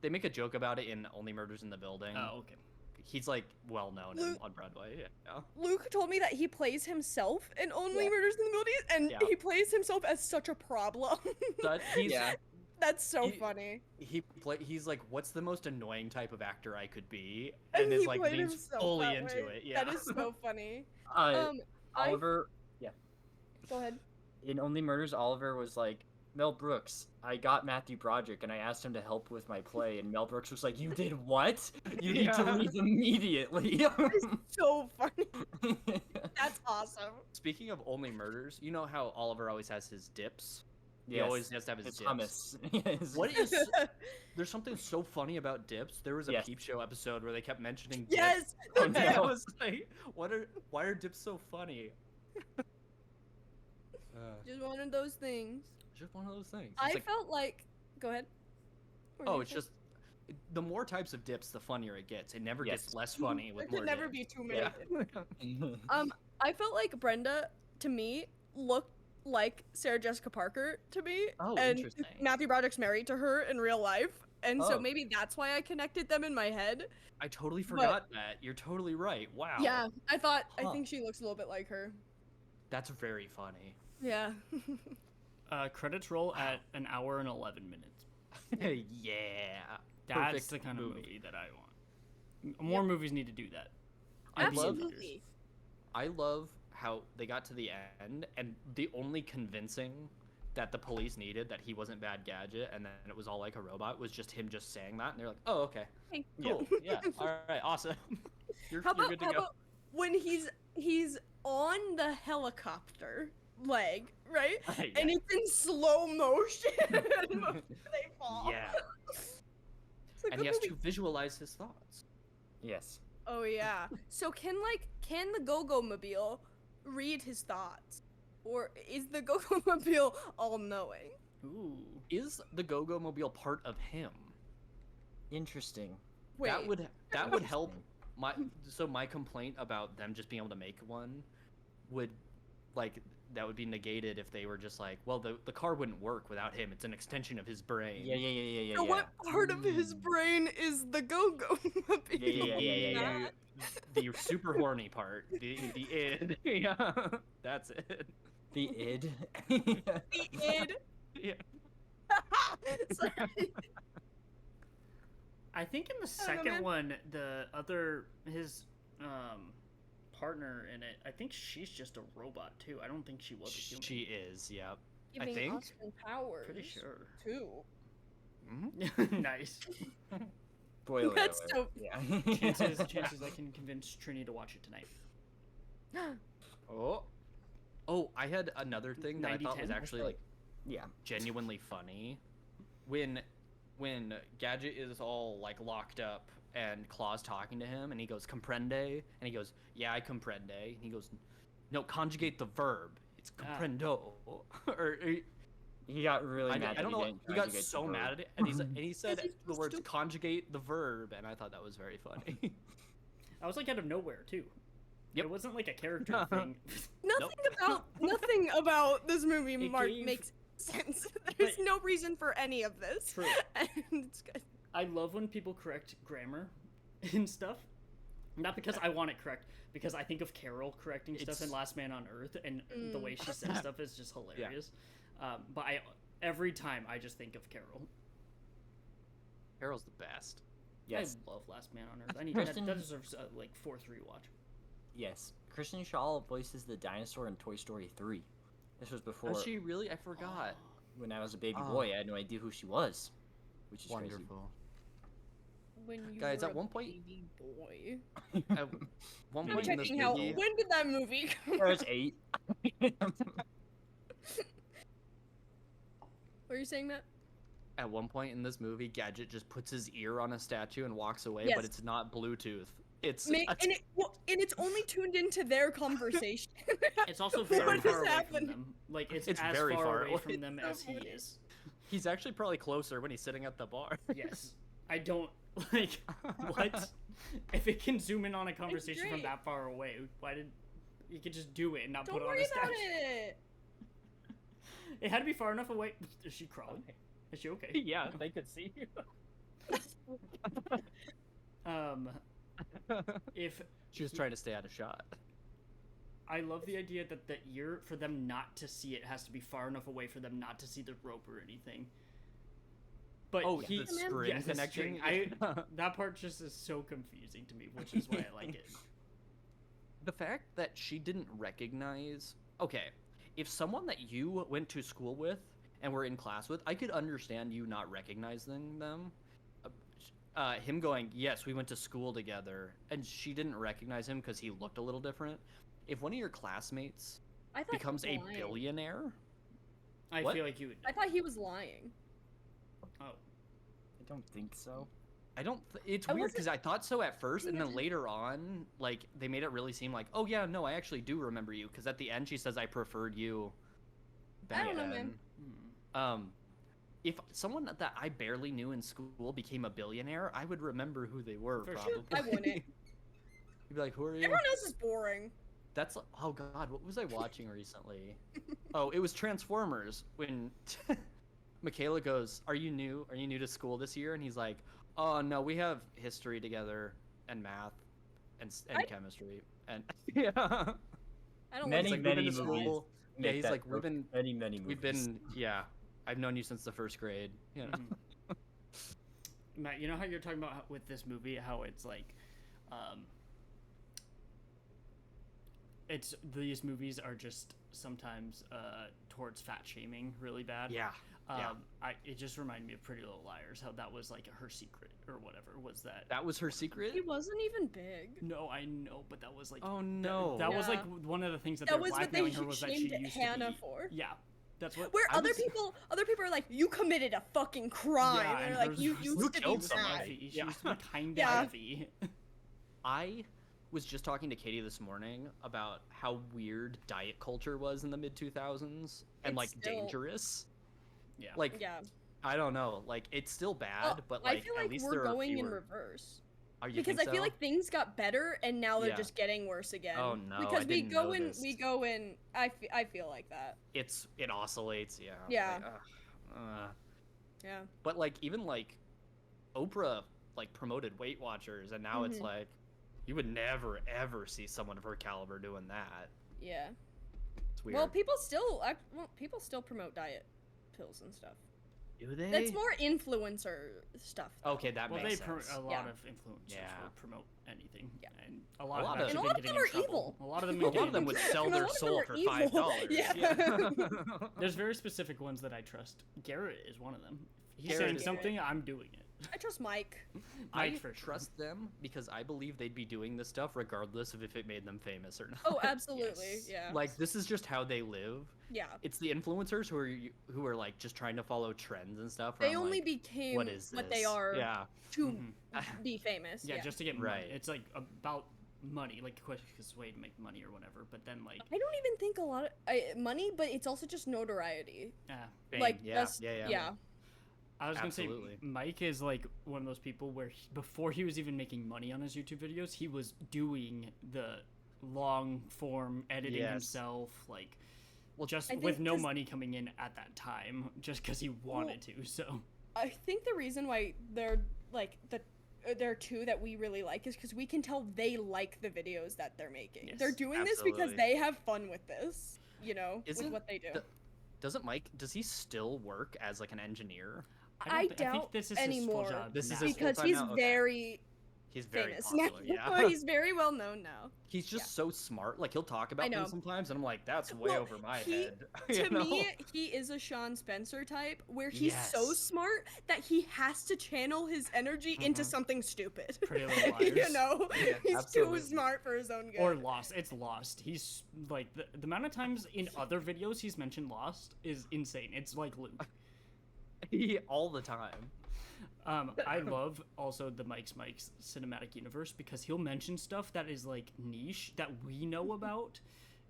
B: They make a joke about it in Only Murders in the Building.
A: Oh, okay.
B: He's like well known
D: Luke-
B: on Broadway. Yeah.
D: Luke told me that he plays himself in Only
C: Yeah.
D: Murders in the Building, and
B: Yeah.
D: he plays himself as such a problem.
B: But he's
C: Yeah.
D: That's so
B: He-
D: funny.
B: he's like, what's the most annoying type of actor I could be?
D: And
B: And
D: he
B: is like
D: played
B: leans
D: himself
B: fully
D: that
B: into
D: way.
B: it. Yeah.
D: That is so funny.
C: Uh,
D: I
C: Oliver
D: go ahead.
C: in Only Murders, Oliver was like, Mel Brooks, I got Matthew Broderick and I asked him to help with my play, and Mel Brooks was like, you did what? You need to
B: Yeah.
C: leave immediately.
D: So funny. That's awesome.
B: Speaking of Only Murders, you know how Oliver always has his dips? He
C: Yes,
B: always has to have his
C: it's
B: dips.
C: hummus. Yes.
B: What is there's something so funny about dips. There was a
C: Yes.
B: Peep Show episode where they kept mentioning dips.
D: Yes.
C: Oh,
B: And
C: no.
B: I was like, why are dips so funny?
D: Just one of those things.
B: It's just one of those things. It's
D: I
B: like,
D: felt like. Go ahead. What were
B: oh,
D: you
B: it's
D: saying?
B: just the more types of dips, the funnier it gets. It never
C: Yes.
B: gets less funny
D: There
B: with
D: could
B: more
D: never
B: dips.
D: be too many.
B: Yeah.
D: I felt like Brenda to me looked like Sarah Jessica Parker to me,
B: Oh,
D: and
B: interesting.
D: Matthew Broderick's married to her in real life, and so
C: Oh.
D: maybe that's why I connected them in my head.
B: I totally forgot that. You're totally right. Wow.
D: Yeah, I
B: Huh.
D: think she looks a little bit like her.
B: That's very funny.
D: Yeah.
A: Credits roll at an hour and 11 minutes.
B: Yeah.
A: That's
B: Perfect
A: the kind of
B: movie.
A: movie that I want. More movies need to do that.
B: I love-
D: Absolutely.
B: I love how they got to the end, and the only convincing that the police needed that he wasn't Bad Gadget, and then it was all like a robot, was just him just saying that, and they're like, "Oh, okay,
D: Hey.
B: cool, yeah, all right, awesome, you're
D: How about,
B: good to
D: how
B: go."
D: about when he's on the helicopter leg, right?
B: Yeah.
D: And it's in slow motion before they fall.
B: Yeah,
D: It's like,
B: and he
D: what
B: has
D: movie-
B: to visualize his thoughts.
C: Yes.
D: Oh yeah. So can the Go-Go Mobile read his thoughts, or is the Go-Go Mobile all knowing?
A: Ooh.
B: Is the Go-Go Mobile part of him?
C: Interesting.
D: Wait.
B: That would help. My complaint about them just being able to make one would that would be negated if they were just like, well, the car wouldn't work without him. It's an extension of his brain.
C: Yeah.
D: So what part of his brain is the Go-Go Mobile?
C: Yeah.
B: the super horny part, the id. Yeah, that's it.
C: The id.
D: The id.
B: Yeah.
D: Sorry.
A: I think in the
D: I don't know,
A: second
D: man.
A: one, his partner in it, I think she's just a robot too. I don't think she was a human.
B: She is. Yeah.
D: Giving
B: think-
D: Austin powers.
A: Pretty sure.
D: Too.
A: Nice.
C: Spoiler
D: That's
C: alert.
D: dope.
C: Yeah.
A: Chances I can convince Trini to watch it tonight.
B: Oh, I had another thing that I thought was
A: 90-10?
B: actually like
C: Yeah.
B: genuinely funny. When Gadget is all like locked up and Claw's talking to him and he goes comprende and he goes, yeah, I comprende, and he goes, no, conjugate the verb, it's comprendo. or
C: He got really mad.
B: I don't
C: that
B: know,
C: didn't
B: he got
C: conjugate the
B: so
C: verb.
B: mad at it, and he said
D: Because he's
B: the
D: so
B: words
D: stupid.
B: conjugate the verb, and I thought that was very funny.
A: I was like out of nowhere too.
B: Yep.
A: It wasn't like a character thing.
D: Nothing about this movie
A: It
D: Mark
A: gave-
D: makes sense. There's
A: But-
D: no reason for any of this.
A: True.
D: And it's good.
A: I love when people correct grammar and stuff. Not because I want it correct, because I think of Carol correcting stuff
B: It's-
A: in Last Man on Earth, and the way she says stuff is just hilarious. But every time I just think of Carol.
B: Carol's the best.
C: Yes.
A: I love Last Man on Earth. I need
C: Kristen-
A: that deserves like 4th rewatch.
C: Yes. Christian Shaw voices the dinosaur in Toy Story 3. This was before.
B: Does she really? I forgot.
C: When I was a baby
B: Oh.
C: boy, I had no idea who she was, which is
B: Wonderful.
D: When you
B: Guys,
D: were
B: at
D: a
B: one point-
D: baby boy.
B: At one
D: I'm
B: point in this
D: checking how.
B: movie,
D: When did that movie come
C: crazy. I was
D: out?
C: 8.
D: Were you saying that?
B: at one point in this movie, Gadget just puts his ear on a statue and walks away,
D: Yes.
B: but it's not Bluetooth. It's
D: And it's only tuned into their conversation.
A: It's also
D: What
A: very
D: is
A: far away
D: happening?
A: from them. Like it's
B: It's
A: as
B: very
A: far
B: far
A: away
B: away.
A: from them
D: So
A: as he
D: funny.
A: is.
B: he's actually probably closer when he's sitting at the bar.
A: Yes. I don't like what if it can zoom in on a conversation from
D: great.
A: that far away. Why did you could just do it and not
D: Don't
A: put it on
D: worry
A: a statue?
D: about it.
A: It had to be far enough away. Is she crawling? Is she okay?
B: Yeah, they could see you.
A: If
B: She was trying to stay out of shot.
A: I love the idea that the ear, for them not to see it, has to be far enough away for them not to see the rope or anything. But
B: Oh,
A: he,
B: the string
A: yes, the
B: connection.
A: string. That part just is so confusing to me, which is why I like it.
B: The fact that she didn't recognize. Okay, if someone that you went to school with and were in class with, I could understand you not recognizing them. Him going, yes, we went to school together, and she didn't recognize him because he looked a little different. If one of your classmates
D: I thought he
B: becomes
D: was
B: a
D: lying.
B: billionaire,
A: I
B: What?
A: feel like you would.
D: I thought he was lying.
A: Oh,
C: I don't think so.
B: I don't. It's
D: I
B: weird
D: wasn't-
B: because I thought so at first, and then
D: Yeah.
B: later on, like they made it really seem like, oh yeah, no, I actually do remember you. Because at the end, she says, "I preferred you."
D: I don't know,
B: back
D: man.
B: then." If someone that I barely knew in school became a billionaire, I would remember who they were.
A: For
B: Probably.
A: sure.
D: I wouldn't.
B: You'd be like, "Who are you?"
D: Everyone else is boring.
B: That's oh god, what was I watching recently? Oh, it was Transformers when Michaela goes, "Are you new? Are you new to school this year?" And he's like, "Oh no, we have history together and math and
D: I-
B: chemistry and yeah."
D: I don't
C: Many,
B: He's
D: like
B: like,
C: many
B: we've been to
C: movies
B: school. Yeah,
C: make
B: he's
C: that
B: like, we've
C: joke.
B: been
C: Many movies.
B: we've been yeah. I've known you since the first grade. You know.
A: Mhm. Matt, you know how you're talking about with this movie, how it's like, it's these movies are just sometimes towards fat shaming really bad.
B: Yeah. Yeah.
A: It just reminded me of Pretty Little Liars, how that was like her secret or whatever was that.
B: That was her secret.
D: He wasn't even big.
A: No, I know, but that was like.
B: Oh no.
A: That was like
D: Yeah.
A: one of the things that,
D: That
A: they
D: was
A: were
D: what they
A: blackmailing her was that she
D: shamed
A: used
D: Hannah
A: to be.
D: for.
A: Yeah, that's what.
D: Where
B: I
D: other
B: was-
D: people are like, you committed a fucking crime.
A: Yeah,
D: They're
A: and
D: like,
A: hers
D: you
A: was-
D: used
B: You
D: to be
B: killed
D: bad.
B: somebody.
A: She
B: Yeah.
A: used to be kind of
D: Yeah.
A: heavy.
B: I was just talking to Katie this morning about how weird diet culture was in the mid 2000s and
D: It's
B: like
D: still-
B: dangerous.
A: Yeah.
B: Like
D: Yeah.
B: I don't know, like it's still bad,
D: Well,
B: but like
D: I feel
B: at
D: like
B: least
D: we're
B: there are
D: going in
B: fewer.
D: reverse.
B: Are you
D: Because
B: think
D: I feel
B: so?
D: like things got better and now they're
B: Yeah.
D: just getting worse again.
B: Oh, no, I
D: Because
B: didn't know this.
D: we go in. I feel like that.
B: it oscillates, yeah.
D: Yeah.
B: Like,
D: Yeah.
B: but like even like Oprah like promoted Weight Watchers, and now it's
D: Mhm.
B: like You would never ever see someone of her caliber doing that.
D: Yeah.
B: It's weird.
D: Well, people still promote diet pills and stuff.
B: Do they?
D: That's more influencer stuff. though.
B: Okay, that
A: Well,
B: makes
A: they
B: sense.
A: a lot
D: Yeah.
A: of influencers
B: Yeah.
A: will promote anything.
D: Yeah.
A: And a
B: A
A: lot,
B: lot
A: of
B: of-
A: them
D: And a lot of them are evil.
A: A lot of them,
B: A lot of them would sell
D: And a
B: their
D: lot of them
B: soul
D: are
B: for
D: evil.
B: $5.
D: Yeah.
A: There's very specific ones that I trust. Garrett is one of them. If he's
B: Garrett
A: saying
B: is-
A: something, I'm doing it.
D: I trust Mike.
B: I
A: Mike for sure.
B: trust them because I believe they'd be doing this stuff regardless of if it made them famous or not.
D: Oh, absolutely.
A: Yes.
D: Yeah.
B: Like this is just how they live.
D: yeah.
B: It's the influencers who are like just trying to follow trends and stuff. where
D: They
B: I'm
D: only
B: like,
D: became
B: what is
D: what they
B: this?
D: are
B: Yeah.
D: to
A: Mhm.
D: be famous.
A: Yeah, just to get money.
B: Right.
A: It's like about money, like quickest way to make money or whatever. But then like,
D: I don't even think a lot of money, but it's also just notoriety.
B: Fame,
D: Like
B: yeah,
D: that's
B: yeah.
A: I was gonna say
B: Absolutely.
A: Mike is like one of those people where before he was even making money on his YouTube videos, he was doing the long form editing
B: Yes.
A: himself, like
B: Well,
A: just
D: I
A: with
D: think
A: no
D: 'cause-
A: money coming in at that time, just because he wanted to. So
D: I think the reason why they're like there are two that we really like is because we can tell they like the videos that they're making.
A: Yes,
D: They're doing this because
B: absolutely.
D: they have fun with this, with
B: Isn't
D: what they do.
B: does he still work as like an engineer?
D: I
A: think
D: doubt
A: this is
D: anymore.
A: his full job.
B: This is
A: now.
B: his
D: Because
B: full-time
D: he's
B: now? Okay.
D: very
B: He's very
D: famous
B: popular,
D: now.
B: yeah.
D: He's very well known now.
B: He's just so smart. Like he'll talk about
D: know.
B: things sometimes, and I'm like, that's way
D: Well,
B: over my
D: he-
B: head. you
D: To
B: know?
D: me, he is a Sean Spencer type where he's so
B: Yes.
D: smart that he has to channel his energy into
A: Mhm.
D: something stupid.
A: Pretty Little
D: you
A: Liars.
D: know,
B: Yeah,
D: he's
B: absolutely.
D: too smart for his own good.
A: Or Lost. It's Lost. He's like the amount of times in other videos he's mentioned Lost is insane. It's like Luke.
B: all the time.
A: I love also the Mike's cinematic universe because he'll mention stuff that is like niche that we know about.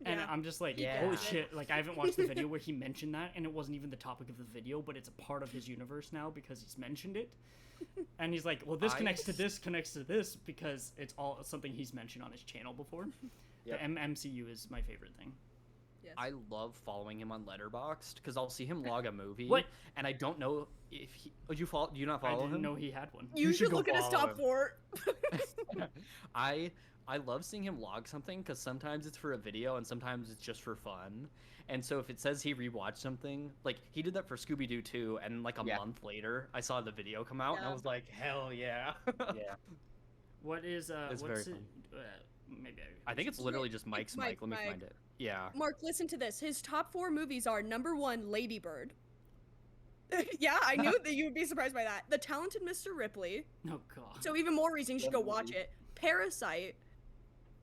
A: And
D: Yeah.
A: I'm just like,
B: Yeah.
A: holy shit, like I haven't watched the video where he mentioned that and it wasn't even the topic of the video, but it's a part of his universe now because he's mentioned it. And he's like, well, this
B: I-
A: connects to this because it's all something he's mentioned on his channel before.
B: Yep.
A: The MCU is my favorite thing.
D: Yes.
B: I love following him on Letterboxd because I'll see him log a movie,
A: What?
B: and I don't know if he. Oh, do you not
A: I
B: follow
A: didn't
B: him?
A: know he had one.
D: you
B: should
D: should
B: go
D: look at his
B: follow
D: top
B: him.
D: 4.
B: I love seeing him log something because sometimes it's for a video and sometimes it's just for fun. And so if it says he rewatched something, like he did that for Scooby Doo 2, and like a
C: Yeah.
B: month later, I saw the video come out and I
D: Yeah.
B: was like, hell yeah.
C: Yeah.
A: What is
B: It's
A: what's
B: very
A: it? Maybe
B: I think it's literally just Mike's
D: Mike,
B: Mike. Let me
D: Mike.
B: find it. Yeah.
D: Mark, listen to this. His top 4 movies are number 1, Lady Bird. Yeah, I knew that you would be surprised by that. The Talented Mr. Ripley.
A: Oh god.
D: So even more reason you should go watch it. Parasite.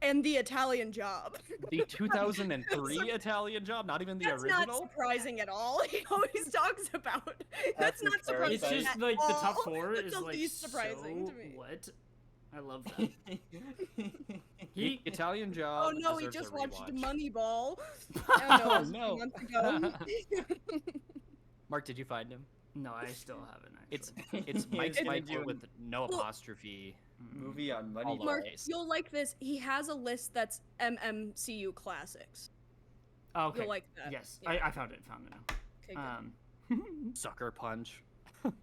D: And The Italian Job.
B: The 2003 Italian Job, not even the
D: That's
B: original.
D: not surprising at all. He always talks about. That's
C: That's
D: not surprising.
A: It's
C: Parasite.
A: just
D: at
A: like the top
D: all.
A: 4
D: That's
A: is
D: the
A: like
D: least surprising
A: so
D: to me.
A: what? I love that.
B: The Italian Job.
D: Oh no, he
B: deserves
D: just
B: a
D: watched
B: rewatch.
D: Moneyball. I don't know, it was
B: no.
D: a month ago.
B: Mark, did you find him?
A: No, I still haven't actually.
B: It's Mike's
C: It's-
B: Mike
C: It's-
B: with no apostrophe.
C: Movie on
B: All
C: Money.
B: the
D: Mark,
B: Nice.
D: you'll like this. He has a list that's MMCU classics.
A: Oh, okay.
D: You'll like that.
A: Yes,
D: Yeah.
A: I found it now.
D: Okay, good.
B: Sucker Punch.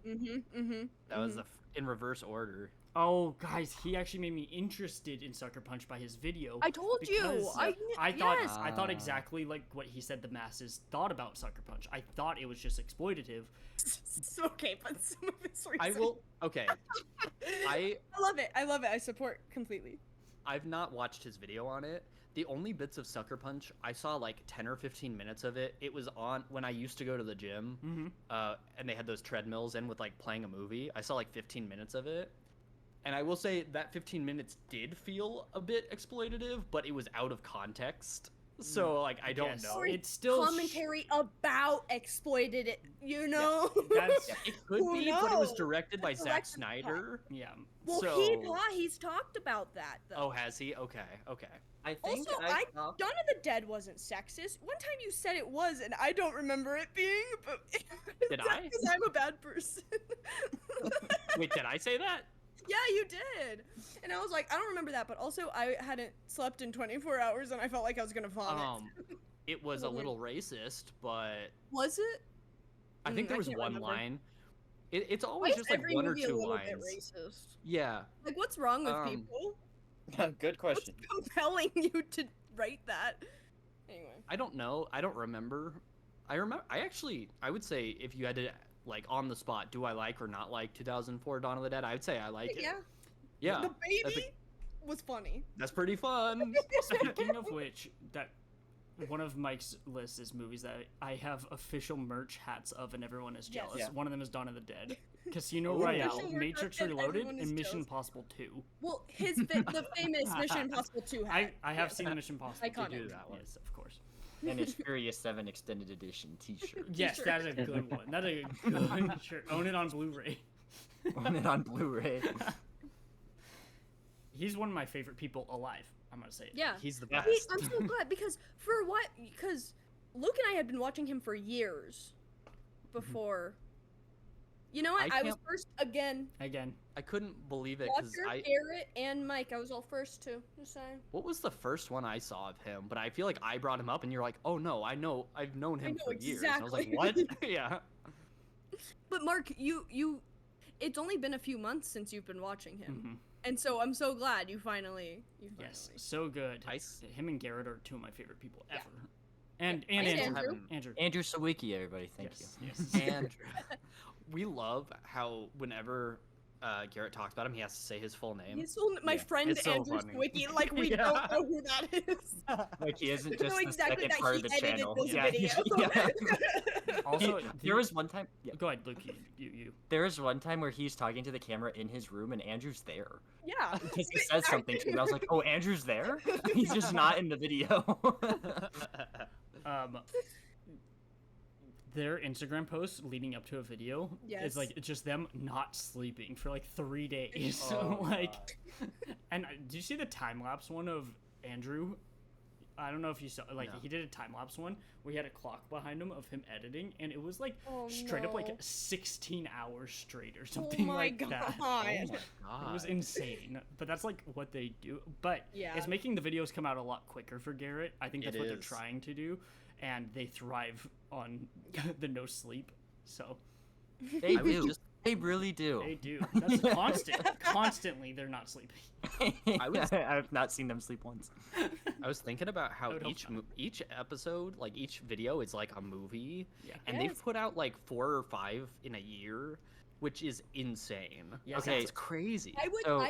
D: Mm-hmm.
B: That was in reverse order.
A: Oh, guys, he actually made me interested in Sucker Punch by his video.
D: I told you.
A: because I thought
D: yes.
A: I thought
B: Ah.
A: exactly like what he said the masses thought about Sucker Punch. I thought it was just exploitative.
D: Okay, but some of his reasons.
B: I will. Okay.
D: I love it. I love it. I support completely.
B: I've not watched his video on it. The only bits of Sucker Punch, I saw like 10 or 15 minutes of it. It was on when I used to go to the gym,
A: Mm-hmm.
B: and they had those treadmills in with like playing a movie. I saw like 15 minutes of it. And I will say that 15 minutes did feel a bit exploitative, but it was out of context. So like I don't
A: Yes.
B: know.
D: Or
A: It's still
D: commentary about exploited it. You know.
A: That's
B: It could
D: Who
B: be, but it was
D: knows?
B: directed by Zack
D: Directed
B: Snyder.
A: yeah.
D: Well,
B: So-
D: he's talked about that though.
B: Oh, has he? Okay, okay.
C: I think
D: Also,
C: I thought-
D: Dawn of the Dead wasn't sexist. One time you said it was, and I don't remember it being. But
B: Did
D: that's
B: I?
D: Because I'm a bad person.
B: Wait, did I say that?
D: Yeah, you did. And I was like, I don't remember that. But also, I hadn't slept in 24 hours, and I felt like I was gonna vomit.
B: It was a little racist, but
D: Was it?
B: I think there was
D: can't
B: one
D: remember.
B: line. It's
D: Why
B: always
D: is
B: just like
D: every
B: one or
D: movie a
B: two
D: little
B: lines.
D: bit racist?
B: Yeah.
D: Like, what's wrong with
B: Um,
D: people?
C: Good question.
D: compelling you to write that? Anyway.
B: I don't know. I don't remember. I would say if you had to like on the spot, do I like or not like 2004 Dawn of the Dead? I would say I like it.
D: Yeah.
B: Yeah.
D: The
B: that's
D: baby was funny.
B: That's pretty fun.
A: Speaking of which, that one of Mike's lists is movies that I have official merch hats of, and everyone is
D: Yes.
A: jealous.
C: Yeah.
A: One of them is Dawn of the Dead, Casino
B: Ooh.
A: Royale,
D: Official merch
A: Matrix
D: and
A: Reloaded,
D: everyone is
A: and Mission
D: jealous.
A: Impossible 2.
D: Well, the famous Mission Impossible 2 hat.
A: I have
D: Yes.
A: seen Mission Impossible 2.
D: Iconic.
B: Do that one.
A: Yes, of course.
C: And his Furious 7 Extended Edition T-shirt.
A: Yes,
D: T-shirt.
A: that is a good one. That is a good shirt. Own it on Blu-ray.
C: On it on Blu-ray.
A: He's one of my favorite people alive. I'm gonna say it.
D: Yeah.
B: He's the
C: Yeah.
B: best.
D: I'm so glad because because Luke and I had been watching him for years before. You know what?
B: I
D: I was
B: can't-
D: first again.
A: Again,
B: I couldn't believe it because
D: Walker, Garrett, and Mike. I was all first too. Just saying.
B: what was the first one I saw of him? But I feel like I brought him up, and you're like, "Oh no, I've known him
D: know
B: for years." And I was like,
D: exactly.
B: "What?" Yeah.
D: But Mark, you, it's only been a few months since you've been watching him,
A: Mhm.
D: and so I'm so glad you finally.
A: Yes, so good.
B: Nice.
A: Him and Garrett are two of my favorite people
D: Yeah.
A: ever. And
D: And
A: Andrew.
D: Andrew.
A: Andrew.
C: Andrew Sawicki, everybody. Thank
A: Yes,
C: you.
A: yes.
B: And we love how whenever Garrett talks about him, he has to say his full name.
D: He's so, my
C: Yeah,
D: friend
B: it's so
D: Andrew
B: funny.
D: Sawicki, like we
B: Yeah.
D: don't know who that is.
C: Like he isn't
D: We
C: just
D: know
C: the
D: exactly
C: second
D: that
C: part
D: he
C: of the
D: edited
C: channel.
D: this
C: Yeah.
D: video.
C: Yeah.
A: Also,
C: There was one time. Yeah.
A: Go ahead, Luke. You.
C: There was one time where he's talking to the camera in his room and Andrew's there.
D: Yeah.
C: Because he says something to me. I was like, "Oh, Andrew's there? He's just not in the video."
A: Their Instagram posts leading up to a video
D: Yes.
A: is like just them not sleeping for like 3 days.
B: Oh,
A: like, and do you see the time lapse one of Andrew? I don't know if you saw. Like,
B: No.
A: he did a time lapse one where he had a clock behind him of him editing, and it was like
D: Oh,
A: straight up like
D: no.
A: 16 hours straight or
D: Oh
A: something
D: my
A: like
D: god.
A: that.
B: God.
A: It was insane, but that's like what they do. But
D: Yeah.
A: it's making the videos come out a lot quicker for Garrett. I think that's
B: It
A: what they're
B: is.
A: trying to do, and they thrive on the no sleep. So
C: They
B: I was
C: do.
B: just-
C: They really do.
A: they do. That's constant. Constantly, they're not sleeping.
C: I've not seen them sleep once.
B: I was thinking about how
A: I would hope
B: each episode, like each video, is like a movie,
A: Yeah.
B: and
D: Yes.
B: they've put out like 4 or 5 in a year, which is insane.
A: Yes,
B: Okay,
C: Okay.
B: it's crazy.
C: So-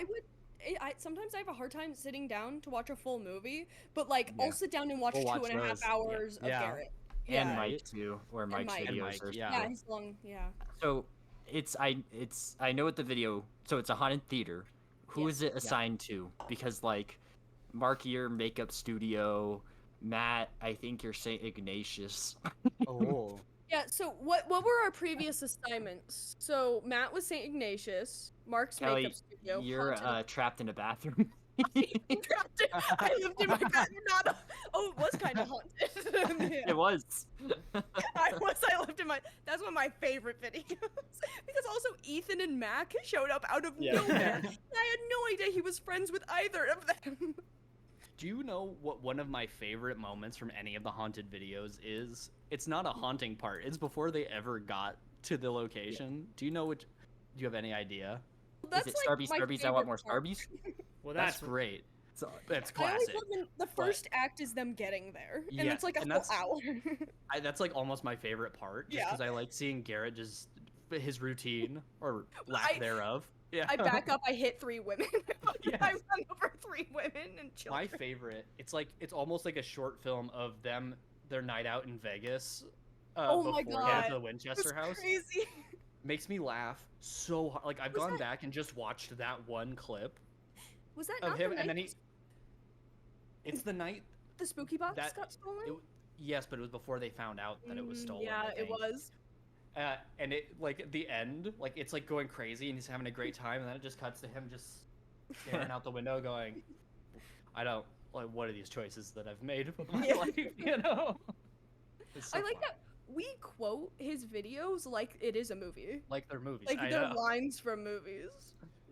D: Sometimes I have a hard time sitting down to watch a full movie, but like
B: Yeah.
D: I'll sit down and watch
B: We'll watch
D: 2.5
B: those.
D: hours of
B: Yeah.
D: Garrett.
C: And
D: Yeah.
C: Mike too, where Mike's
D: Mike.
B: And
C: videos
B: Mike,
C: are.
B: yeah.
D: Yeah, he's long. Yeah.
C: So I know what the video. So it's a haunted theater. Who is it assigned to? Because like, Mark, your makeup studio. Matt, I think you're Saint Ignatius.
B: Oh.
D: Yeah. So what were our previous assignments? So Matt was Saint Ignatius. Mark's
C: Kelly,
D: makeup studio.
C: you're
D: haunted-
C: trapped in a bathroom.
D: I lived in my bedroom. Oh, it was kind of haunted. Yeah.
C: It was.
D: I lived in my. That's one of my favorite videos. Because also Ethan and Mac showed up out of
C: Yeah.
D: nowhere. I had no idea he was friends with either of them.
B: Do you know what one of my favorite moments from any of the haunted videos is? It's not a haunting part. It's before they ever got to the location. Do you know which? Do you have any idea?
D: That's
C: Is it
D: like
C: Starbies,
D: my
C: Starbies, I want more
D: favorite part.
C: Starbies?
A: Well,
B: That's great.
C: So,
B: That's
D: I always
B: classic.
D: love when the first act is them getting there, and
B: Yeah,
D: it's like a
B: and
D: full
B: that's-
D: hour.
B: That's like almost my favorite part, just
D: Yeah.
B: because I like seeing Garrett just his routine or lack
D: I-
B: thereof. Yeah.
D: I back up, I hit 3 women.
B: Yes.
D: I run over 3 women and children.
B: My favorite. It's almost like a short film of them their night out in Vegas.
D: Oh my
B: before they went to
D: God.
B: the
D: It
B: Winchester
D: was
B: house.
D: crazy.
B: Makes me laugh so hard. Like I've
D: Was
B: gone
D: that-
B: back and just watched that one clip
D: Was that
B: of
D: not
B: him,
D: the
B: and
D: night
B: then it's the night.
D: the spooky box
B: that-
D: got stolen?
B: It, yes, but it was before they found out that it was stolen.
D: Yeah,
B: I
D: it
B: think.
D: was.
B: And it like at the end, like it's like going crazy and he's having a great time, and then it just cuts to him just staring out the window, going, "I don't like what are these choices that I've made with my
D: Yeah.
B: life?" You know. It's so
D: I like
B: fun.
D: that we quote his videos like it is a movie.
B: Like their movies.
D: Like
B: I
D: they're
B: know.
D: lines from movies.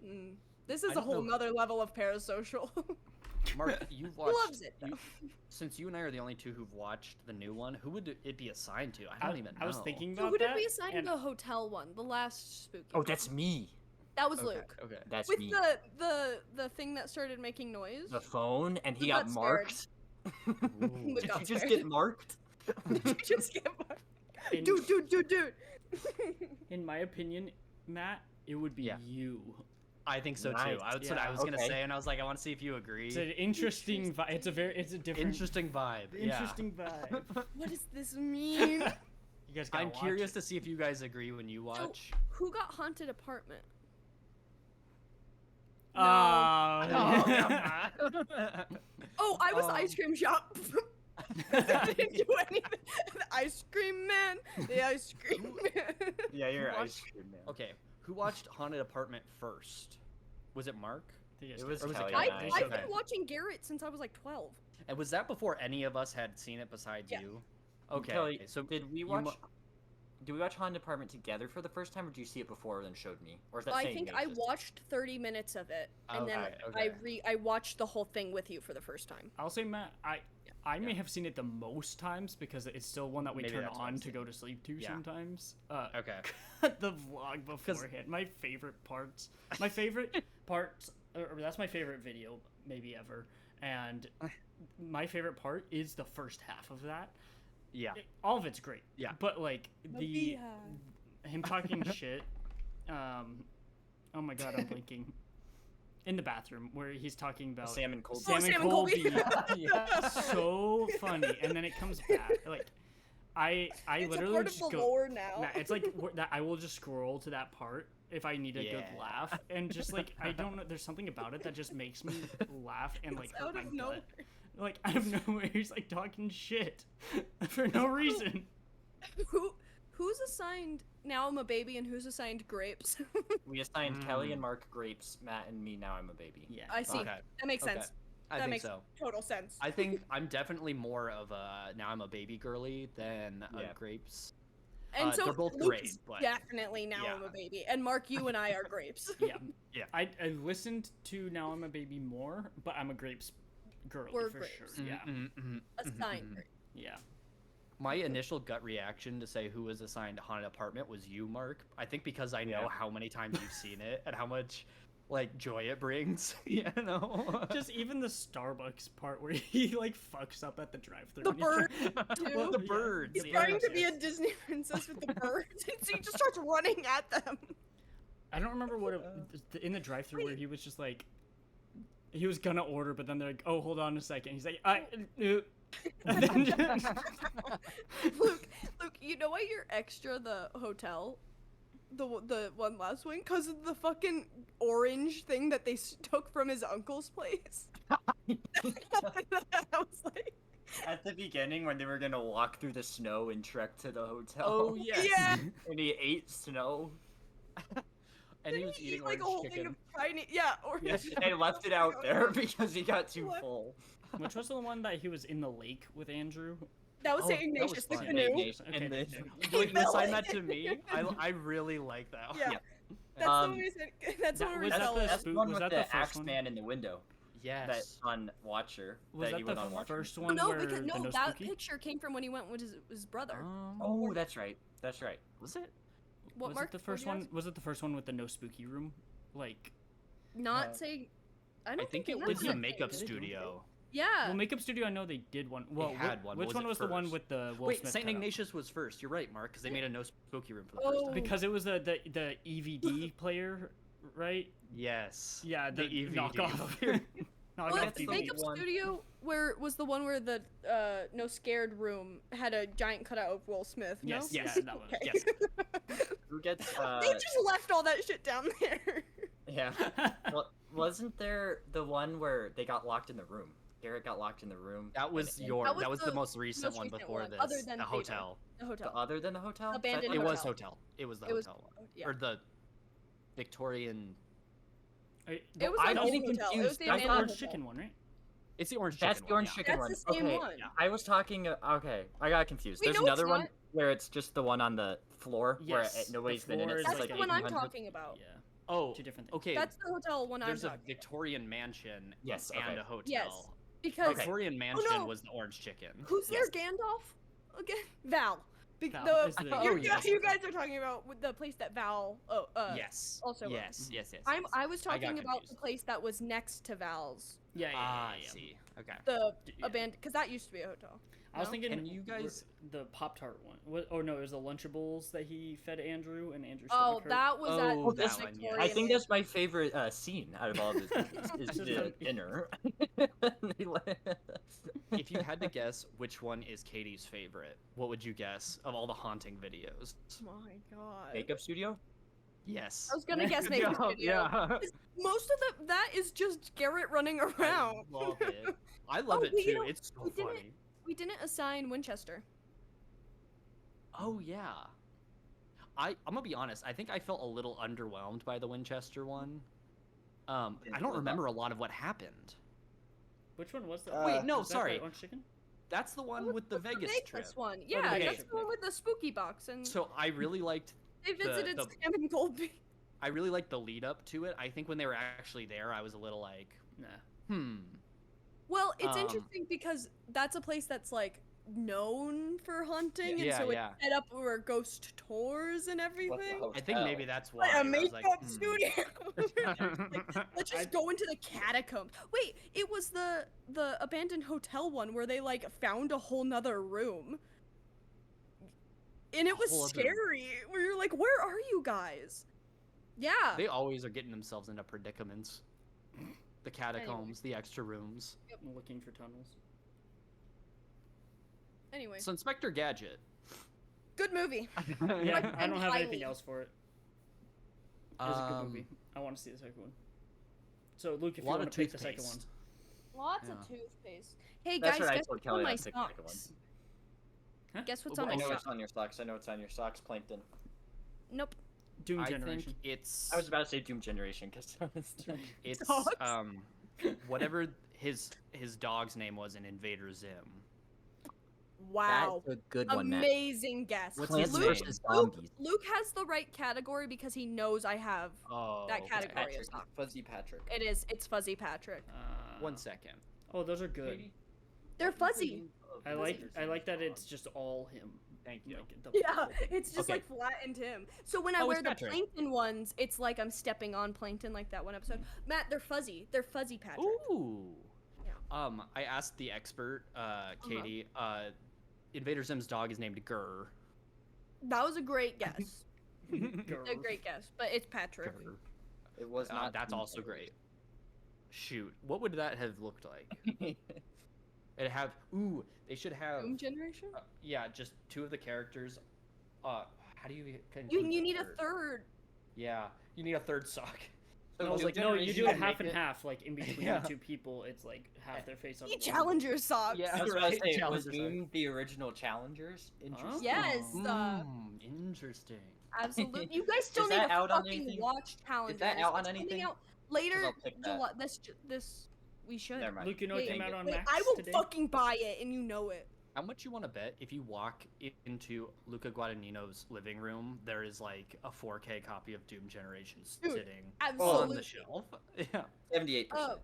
D: Mm. This is
B: I
D: a
B: don't
D: whole
B: know.
D: nother level of parasocial.
B: Mark, you've
D: He
B: watched.
D: loves it though.
B: Since you and I are the only two who've watched the new one, who would it be assigned to? I don't even know.
A: I was thinking
D: So
A: about
D: who did
A: that.
D: we assign
A: and
D: the hotel one? The last spooky.
C: Oh,
D: one?
C: that's me.
D: That was
B: Okay.
D: Luke.
B: Okay.
C: That's
D: With
C: me.
D: the thing that started making noise.
C: The phone, and he
D: Luke
C: got
D: got
C: marked.
D: Luke
C: Did
D: got
C: you just
D: scared.
C: get marked?
D: Did you just get marked?
A: In-
D: Dude.
A: In my opinion, Matt, it would be
B: Yeah.
A: you.
B: I think so
C: Nice.
B: too. That's what I
A: Yeah.
B: was gonna
C: Okay.
B: say, and I was like, I want to see if you agree.
A: It's an interesting vibe. It's a different.
B: Interesting vibe.
A: Interesting vibe.
D: What does this mean?
A: You guys gotta
B: I'm
A: watch
B: curious
A: it.
B: to see if you guys agree when you watch.
D: Who got haunted apartment?
A: Oh,
B: Oh,
A: yeah.
D: Oh, I was the
B: Um,
D: ice cream shop. I didn't do anything. The ice cream man. The ice cream man.
C: Yeah, you're
B: What?
C: ice cream man.
B: Okay, who watched Haunted Apartment first? Was it Mark?
A: You guys
C: It was
A: gotta-
B: Kelly
C: Kelly
B: and
C: and
B: I.
C: I.
D: I've
B: Okay.
D: been watching Garrett since I was like 12.
B: And was that before any of us had seen it besides
D: Yeah.
B: you? Okay.
C: Kelly,
B: so
C: did we
B: you
C: watch?
B: mu-
C: Did we watch Haunted Apartment together for the first time, or did you see it before and then showed me? Or is that
D: I
C: saying
D: think
C: me?
D: I
C: Just-
D: watched 30 minutes of it, and then
B: Okay.
D: I watched the whole thing with you for the first time.
A: I'll say, Matt, I may have seen it the most times because it's still one that we
B: Maybe
A: turn
B: that's what I'm
A: on to go to sleep to
B: Yeah.
A: sometimes.
B: Okay.
A: The vlog beforehand. My favorite parts. My favorite parts. Or that's my favorite video maybe ever. And my favorite part is the first half of that.
B: Yeah.
A: All of it's great.
B: Yeah.
A: But like him talking shit. Oh my god, I'm blinking. In the bathroom where he's talking about
C: Salmon cold.
D: Oh, Salmon Colby.
B: Yeah.
A: so funny, and then it comes back. Like, I
D: It's
A: literally
D: a part of
A: just
D: the
A: go.
D: lore now.
A: Nah, it's like that. I will just scroll to that part if I need a good
B: Yeah.
A: laugh, and just like I don't know. There's something about it that just makes me laugh and like
D: It's
A: hurt
D: out
A: my
D: of nowhere.
A: gut. Like out of nowhere, he's like talking shit for no reason.
D: Who's assigned Now I'm a Baby and who's assigned Grapes?
C: We assigned Kelly and Mark grapes, Matt and me. Now I'm a baby.
A: Yeah.
D: I see.
B: Okay.
D: That makes
B: Okay.
D: sense.
B: I
D: That
B: think
D: makes
B: so.
D: total sense.
B: I think I'm definitely more of a now I'm a baby girly than a
C: Yeah.
B: grapes.
D: And so
B: they're both
D: Luke's
B: great, but-
D: definitely Now I'm
B: Yeah.
D: a Baby. And Mark, you and I are Grapes.
A: Yeah.
B: Yeah.
A: I listened to Now I'm a Baby more, but I'm a grapes girly
D: We're
A: for
D: grapes.
A: sure. Yeah.
D: Assigned Grapes.
A: Yeah.
B: My initial gut reaction to say who was assigned Haunted Apartment was you, Mark. I think because I know
C: Yeah.
B: how many times you've seen it and how much like joy it brings. You know.
A: Just even the Starbucks part where he like fucks up at the drive-thru.
D: The
A: and he-
D: bird,
B: Well, the
A: Yeah.
B: birds.
D: He's
B: yeah.
D: trying to be a Disney princess with the birds, and so he just starts running at them.
A: I don't remember what it, in the drive-thru where he was just like, he was gonna order, but then they're like, oh, hold on a second. He's like, and then just-
D: Luke, you know why you're extra the hotel? The one last one? Because of the fucking orange thing that they took from his uncle's place. I was like,
C: At the beginning, when they were gonna walk through the snow and trek to the hotel.
B: Oh yes.
D: yeah.
C: And he ate snow.
B: And he
D: Didn't
B: was
D: he
B: eating
D: eat, like a
B: orange
D: whole thing
B: chicken.
D: of Chinese? Yeah, orange.
C: Yes, they left it out there because he got too
D: What?
C: full.
A: Which was the one that he was in the lake with Andrew?
D: That was
B: Oh,
D: St.
B: that
D: Ignatius,
B: was
D: the
B: fun.
D: canoe.
C: Ignatius.
A: Okay,
C: And then-
A: okay.
B: Wait, you
D: fell
B: assign
D: in.
B: that to me? I really like that.
D: Yeah.
C: Yeah.
D: That's
C: Um,
D: the way we said. That's
A: that
D: what we
A: was
D: were
A: that
D: telling
A: the
D: us.
C: That's the
A: spook-
C: one
A: was
C: with
A: that
C: the
A: the first
C: axe
A: one?
C: man in the window.
B: Yes.
C: That on Watcher.
A: Was
C: that
A: that
C: you
A: the
C: went on Watcher.
A: first one
D: No,
A: where
D: because
A: the
D: no,
A: no
D: that
A: spooky?
D: picture came from when he went with his brother.
C: Oh, that's right. That's right.
B: Was it?
D: What,
A: was
D: Mark?
A: it the
D: What
A: first
D: did you
A: one?
D: ask?
A: Was it the first one with the no spooky room? Like,
D: Not
C: Uh,
D: saying. I
B: I
D: don't
B: think
D: think
B: it was
D: the
B: the makeup studio.
D: Yeah.
A: well, makeup studio. I know they did one. Well,
B: had one. What
A: Which
B: was
A: one
B: it
A: was the one
B: first?
A: with the Will
B: Wait,
A: Smith
B: Saint
A: cutout?
B: Ignatius was first. You're right, Mark, because they made a no spooky room for the
D: Oh.
B: first time.
A: Because it was the EVD player, right?
B: Yes.
A: Yeah, the
B: EVD.
A: knockoff.
D: Well,
A: knockoff
D: the
A: DVD.
D: makeup
C: one.
D: studio where was the one where the no scared room had a giant cutout of Will Smith. No?
A: Yes,
B: Yes.
A: yeah, that was.
D: Okay.
B: Yes.
C: Who gets?
D: They just left all that shit down there.
C: Yeah. Well, wasn't there the one where they got locked in the room? Garrett got locked in the room.
B: That was
C: and-
B: your.
D: That was
B: That was the
D: the
B: most recent
D: most
B: one
D: recent
B: before
D: one,
B: this.
D: other than
B: the
D: Theater.
B: hotel.
D: The
C: The
D: hotel.
C: other than the hotel.
D: Abandoned
B: It was
D: Hotel.
B: hotel. It was the
D: It was-
B: hotel one.
D: Yeah.
B: Or the Victorian.
D: It was
C: I'm
D: like
C: getting
D: the hotel. It was
C: confused.
D: the
C: I
A: The
C: thought-
D: abandoned
A: orange
D: hotel.
A: chicken one, right?
B: It's the orange
C: That's
B: chicken
C: the orange
B: one,
C: chicken
D: That's
C: one.
D: the same
C: Okay.
D: one.
B: Yeah.
C: I was talking. Okay, I got confused.
D: Wait,
C: There's
D: no, it's
C: another one
D: not.
C: where it's just the one on the floor
A: Yes,
C: where
A: the
C: nobody's been in
A: floor
C: it
A: is
C: since
D: That's
C: like
D: the one I'm
C: 1800.
D: talking about.
A: Yeah,
B: Oh,
A: two different things.
B: okay.
D: That's the hotel one I'm
B: There's a
D: talking.
B: Victorian mansion
C: Yes,
B: and
C: okay.
B: a hotel.
D: Yes. Because
C: Okay.
B: Victorian mansion
D: no.
B: was the orange chicken.
D: who's
C: Yes.
D: their Gandalf again? Val.
A: Val is the-
B: Oh, yes.
D: You guys are talking about with the place that Val.
B: Yes.
D: also
B: Yes.
D: I was
B: I got
D: talking about the
B: confused.
D: place that was next to Val's.
A: Yeah,
B: I see. Okay.
D: The
A: Yeah.
D: abandoned, because that used to be a hotel.
A: I was
D: No?
A: thinking,
B: Can you guys-
A: the Pop-Tart one? What? Oh no, it was the Lunchables that he fed Andrew, and Andrew.
D: Oh, that was at
B: Oh,
D: the
B: that one, yeah.
C: I think
D: Victorian
C: that's my favorite scene out of all of this is
A: Just
C: the
A: funny.
C: dinner.
B: If you had to guess which one is Katie's favorite, what would you guess of all the haunting videos?
D: Oh my god.
C: Makeup studio?
B: Yes.
D: I was gonna guess makeup studio.
B: Yeah.
D: Most of that is just Garrett running around.
B: I love it. I love
D: Oh,
B: it
D: wait,
B: too.
D: you know,
B: It's so
D: we didn't-
B: funny.
D: We didn't assign Winchester.
B: Oh yeah. I'm gonna be honest. I think I felt a little underwhelmed by the Winchester one. I don't remember a lot of what happened.
A: Which one was that?
B: Wait, no,
A: Was that
B: sorry.
A: the Orange Chicken?
B: That's the one with the Vegas trip.
D: one. Yeah,
B: okay.
D: that's the one with the spooky box, and
B: So I really liked
D: they visited
B: the-
D: Sam and Colby.
B: I really liked the lead up to it. I think when they were actually there, I was a little like,
A: Nah.
D: Well, it's
B: Um,
D: interesting because that's a place that's like known for hunting, and
B: Yeah,
D: so
B: yeah.
D: it's set up for ghost tours and everything.
B: I think maybe that's why.
D: Like
B: I
D: a
B: was
D: makeup
B: like,
D: studio. Let's just go into the catacombs. Wait, it was the abandoned hotel one where they like found a whole nother room. And it was
B: whole other-
D: scary. Where you're like, where are you guys? Yeah.
B: They always are getting themselves into predicaments. The catacombs, the extra rooms.
A: I'm looking for tunnels.
D: Anyway,
B: So Inspector Gadget.
D: good movie.
A: Yeah,
D: Like,
A: I don't have
D: highly.
A: anything else for it. It was a good movie. I want to see the second one. So Luke, if
B: A
A: you
B: lot
A: want
B: of
A: to pick the second one.
B: toothpaste.
D: Lots
B: Yeah.
D: of toothpaste. Hey
C: That's
D: guys,
C: what I
D: guess
C: told
D: what's
C: Kelly
D: on my
C: I'd pick the second one.
D: socks?
A: Huh?
D: Guess what's
B: Well,
D: on
C: I
D: my
C: know
D: socks?
C: it's on your socks. I know it's on your socks. Plankton.
D: Nope.
A: Doom
B: I
A: Generation.
B: think it's
C: I was about to say Doom Generation because
B: it's
D: Dogs?
B: whatever his dog's name was in Invader Zim.
D: Wow.
C: That's a good one, Matt.
D: Amazing guess.
B: What's
C: Plants
B: his
D: Luke,
B: name?
C: versus
D: Luke,
C: zombies.
D: Luke has the right category because he knows I have
B: Oh,
D: that
B: okay.
D: category of
C: Patrick.
D: socks.
C: Fuzzy Patrick.
D: It is. It's Fuzzy Patrick.
B: 1 second.
A: Oh, those are good.
D: They're fuzzy.
A: I like that it's just all him.
B: Thank you.
A: Like, double-
D: Yeah, it's just
B: Okay.
D: like flattened him. So when I
B: Oh,
D: wear
B: it's
D: the
B: Patrick.
D: plankton ones, it's like I'm stepping on plankton, like that one episode. Matt, they're fuzzy. They're Fuzzy Patrick.
B: Ooh.
D: Yeah.
B: I asked the expert, Katie. Invader Zim's dog is named Gurr.
D: That was a great guess.
A: Grr.
D: A great guess, but it's Patrick.
B: Gurr.
C: It was not.
B: That's
C: Doom
B: also
C: Generation.
B: great. Shoot, what would that have looked like? It have. Ooh, they should have.
D: Doom Generation.
B: Yeah, just two of the characters. How do you?
D: You
B: conclude the
D: need a third.
B: Yeah, you need a third sock.
A: I was
C: Doom
A: like, no, you
C: Generation
A: do it
C: should
A: half
C: make
A: and half, like in between
B: Yeah.
A: the two people. It's like half their face on.
D: He
A: the wall.
D: Challenger socks.
B: Yeah.
C: I was about
B: Right,
C: to say, was
B: Challenger
C: Doom the original challengers? Interesting.
D: Yes.
B: Interesting.
D: Absolutely. You guys still
C: Is
D: need
C: that
D: to
C: out on
D: fucking
C: anything?
D: watch Challenger.
C: Is that out on
D: It's coming
C: anything?
D: out later.
C: 'Cause I'll pick that.
D: July. This we should.
C: Never mind.
A: Luke, you know what
D: Wait,
A: came out on
D: Wait,
A: Max
D: I will
A: today?
D: fucking buy it, and you know it.
B: How much you want to bet if you walk into Luca Guadagnino's living room, there is like a 4K copy of Doom Generation
D: Dude,
B: sitting
D: Absolutely.
B: on the shelf? Yeah.
C: 78%.
D: Oh,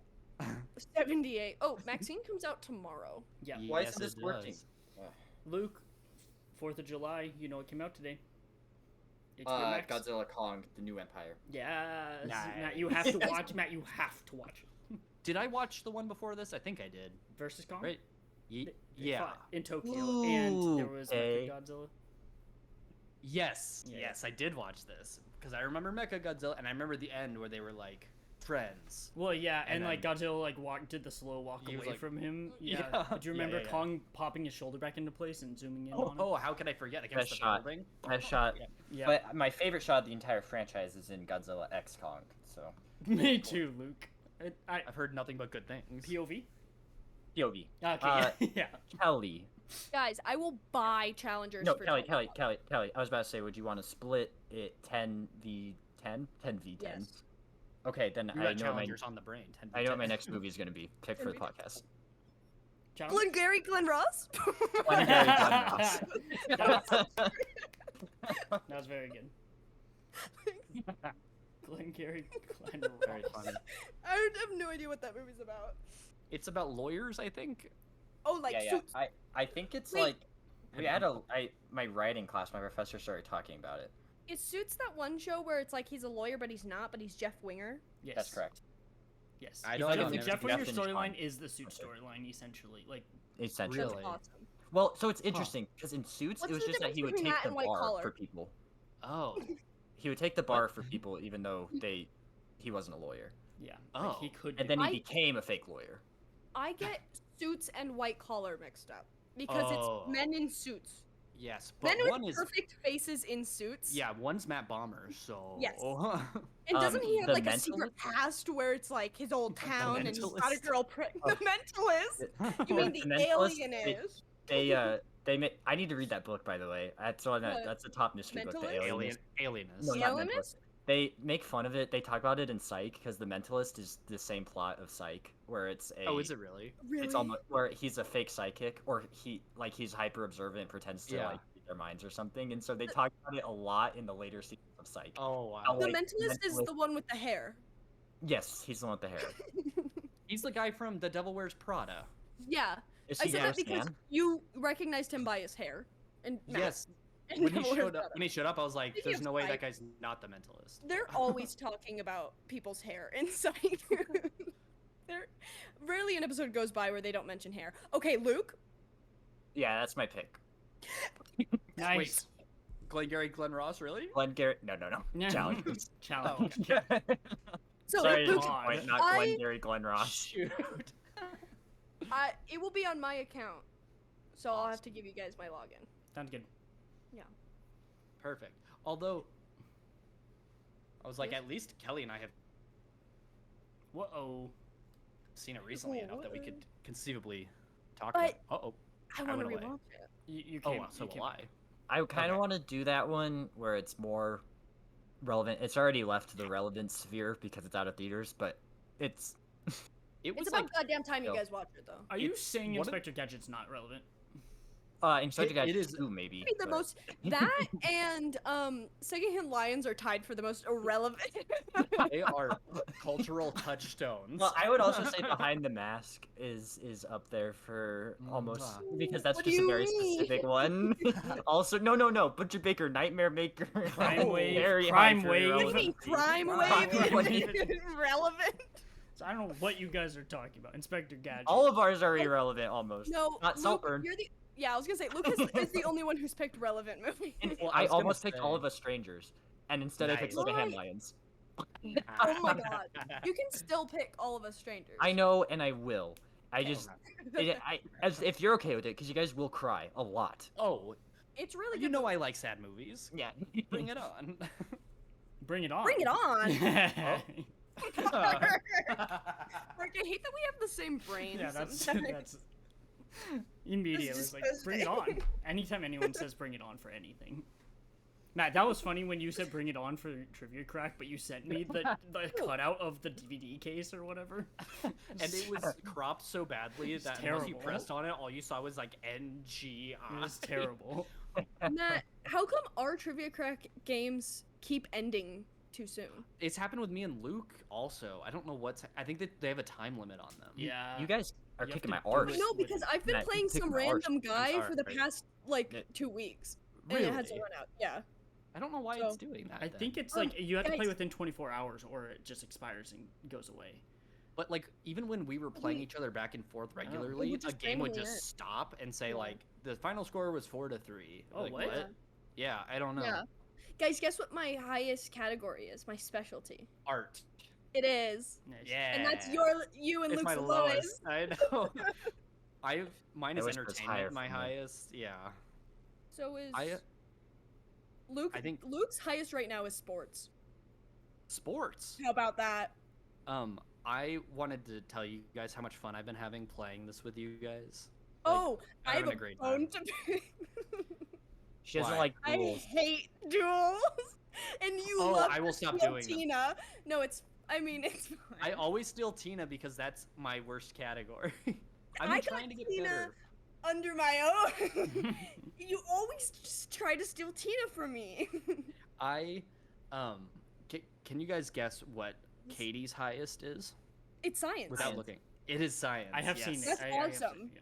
D: 78. Oh, Maxine comes out tomorrow.
A: Yeah.
C: Why
B: Yes,
C: isn't this
B: it
C: working?
B: does.
A: Luke, 4th of July. You know what came out today? HBO Max.
C: Godzilla Kong, The New Empire.
A: Yes.
B: Nice.
A: Matt, you have to watch. Matt, you have to watch it.
B: Did I watch the one before this? I think I did.
A: Versus Kong.
B: Right?
A: They
B: Yeah.
A: fought in Tokyo, and there was
C: Okay.
A: Godzilla.
B: Yes.
A: Yeah.
B: Yes, I did watch this because I remember Mecha Godzilla, and I remember the end where they were like friends.
A: Well, yeah, and,
B: And
A: like
B: then-
A: Godzilla like did the slow walk
B: He was
A: away
B: like-
A: from him.
B: Yeah.
A: Yeah. But do you
B: Yeah,
A: remember
B: yeah, yeah.
A: Kong popping his shoulder back into place and zooming in
B: Oh,
A: on him?
B: oh, how could I forget against
C: Best
B: the
C: shot.
B: building?
C: That shot.
B: Yeah.
A: Yeah.
C: But my favorite shot of the entire franchise is in Godzilla X Kong. So
A: Me too, Luke. I
B: I've heard nothing but good things.
A: POV.
C: POV.
A: Okay. Yeah.
C: Kelly.
D: Guys, I will buy Challengers
C: No,
D: for
C: Kelly.
D: $20.
C: I was about to say, would you want to split it 10v10? 10v10.
D: Yes.
C: Okay, then
B: You
C: I
B: got
C: know what
B: challengers on the brain. 10
C: I know what my next movie is going to be. Pick for the podcast.
A: Challenge?
D: Glenn Gary, Glenn Ross.
C: Glenn Gary, Glenn Ross.
A: That was very good. Glenn Gary, Glenn
B: Very
A: Ross.
B: funny.
D: I have no idea what that movie's about.
B: It's about lawyers, I think.
D: Oh, like
C: yeah, yeah.
D: suits.
C: I think it's
D: Wait.
C: like my writing class, my professor started talking about it.
D: It suits that one show where it's like he's a lawyer but he's not, but he's Jeff Winger.
A: Yes.
C: That's correct.
A: Yes.
B: I
A: If
B: don't
A: the
B: know.
A: Jeff
C: Jeff
A: Winger
C: and
A: storyline
C: Sean.
A: is the suit storyline, essentially. Like,
C: Essentially.
B: Really?
D: That's awesome.
C: Well, so it's interesting because in Suits,
D: What's
C: it was
D: the
C: just that he would
D: difference
C: take the
D: between that and White
C: bar
D: Collar?
C: for people.
B: Oh.
C: He would take the bar for people even though he wasn't a lawyer,
A: yeah.
B: Oh.
A: Like, he could.
C: and
A: do
C: then he
D: I-
C: became a fake lawyer.
D: I get Suits and White Collar mixed up because
B: Oh.
D: it's men in suits.
B: Yes, but
D: Men
B: one
D: with
B: is
D: perfect faces in suits.
B: yeah, one's Matt Bomber, so
D: Yes. And
C: Um,
D: doesn't he have
C: The
D: like a secret
C: Mentalist?
D: past where it's like his old town and he's got a
B: Mentalist?
D: girl The Mentalist? You mean the
C: Mentalist,
D: alien
C: they-
D: is?
C: They made. I need to read that book, by the way. That's one.
D: What?
C: That's a top mystery book. The
D: Mentalist?
C: Alienist.
B: Alienist.
C: No,
D: The
C: not
D: Alienist?
C: Mentalist. They make fun of it. They talk about it in Psych because the Mentalist is the same plot of Psych, where it's a.
B: Oh, is it really?
D: Really?
C: It's almost where he's a fake psychic, or he's hyper observant, and pretends to
B: Yeah.
C: like read their minds or something. And so they talk about it a lot in the later seasons of Psych.
B: Oh wow.
C: Oh,
D: The
C: like,
D: Mentalist is
C: Mentalist-
D: the one with the hair.
C: Yes, he's the one with the hair.
B: He's the guy from The Devil Wears Prada.
D: Yeah.
C: Is
D: I
C: he
D: said that because
C: Stan?
D: you recognized him by his hair. And Matt.
B: Yes.
D: And
B: When he
D: Devil Wears
B: showed up,
D: Prada.
B: when he showed up, I was like,
D: Speaking
B: "There's
D: of
B: no way that
D: Psych-
B: guy's not the Mentalist."
D: They're always talking about people's hair in Psych. There rarely an episode goes by where they don't mention hair. Okay, Luke.
C: Yeah, that's my pick.
A: Nice.
B: Wait, Glengarry Glen Ross, really?
C: Glenn Garrett. No. Challenge.
A: Challenge.
D: So
C: Sorry to
D: Luke,
C: disappoint, not
D: I-
C: Glengarry Glen Ross.
B: Shoot.
D: it will be on my account. So I'll have to give you guys my login.
A: Sounds good.
B: Perfect. Although, I was like,
D: Yes?
B: at least Kelly and I have
A: Whoa.
B: seen it recently enough that we could conceivably talk
D: But-
B: about. Uh-oh.
D: I want to
B: went away.
D: rewatch it.
A: You
B: Oh,
A: came.
B: well, so
A: you
B: will I.
C: I kind
B: Okay.
C: of want to do that one where it's more relevant. It's already left the relevant sphere because it's out of theaters, but it's
B: It was
D: It's
B: like
D: about goddamn time you
C: no.
D: guys watch it, though.
A: Are you
B: It's
A: saying
B: one of-
A: Inspector Gadget's not relevant?
C: Inspector
B: It
C: Gadget
B: is-
C: 2 maybe.
D: Maybe the
C: but-
D: most that and Secondhand Lions are tied for the most irrelevant.
B: they are cultural touchstones.
C: Well, I would also say Behind the Mask is up there for almost because that's
D: What do
C: just a
D: you
C: very
D: mean?
C: specific one. Also, no, Butcher Baker, Nightmare Maker,
A: Crime Wave,
C: very
A: Crime
C: high for
A: Wave.
D: What do you
C: irrelevant.
D: mean Crime
C: Crime
D: Wave
C: Wave.
D: is relevant?
A: So I don't know what you guys are talking about. Inspector Gadget.
C: All of ours are irrelevant almost.
D: No,
C: Not
D: Luke,
C: Saltburn.
D: I was gonna say Luke is the only one who's picked relevant movies.
C: And
B: Well,
C: I
B: was gonna
C: almost picked All
B: say-
C: of Us Strangers, and instead I picked
B: Nice.
C: Secondhand
D: Why?
C: Lions.
D: Oh my god, you can still pick All of Us Strangers.
C: I know, and I will. I just, if you're okay with it, because you guys will cry a lot.
B: Oh,
D: It's really good.
B: you know I like sad movies.
C: Yeah.
B: Bring it on.
A: Bring it on.
D: Bring it on.
B: Oh.
D: Mark, I hate that we have the same brain.
A: Yeah, that's
D: sometimes.
A: that's immediately.
D: That's
A: It's like bring it on.
D: disgusting.
A: Anytime anyone says bring it on for anything. Matt, that was funny when you said bring it on for Trivia Crack, but you sent me the cutout of the DVD case or whatever.
B: And it was cropped so badly
A: It's
B: that unless you
A: terrible.
B: pressed on it, all you saw was like NGI.
A: It was terrible.
D: Matt, how come our Trivia Crack games keep ending too soon?
B: It's happened with me and Luke also. I don't know what's. I think that they have a time limit on them.
A: Yeah.
C: You guys are
A: You have
C: kicking
A: to
C: my
A: do
C: arse.
A: it.
D: No, because I've been
C: Matt, you
D: playing
C: pick
D: some
C: my arse.
D: random guy
C: I'm
D: for the
C: sorry.
D: past like
C: Yeah.
D: 2 weeks.
B: Really?
D: And it hasn't run out. Yeah.
B: I don't know why
D: So-
B: it's doing that.
A: I
B: then.
A: think it's like you have to play
D: guys.
A: within 24 hours or it just expires and goes away.
B: But like even when we were playing
D: We-
B: each other back and forth
A: Oh.
B: regularly,
D: We
B: a
D: just
B: game would
D: randomly
B: just
D: end.
B: stop and say
D: Yeah.
B: like the final score was 4-3.
A: Oh,
B: Like,
A: what?
B: Yeah, I don't know.
D: Yeah. Guys, guess what my highest category is? My specialty.
B: Art.
D: It is.
A: Nice.
B: Yeah.
D: And that's you and
B: It's
D: Luke's
B: my
D: lowest.
B: lowest. I know. Mine
C: I
B: is
C: wish it was higher
B: entertainment. My
C: for me.
B: highest. Yeah.
D: So is
B: I
D: Luke.
B: I think-
D: Luke's highest right now is sports.
B: Sports.
D: How about that?
B: I wanted to tell you guys how much fun I've been having playing this with you guys.
D: Oh,
B: I'm
D: I have
B: having
D: a
B: a great
D: bone to pick.
C: She doesn't
B: Why?
C: like
D: I
C: duels.
D: hate duels, and you
B: Oh,
D: love
B: I will
D: to
B: stop
D: steal
B: doing them.
D: Tina. No, it's. I mean, it's fine.
B: I always steal Tina because that's my worst category. I've
D: I
B: been
D: got
B: trying to get
D: Tina
B: better.
D: under my own. You always just try to steal Tina from me.
B: I can you guys guess what Katie's highest is
D: It's science.
B: without looking? It is science.
A: I have
B: yes.
A: seen it.
D: That's
A: I have seen-
D: awesome.
A: yeah.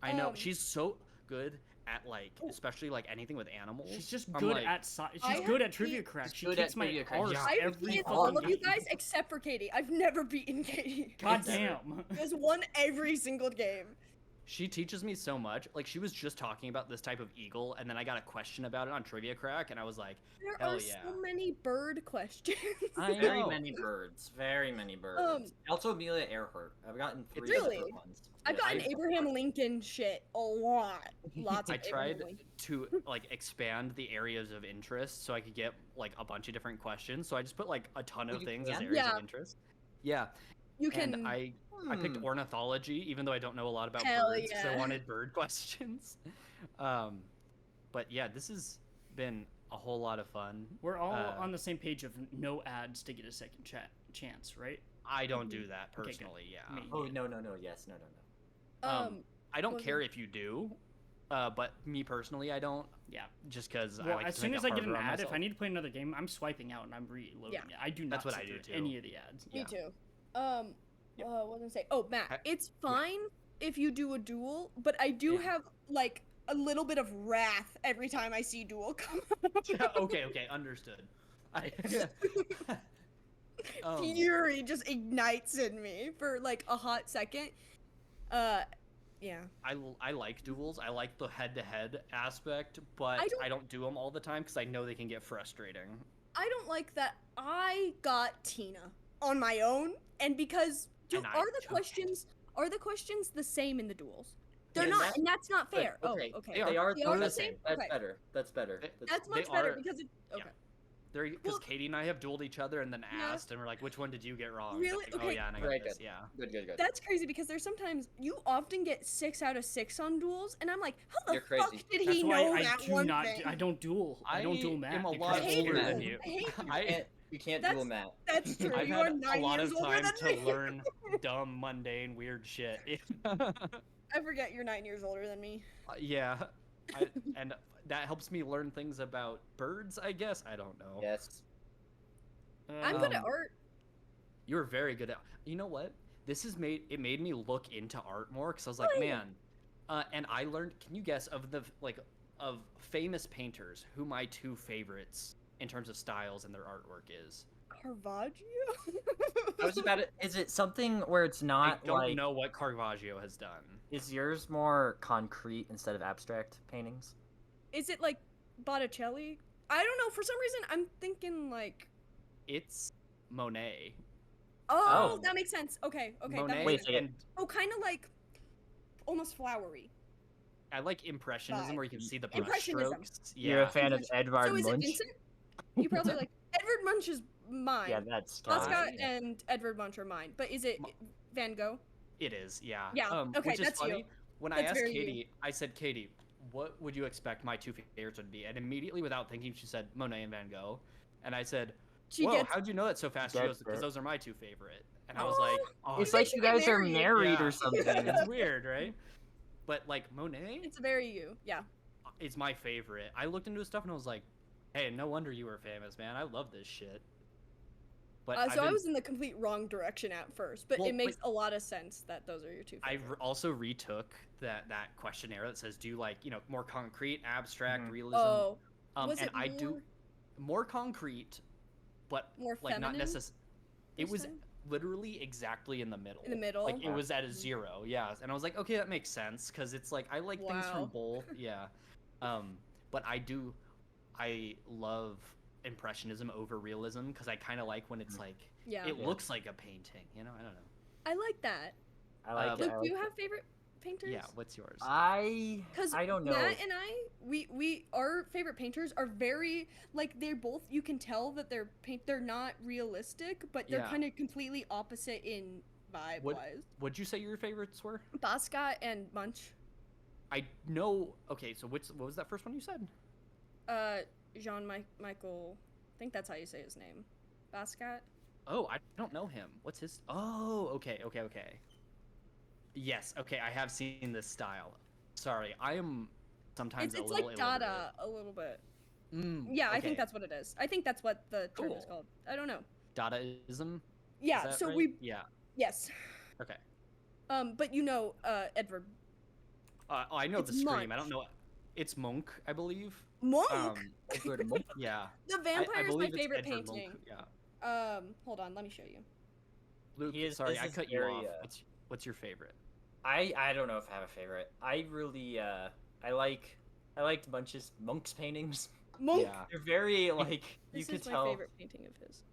B: I know
D: Um,
B: she's so good at like, especially like anything with animals.
A: She's just
B: I'm
A: good
B: like,
A: at
D: I
A: she's good
D: have
A: at trivia
D: beat-
A: crack. She
C: good at
A: kicks my
C: trivia crack,
A: arse
C: yeah.
D: I've
A: every
D: beaten
A: fucking
D: all of you
A: game.
D: guys except for Katie. I've never beaten Katie.
A: God
C: Never.
A: damn.
D: She has won every single game.
B: She teaches me so much. Like, she was just talking about this type of eagle, and then I got a question about it on Trivia Crack, and I was like,
D: There
B: hell
D: are
B: yeah.
D: so many bird questions.
B: I
C: Very
B: know.
C: many birds. Very many birds. Also, Amelia Earhart. I've gotten 3
D: Really?
C: separate ones.
D: I've gotten
B: I-
D: Abraham Lincoln shit a lot. Lots of
B: I tried
D: Abraham Lincoln.
B: to like expand the areas of interest so I could get like a bunch of different questions. So I just put like a ton
C: Oh,
B: of
C: you
B: things as
C: can?
B: areas
D: Yeah.
B: of interest. Yeah,
D: You can.
B: and I picked ornithology, even though I don't know a lot about
D: Hell
B: birds, because I
D: yeah.
B: wanted bird questions. But yeah, this has been a whole lot of fun.
A: We're all
B: Uh,
A: on the same page of no ads to get a second chance, right?
B: I don't do that
A: Okay, good.
B: personally. Yeah.
A: Me.
C: Oh no. Yes, no.
B: I don't
D: was
B: care
D: it?
B: if you do, but me personally, I don't.
A: Yeah.
B: Just because I
A: Well,
B: like
A: as
B: to
A: soon
B: make
A: as
B: it
A: I get an
B: harder on
A: ad, if
B: myself.
A: I need to play another game, I'm swiping out and I'm reloading
D: Yeah.
A: it. I do not
B: That's what
A: sit
B: I do
A: through
B: too.
A: any of the ads.
D: Me
B: Yeah.
D: too.
B: Yep.
D: What was I gonna say? Oh, Matt,
B: I-
D: it's fine if you do a duel, but I do
B: Yeah.
D: have like a little bit of wrath every time I see duel come up.
B: okay, understood. I,
D: Fury just ignites in me for like a hot second. Yeah.
B: I like duels. I like the head-to-head aspect, but
D: I
B: I
D: don't-
B: don't do them all the time because I know they can get frustrating.
D: I don't like that I got Tina on my own, and because
B: And I
D: are the
B: took
D: questions the same in the duels? They're
C: Yeah,
D: not,
C: that-
D: and that's not
C: But,
D: fair.
C: okay,
D: Oh, okay.
B: They are.
C: They are,
D: They are
C: the
D: the
C: same.
D: same?
C: That's
D: Okay.
C: better. That's better.
B: They-
D: That's
B: they
D: much better
B: are-
D: because it.
B: yeah.
D: Okay.
B: Because
D: Well-
B: Katie and I have dueled each other and then
D: Yeah.
B: asked, and we're like, "Which one did you get wrong?"
D: Really?
B: Like, oh
D: Okay.
B: yeah, and I got
C: Right,
B: this.
C: good.
B: Yeah.
C: Good.
D: That's crazy because there's sometimes you often get 6 out of 6 on duels, and I'm like, how the
C: You're crazy.
D: fuck did
A: That's
D: he
A: why
D: know
A: I
D: that
A: do
D: one
A: not.
D: thing?
A: I don't duel. I don't duel Matt.
B: am a
A: because
B: lot
D: I hate
B: older
D: you.
B: than you.
D: I hate you.
C: You can't
D: That's-
C: duel Matt.
D: That's true.
B: I've
D: you
B: had
D: are 9
B: a lot
D: years
B: of
D: older
B: time
D: than
B: to
D: me.
B: learn dumb, mundane, weird shit.
D: I forget you're 9 years older than me.
B: Yeah, and that helps me learn things about birds. I guess I don't know.
C: Yes.
D: I'm good at
B: Um,
D: art.
B: You're very good at. You know what? This has made me look into art more because I was like,
D: Oh,
B: man. And I learned. Can you guess of of famous painters who my 2 favorites in terms of styles and their artwork is?
D: Caravaggio?
C: I was about it. Is it something where it's
B: I
C: not
B: don't
C: like?
B: know what Caravaggio has done.
C: Is yours more concrete instead of abstract paintings?
D: Is it like Botticelli? I don't know. For some reason, I'm thinking like.
B: It's Monet.
D: Oh,
C: Oh.
D: that makes sense. Okay, that
B: Monet
D: makes
C: Wait,
D: sense.
C: second.
B: and
D: Oh, kind of like almost flowery.
B: I like impressionism
D: Vibe.
B: where you can see the brush
D: Impressionism.
B: strokes.
C: You're a
B: Yeah.
C: fan of Edvard
D: So is
C: Munch?
D: it Vincent? You probably like Edvard Munch is mine.
C: Yeah, that's
D: Oscar
C: Calvin.
D: and Edvard Munch are mine. But is it Van Gogh?
B: It is, yeah.
D: Yeah, okay,
B: which is
D: that's you.
B: funny. When I
D: That's
B: asked
D: very you.
B: Katie, I said, Katie, what would you expect my 2 favorites would be? And immediately, without thinking, she said Monet and Van Gogh. And I said,
D: She
B: whoa,
D: gets.
B: how'd you know that so fast? She
C: Gets
B: goes, because
C: it.
B: those are my 2 favorite. And I was like, oh,
C: It's
D: You
C: like
D: guys
C: you
D: should get
C: guys are
D: married.
C: married
B: Yeah.
C: or something.
B: it's weird, right? But like Monet
D: It's very you. Yeah.
B: is my favorite. I looked into his stuff and I was like, hey, no wonder you were famous, man. I love this shit. But
D: So I was in the complete wrong direction at first, but
B: Well,
D: it makes a lot of sense that those are your 2
B: I
D: favorites.
B: also retook that questionnaire that says, do you like, more concrete, abstract,
C: Mhm.
B: realism?
D: Oh,
B: and
D: was it
B: I do more concrete, but
D: more
B: like
D: feminine?
B: not necessarily. It
D: this
B: was
D: time?
B: literally exactly in the middle.
D: In the middle?
B: Like it
C: Wow.
B: was at a 0, yeah. And I was like, okay, that makes sense because it's like I like things
D: Wow.
B: from both, yeah. But I love impressionism over realism because I kind of like when it's like
D: Yeah.
B: it
C: Yeah.
B: looks like a painting, I don't know.
D: I like that.
C: I like it.
D: Luke,
C: I
D: do
C: like
D: you
C: it.
D: have favorite painters?
B: Yeah, what's yours?
D: Because
C: I don't know.
D: Matt and I, we our favorite painters are very like they're both. You can tell that they're not realistic, but they're
B: Yeah.
D: kind of completely opposite in vibe wise.
B: What'd you say your favorites were?
D: Basquiat and Munch.
B: I know. Okay, so what was that first one you said?
D: Michael. I think that's how you say his name. Basquiat.
B: Oh, I don't know him. What's his? Oh, okay. Yes, okay. I have seen this style. Sorry, I am sometimes
D: It's
B: a little
D: like Dada
B: illiterate.
D: a little bit.
B: Mm,
D: Yeah, I
B: okay.
D: think that's what it is. I think that's what the term is
B: Cool.
D: called. I don't know.
B: Dadaism.
D: Yeah.
B: Is that
D: So
B: right? Yeah.
D: yes.
B: Okay.
D: But you know, Edward.
B: I know
D: It's
B: the Scream. I
D: Munch.
B: don't know. It's Monk, I believe.
D: Monk.
C: Edward Munch.
B: Yeah.
D: The
B: I
D: vampire is my
B: believe it's
D: favorite
B: Edward
D: painting.
B: Monk. Yeah.
D: Hold on, let me show you.
B: Luke,
C: He is-
B: sorry,
C: this
B: I
C: is
B: cut you
C: very,
B: off. What's your favorite?
C: I don't know if I have a favorite. I really I liked Monk's paintings.
D: Monk.
B: Yeah.
C: They're very like you
D: This
C: could
D: is my
C: tell.
D: favorite painting of his.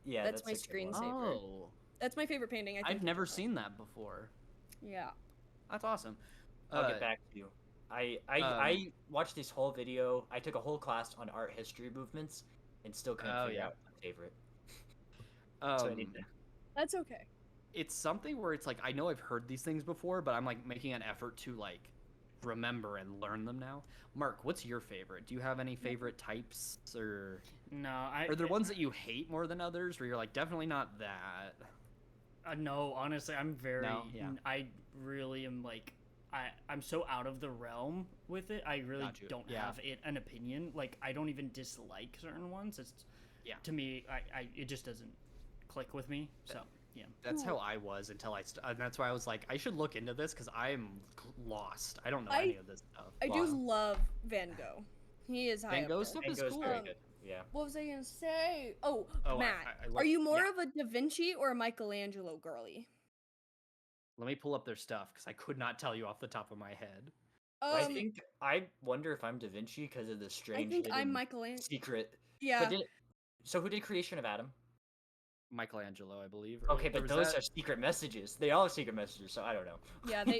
C: Yeah,
D: That's my
C: a good one.
D: screensaver.
B: Oh,
D: That's my favorite painting. I think
B: I've never seen that before.
D: Yeah.
B: That's awesome.
C: I'll get back to you. I watched this whole video. I took a whole class on art history movements and still couldn't
B: Oh,
C: figure
B: yeah.
C: out my favorite. So I need to.
D: That's okay.
B: It's something where it's like I know I've heard these things before, but I'm like making an effort to like remember and learn them now. Mark, what's your favorite? Do you have any favorite types, or
A: No,
B: are there ones that you hate more than others, where you're like definitely not that?
A: No, honestly, I'm very.
B: No? Yeah.
A: I really am like. I'm so out of the realm with it. I really
B: Got you.
A: don't
B: Yeah.
A: have an opinion. Like, I don't even dislike certain ones. It's to me, it just doesn't click with me. So yeah.
B: That's how I was until and that's why I was like, I should look into this because I'm lost. I don't know
D: I-
B: any of this stuff.
D: I
C: Wow.
D: do love Van Gogh. He is high
B: Van
D: up
B: Gogh
D: there.
B: stuff
C: Van
B: is
C: Gogh's
B: cool.
C: very good. Yeah.
D: What was I gonna say? Oh,
B: Oh,
D: Matt,
B: I
D: are
B: love-
D: you more
B: yeah.
D: of a Da Vinci or a Michelangelo girly?
B: Let me pull up their stuff because I could not tell you off the top of my head.
C: I wonder if I'm Da Vinci because of the strange
D: I think I'm
C: hidden
D: Michelangelo.
C: secret.
D: Yeah.
C: But so who did Creation of Adam?
B: Michelangelo, I believe. or
C: Okay,
B: there
C: but
B: was
C: those
B: that-
C: are secret messages. They all have secret messages, so I don't know.
D: Yeah, they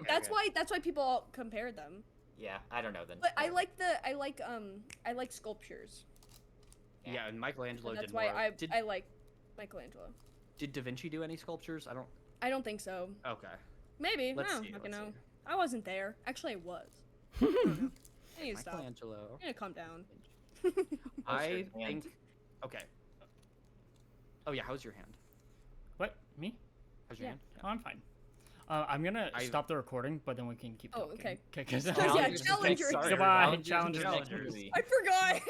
D: that's
B: Okay.
D: why people all compared them.
C: Yeah, I don't know then.
D: But I like sculptures.
B: Yeah, and Michelangelo
D: And that's
B: did
D: why
B: more.
D: I like Michelangelo.
B: Did Da Vinci do any sculptures?
D: I don't think so.
B: Okay.
D: Maybe.
B: Let's
D: I don't
B: see,
D: fucking
B: let's
D: know.
B: see.
D: I wasn't there. Actually, I was. I don't know. I need to stop.
B: Michelangelo.
D: I need to calm down.
B: I
C: your hand?
B: think. Okay. Oh yeah, how's your hand?
A: What? Me?
B: How's your
D: Yeah.
B: hand?
A: Oh, I'm fine. I'm gonna
B: I-
A: stop the recording, but then we can keep
D: Oh,
A: talking.
D: okay.
A: Because
D: Yeah,
C: Challengers,
D: challengers.
C: sorry,
A: Goodbye,
C: challengers
A: challengers.
C: next movie.
D: I forgot.